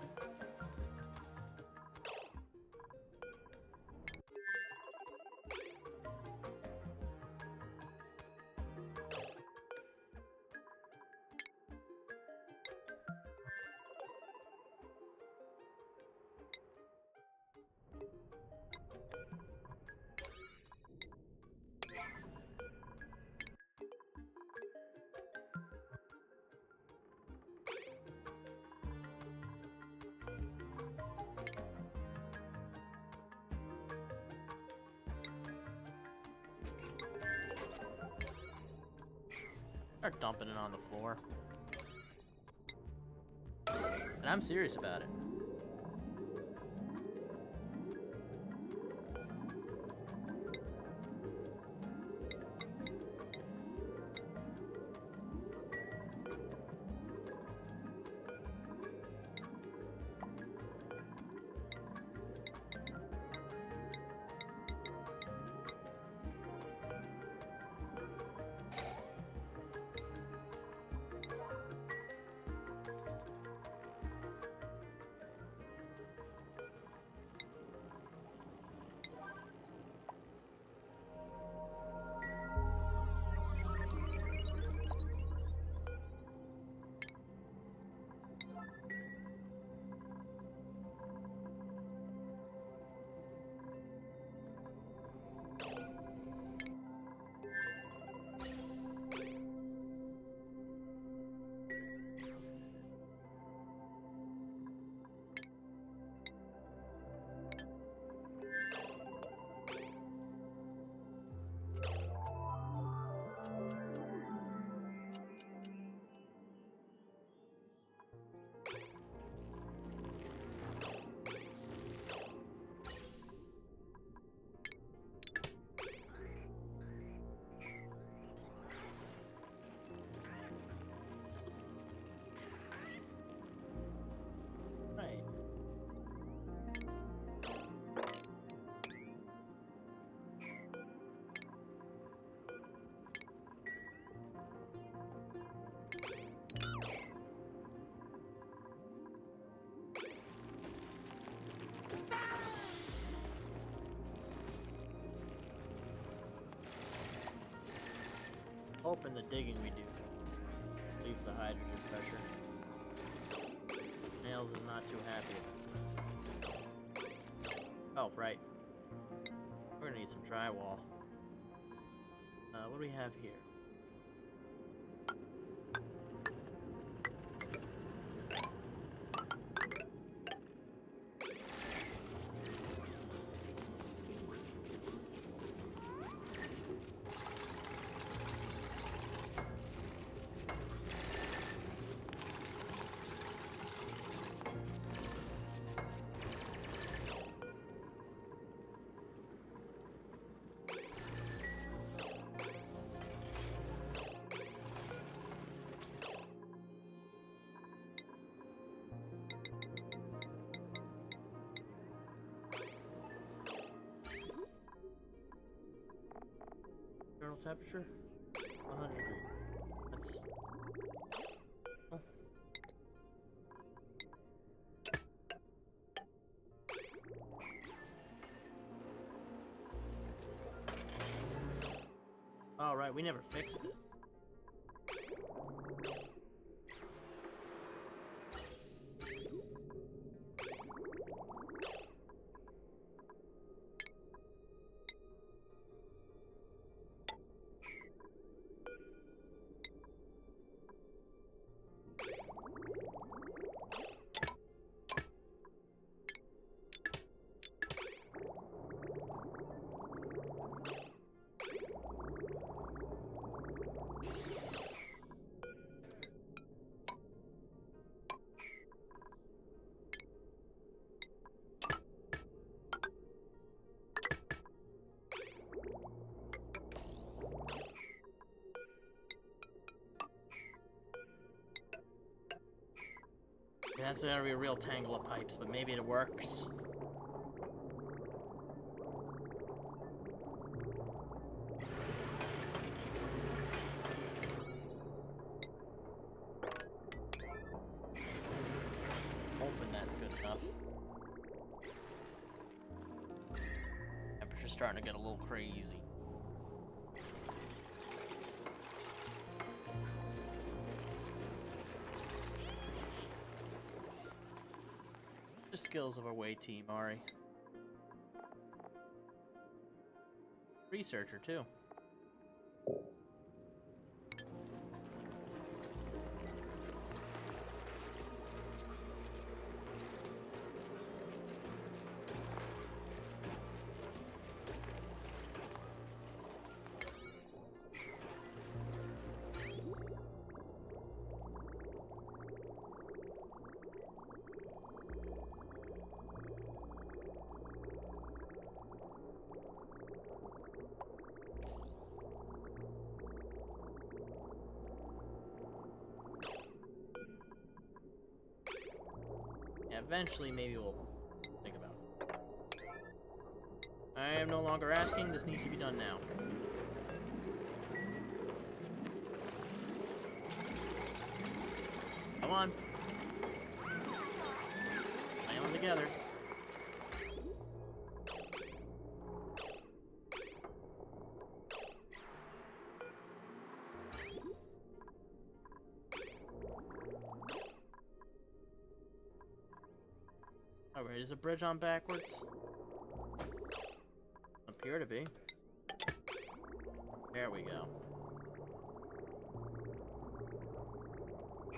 Start dumping it on the floor. And I'm serious about it. Right. Hoping the digging we do leaves the hydrogen pressure. Nails is not too happy. Oh, right. We're gonna need some drywall. What do we have here? Internal temperature? 100 degrees. That's... Oh. Oh, right, we never fixed it. that's gonna be a real tangle of pipes, but maybe it works. Hoping that's good enough. Temperature's starting to get a little crazy. The skills of our way team, Ari. Researcher, too. Eventually, maybe we'll think about it. I am no longer asking. This needs to be done now. Come on. Lay them together. Alright, is a bridge on backwards? Appear to be. There we go.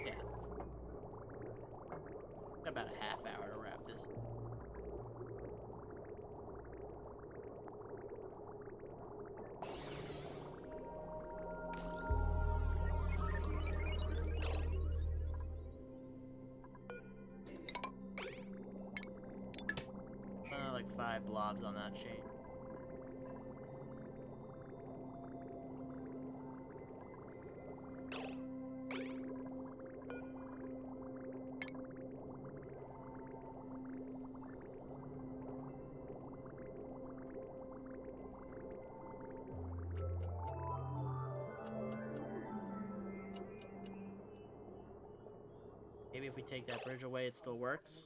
Yeah. Got about a half hour to wrap this. Like 5 blobs on that chain. Maybe if we take that bridge away, it still works.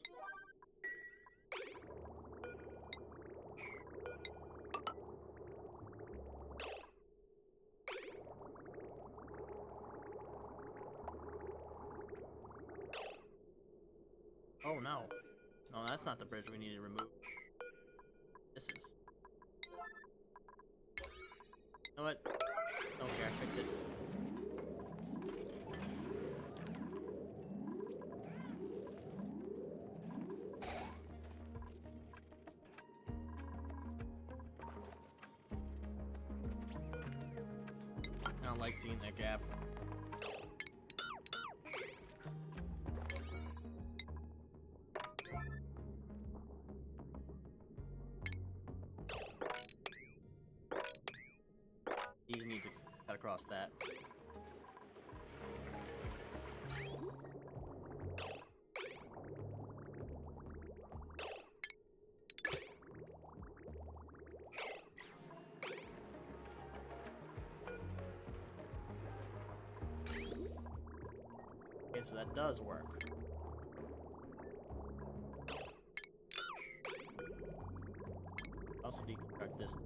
Oh no. No, that's not the bridge we need to remove. This is. You know what? Don't care, fix it. I don't like seeing that gap. He needs to cut across that. Okay, so that does work. Also deconstruct this.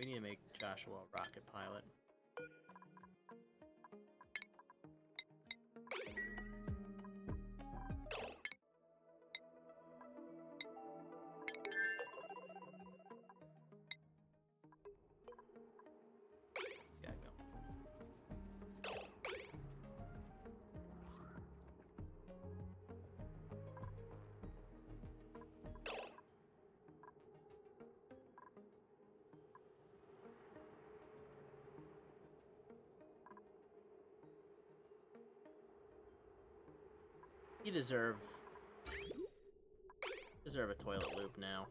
need to make Joshua a rocket pilot. Yeah, go. You deserve a toilet loop now.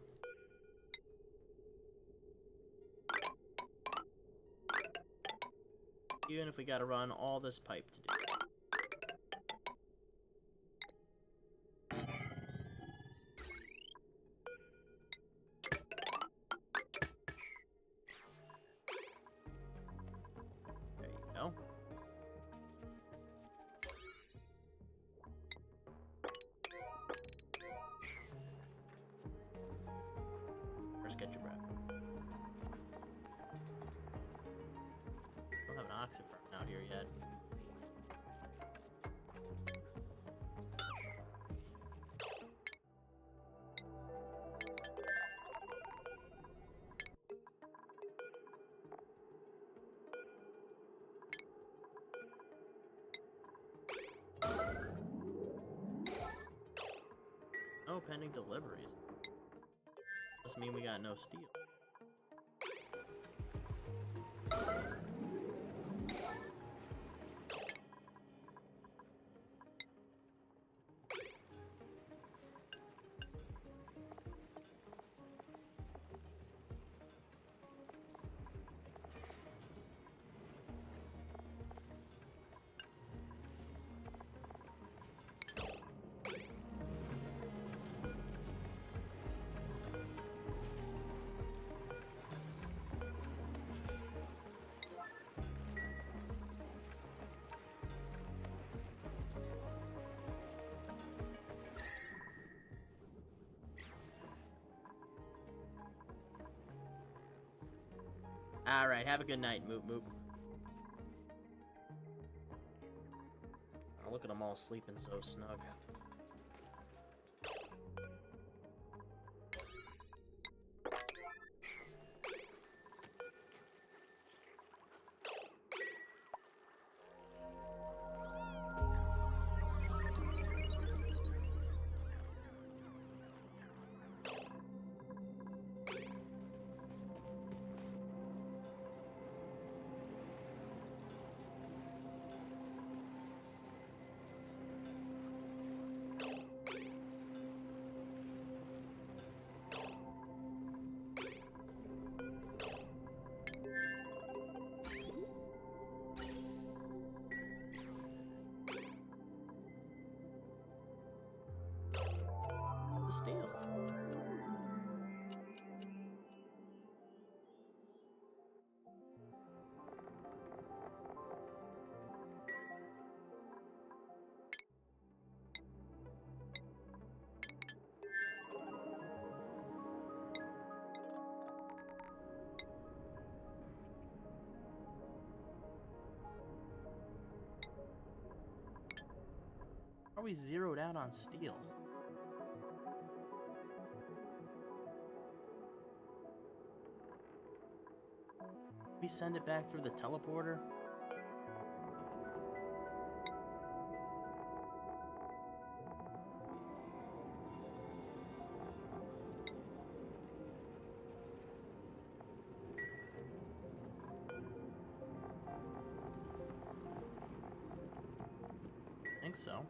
Even if we gotta run all this pipe to do it. There you go. First, get your breath. Don't have an oxyfern out here yet. No pending deliveries. Doesn't mean we got no steel. Alright, have a good night, Moop Moop. Oh, look at them all sleeping so snug. The steel. Are we zeroed out on steel? We send it back through the teleporter? I think so.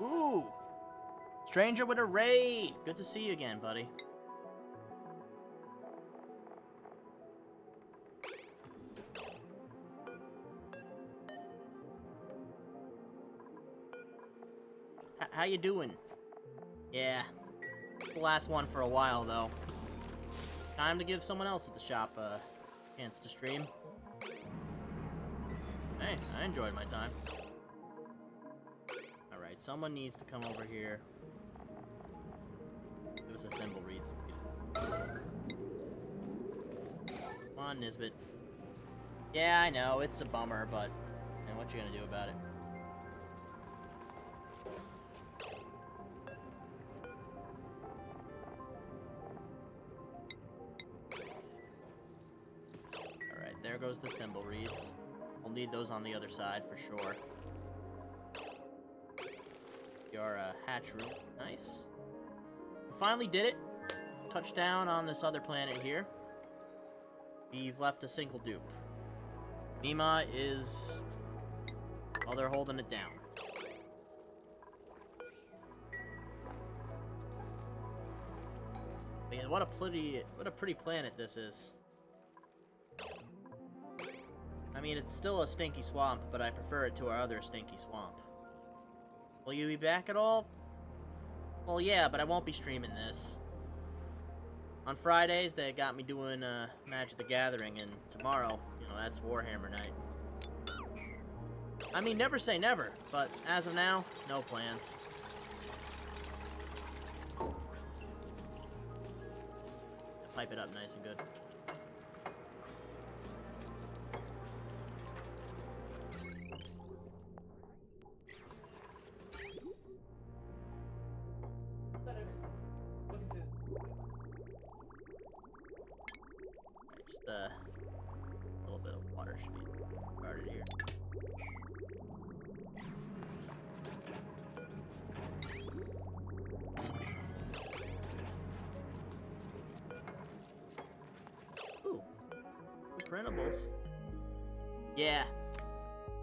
Ooh! Stranger with a raid! Good to see you again, buddy. How you doing? Yeah. The last one for a while, though. Time to give someone else at the shop a chance to stream. Hey, I enjoyed my time. Alright, someone needs to come over here. Give us a thimble reed. Come on, Nisbet. Yeah, I know, it's a bummer, but man, what you gonna do about it? Alright, there goes the thimble reeds. We'll need those on the other side for sure. Your hatch room. Nice. We finally did it. Touchdown on this other planet here. We've left a single dupe. Mima is... well, they're holding it down. Man, what a pretty planet this is. I mean, it's still a stinky swamp, but I prefer it to our other stinky swamp. Will you be back at all? Well, yeah, but I won't be streaming this. On Fridays, they got me doing Magic the Gathering, and tomorrow, you know, that's Warhammer night. I mean, never say never, but as of now, no plans. Pipe it up nice and good. Just a little bit of water should be started here. Ooh, printables. Yeah.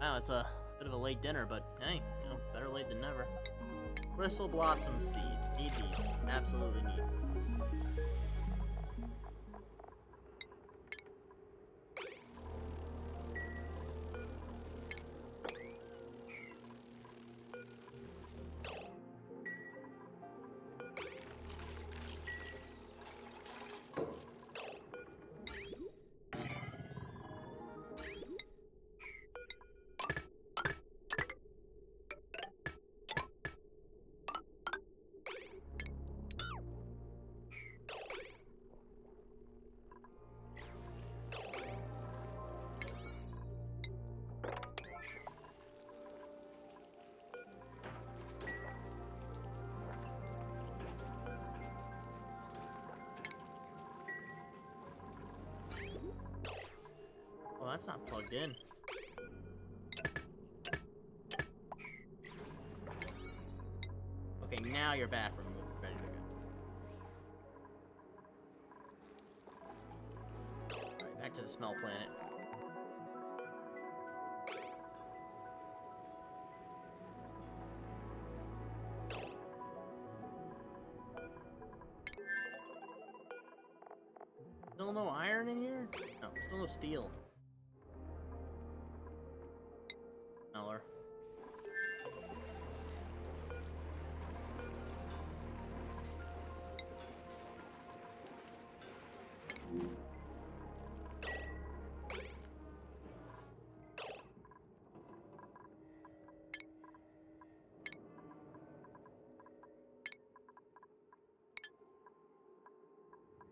Wow, it's a bit of a late dinner, but hey, you know, better late than never. Bristle blossom seeds. Need these. Absolutely need. Oh, that's not plugged in. Okay, now your bathroom is ready to go. Alright, back to the smell planet. Still no iron in here? No, still no steel. Smeller.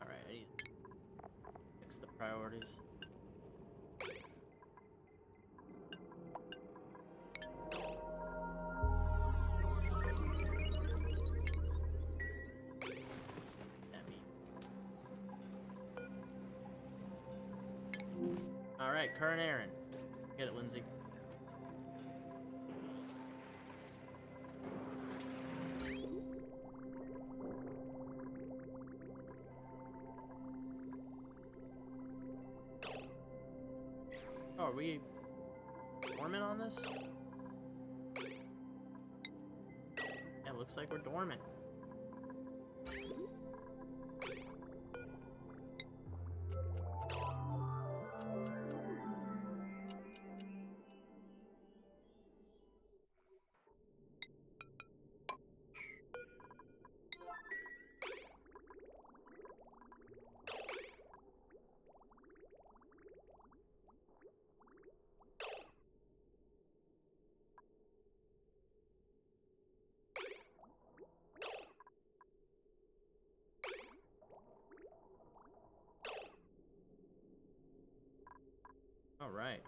Alright, I need to fix the priorities. Alright, current errand. Get it, Lindsay. Oh, are we warming on this? looks like we're dormant. All right.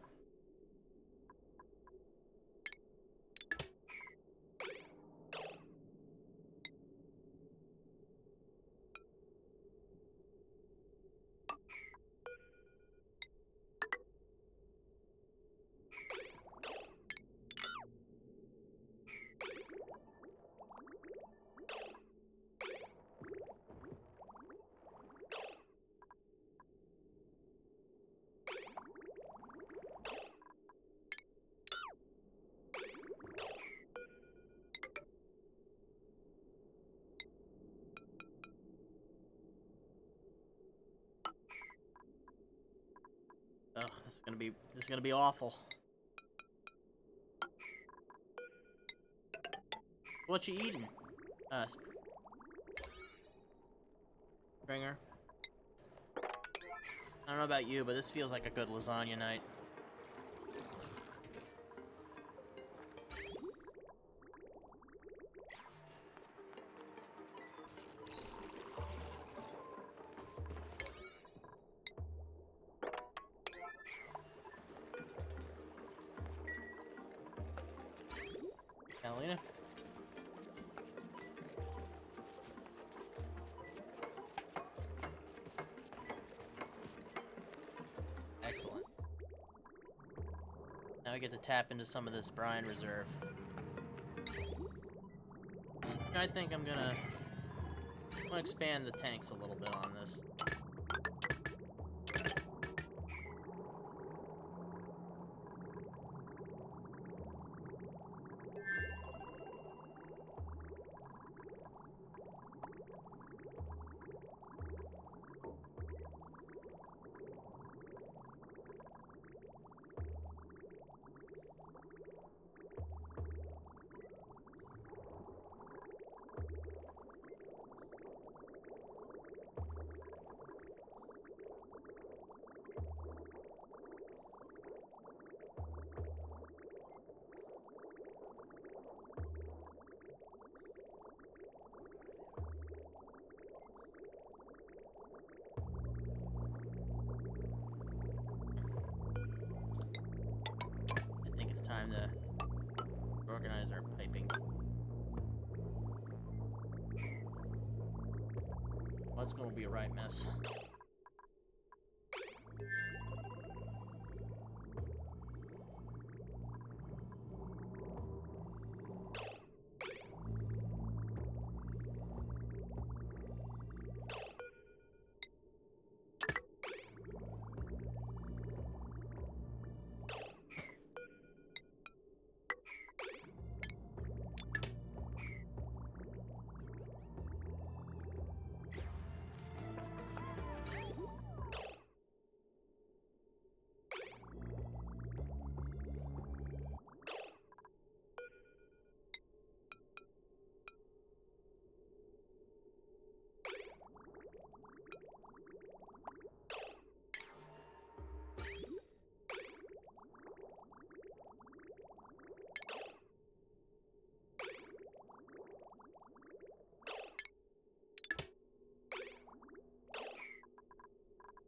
Ugh, this is gonna be awful. What you eating? Stringer. I don't know about you, but this feels like a good lasagna night. Catalina? Excellent. Now I get to tap into some of this brine reserve. I think I'm gonna expand the tanks a little bit on this. I think it's time to organize our piping. Well, it's gonna be a right mess.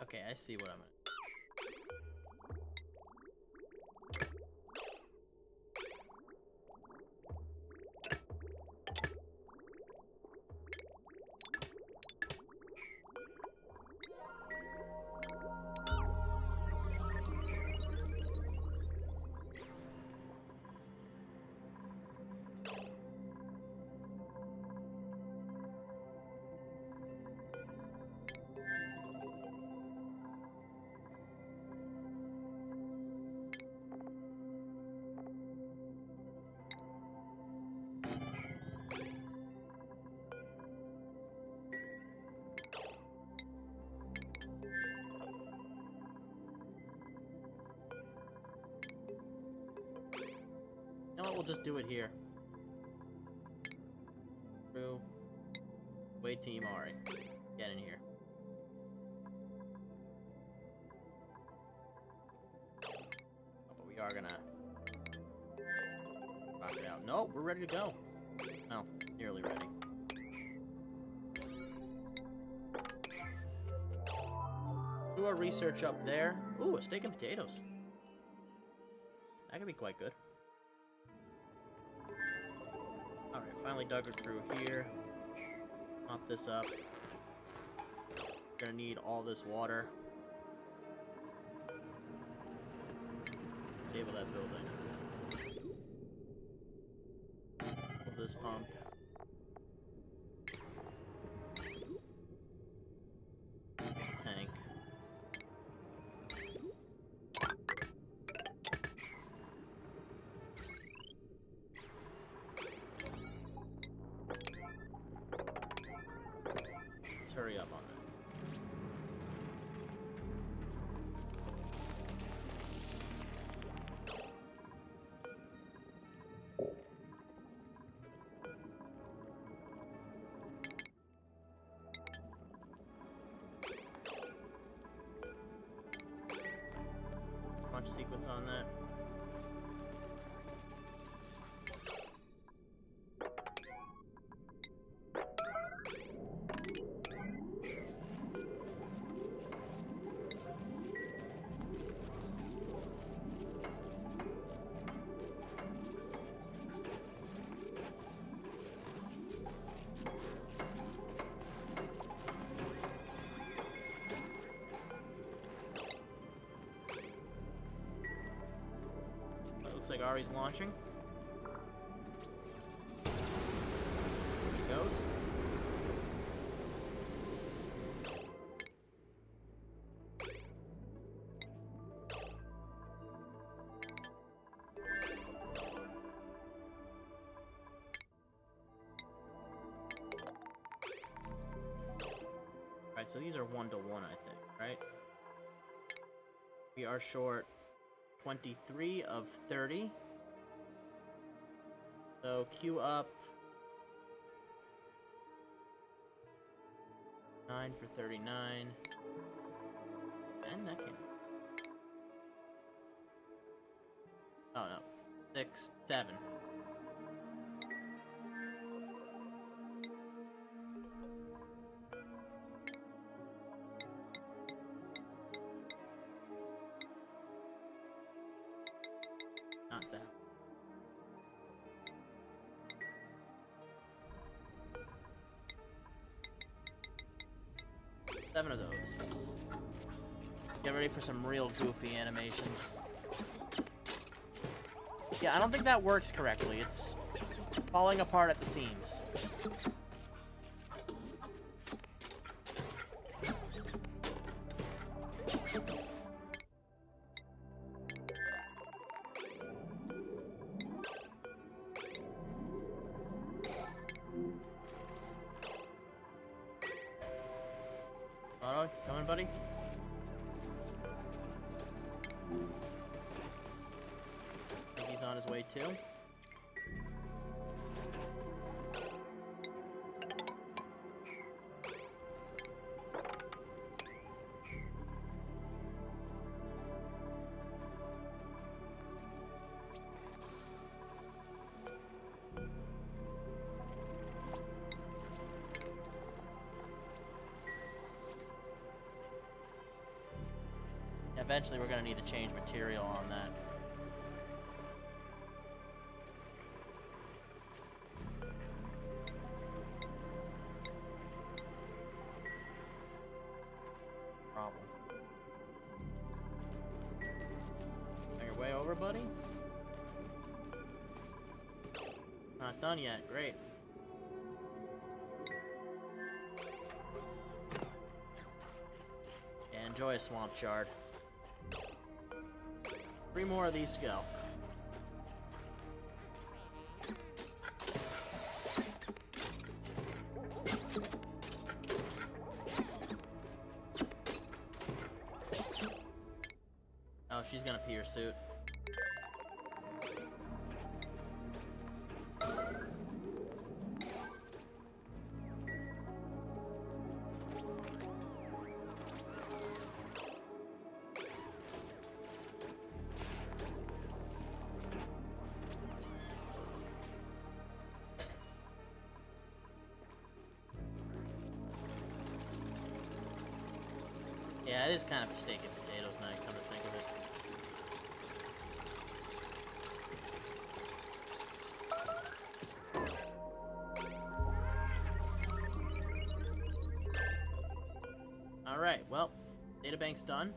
Okay, I see what I'm at. what? We'll just do it here. Through. Wait, Team Ari. Get in here. Oh, but we are gonna rock it out. Nope, we're ready to go. Oh, nearly ready. Do our research up there. Ooh, a steak and potatoes. That could be quite good. Alright, finally dug her through here. Pop this up. Gonna need all this water. Table that building. Pull this pump. Tank. Let's hurry up on that. Launch sequence on that. Looks like Ari's launching. There she goes. Alright, so these are 1-to-1, I think, right? We are short 23 of 30. So queue up 9 for 39. And that came. Oh no. 6, 7. Not that. Seven of those. Get ready for some real goofy animations. Yeah, I don't think that works correctly. It's falling apart at the seams. Otto, coming, buddy? I think he's on his way too. Eventually, we're going to need to change material on that. Problem. On your way over, buddy? Not done yet. Great. Yeah, enjoy a swamp shard. 3 more of these to go. Oh, she's gonna pee her suit. That is kind of a steak and potatoes night, come to think of it. Alright, well, databank's done.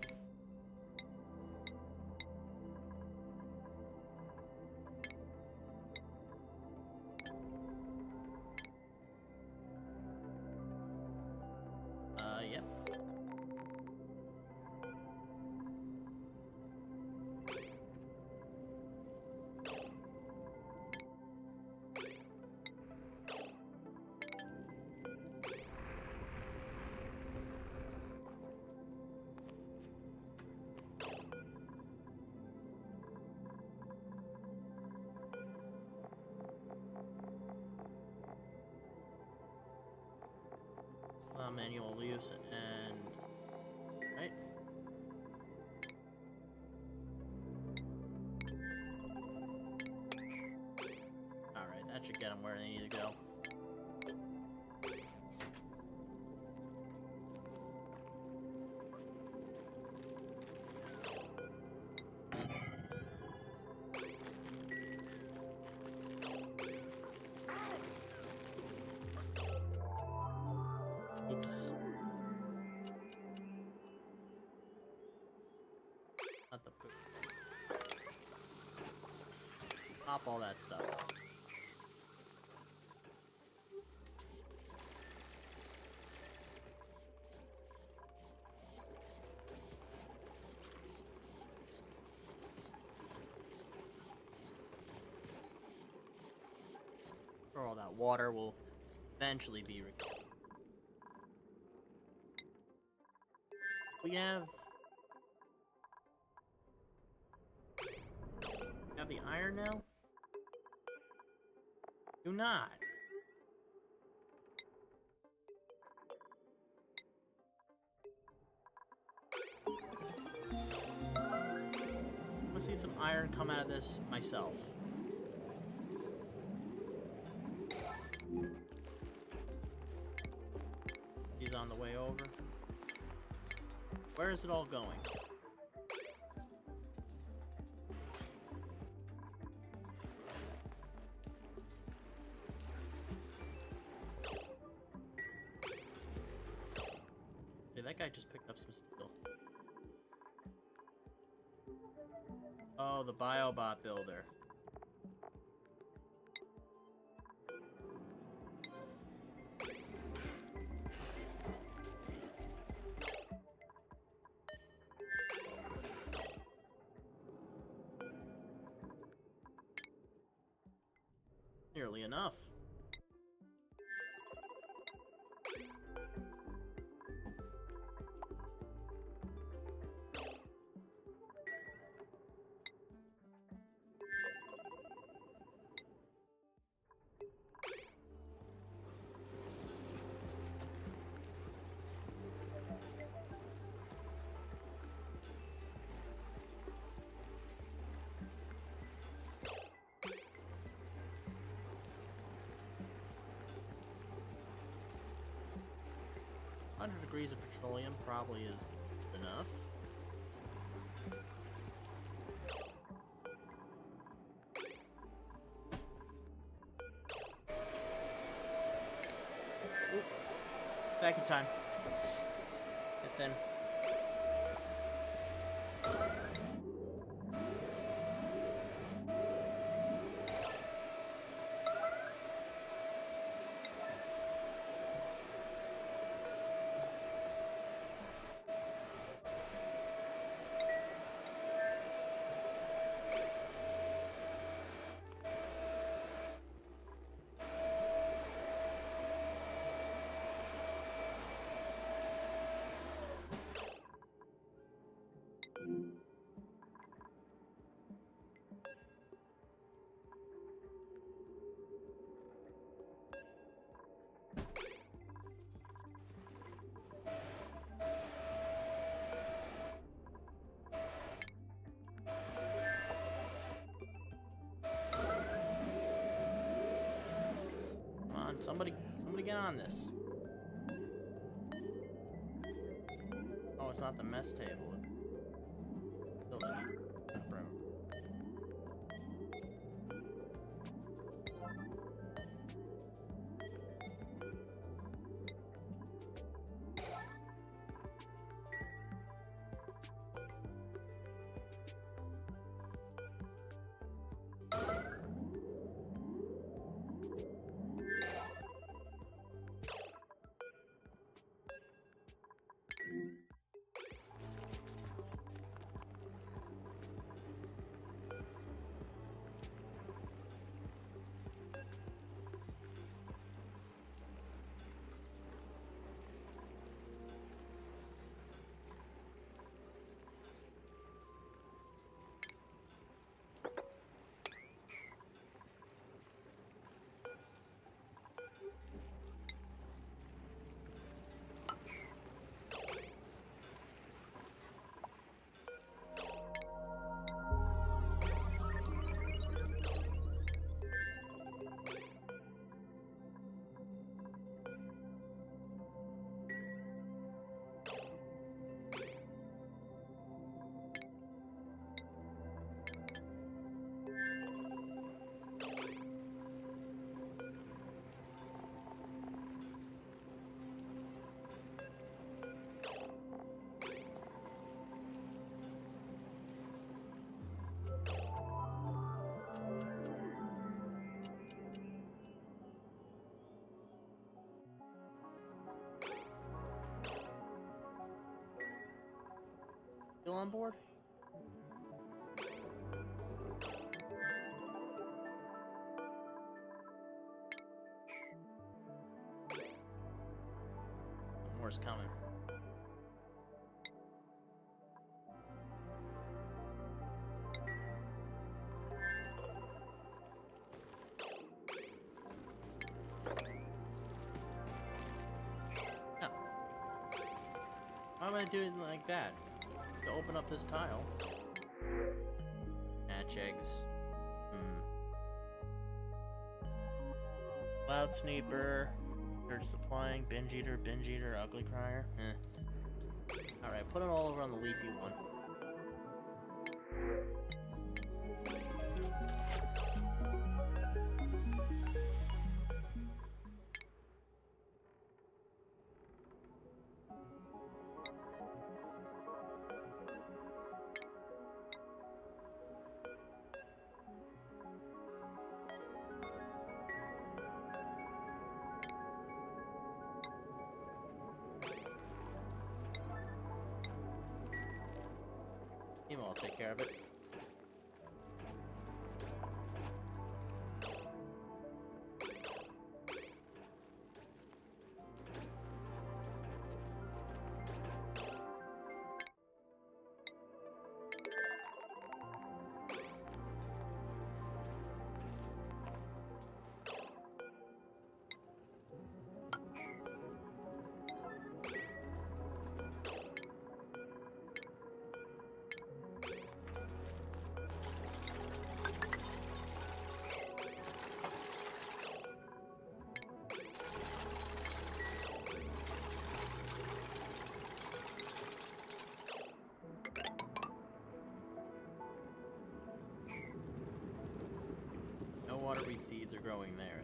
Yep. Manual use and right. All right, that should get them where they need to go. Oops. Not the poop. Pop all that stuff. Or all that water will eventually be recovered. We have the iron now? Do not. I want to see some iron come out of this myself. He's on the way over. Where is it all going? Hey, that guy just picked up some steel. Oh, the Biobot builder. Nearly enough. 100 degrees of petroleum probably is enough. Oop. Back in time. Get then. Somebody get on this. Oh, it's not the mess table. Still the room. Still on board? More's coming. No. Why am I doing it like that? To open up this tile. Hatch eggs. Cloud Sneeper. Search supplying. Binge Eater. Ugly Crier. Alright, put it all over on the leafy one. I'll take care of it. Waterweed seeds are growing there.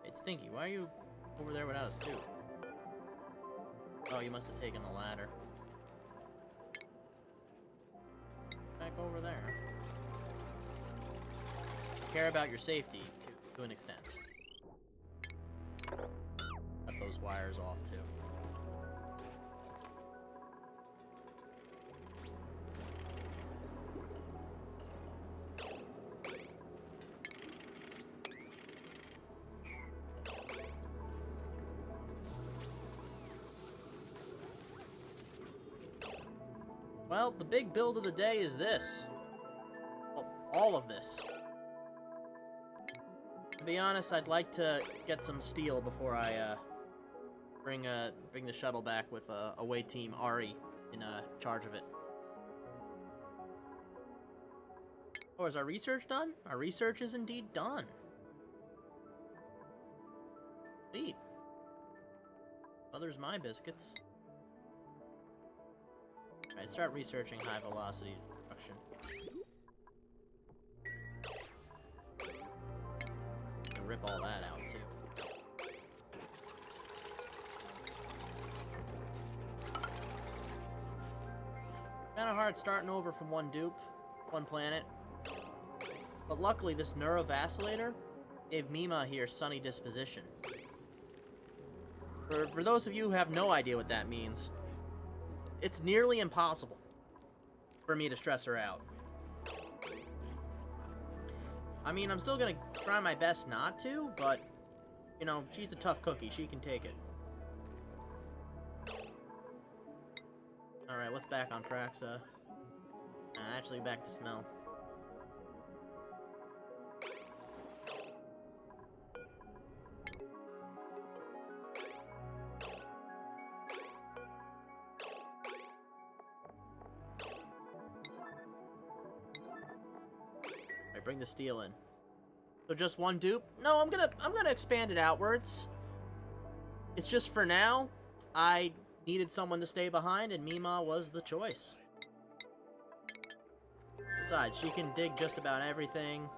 Hey, Stinky, why are you over there without a suit? Oh, you must have taken the ladder. Back over there. Care about your safety to an extent. Cut those wires off too. Well, the big build of the day is this. all of this. To be honest, I'd like to get some steel before I bring the shuttle back with away team Ari in charge of it. Oh, is our research done? Our research is indeed done. Sweet. Well, there's my biscuits. Alright, start researching high velocity destruction. And rip all that out too. Kinda hard starting over from one dupe, one planet. But luckily this neurovacillator gave Mima here sunny disposition. For those of you who have no idea what that means, it's nearly impossible for me to stress her out. I mean, I'm still gonna try my best not to, but, you know, she's a tough cookie. She can take it. Alright, what's back on Traxa? Actually, back to smell. Bring the steel in. So just one dupe? No, I'm gonna expand it outwards. It's just for now, I needed someone to stay behind, and Mima was the choice. Besides, she can dig just about everything.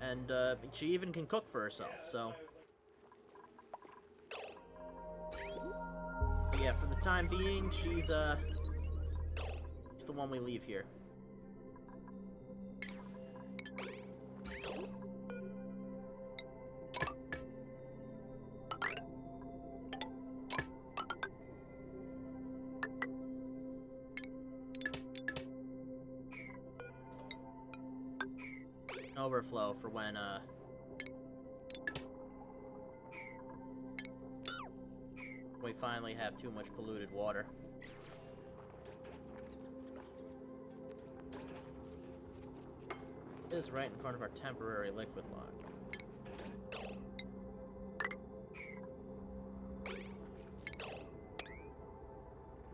And she even can cook for herself, so... But yeah, for the time being, she's the one we leave here. Overflow for when we finally have too much polluted water. Is right in front of our temporary liquid lock.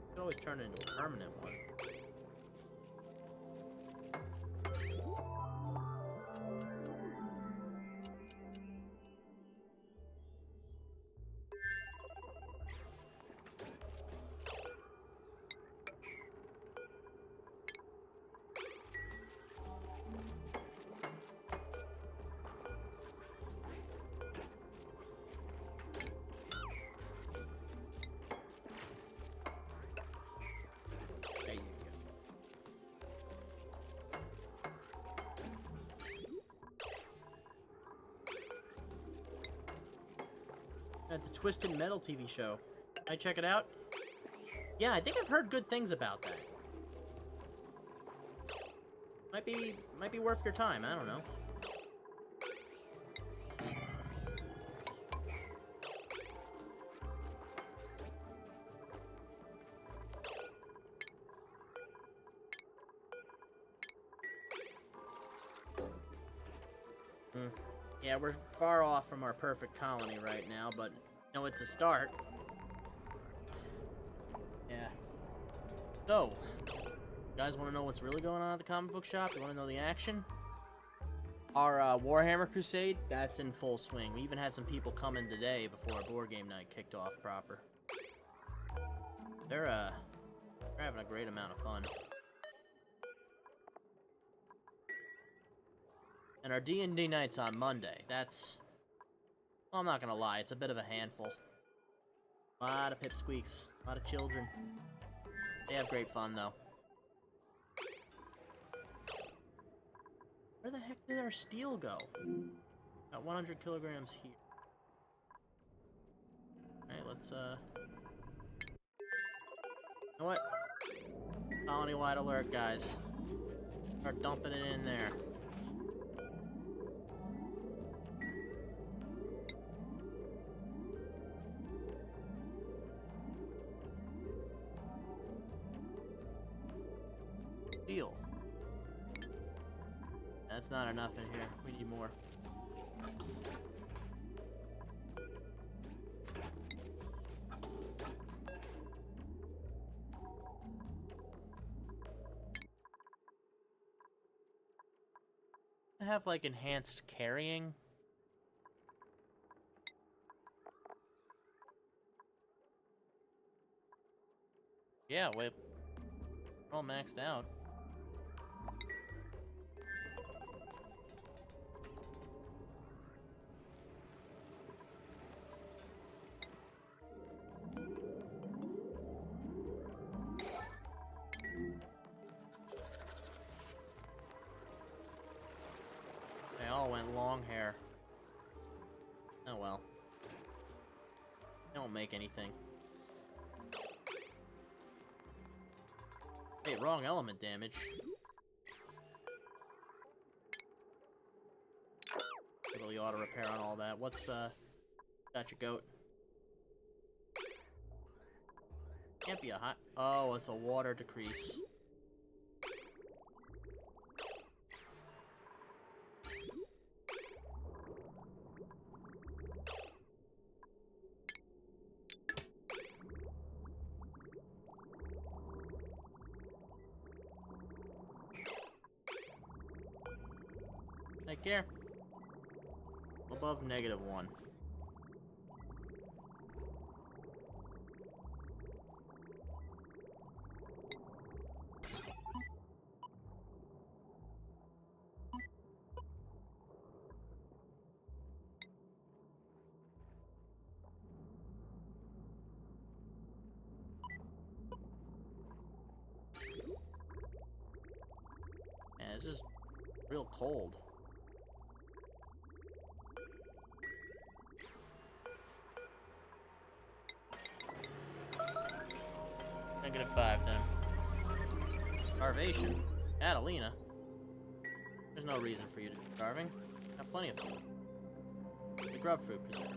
Could always turn it into a permanent one. At the Twisted Metal TV show. I check it out? Yeah, I think I've heard good things about that. Might be worth your time, I don't know. Yeah, we're far off from our perfect colony right now, but, you know, it's a start. Yeah. So, you guys want to know what's really going on at the comic book shop? You want to know the action? Our Warhammer Crusade, that's in full swing. We even had some people come in today before our board game night kicked off proper. They're having a great amount of fun. And our D&D night's on Monday. That's... well, I'm not gonna lie, it's a bit of a handful. A lot of pipsqueaks. A lot of children. They have great fun, though. Where the heck did our steel go? Got 100 kilograms here. Alright, let's, You know what? Colony-wide alert, guys. Start dumping it in there. That's not enough in here. We need more. I have like enhanced carrying. Yeah, wait. We're all maxed out. They all went long hair. Oh well. They don't make anything. Hey, wrong element damage. Really auto repair on all that. What's got your goat? Can't be a hot. Oh, it's a water decrease. Take care. Above -1. Man, it's just real cold. -5 then. Starvation. Catalina. There's no reason for you to be starving. Have plenty of food. The grub fruit preserve.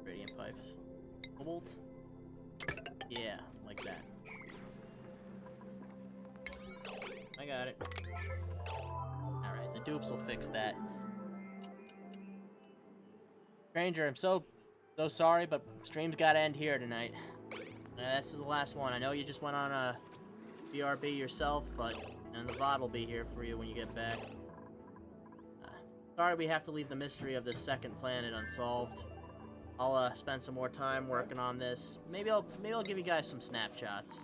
Radiant pipes. Cobalt? Yeah, like that. I got it. Alright, the dupes will fix that. Stranger, I'm so sorry, but stream's gotta end here tonight. This is the last one. I know you just went on a BRB yourself, but and the VOD will be here for you when you get back. Sorry we have to leave the mystery of this second planet unsolved. I'll spend some more time working on this. Maybe I'll give you guys some snapshots.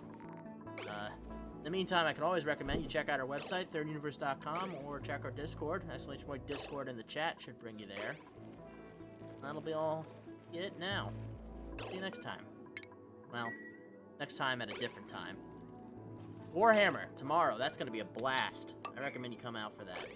In the meantime, I can always recommend you check out our website, thirduniverse.com, or check our Discord. !Discord in the chat should bring you there. That'll be all it now. See you next time. Well, next time at a different time. Warhammer, tomorrow. That's going to be a blast. I recommend you come out for that.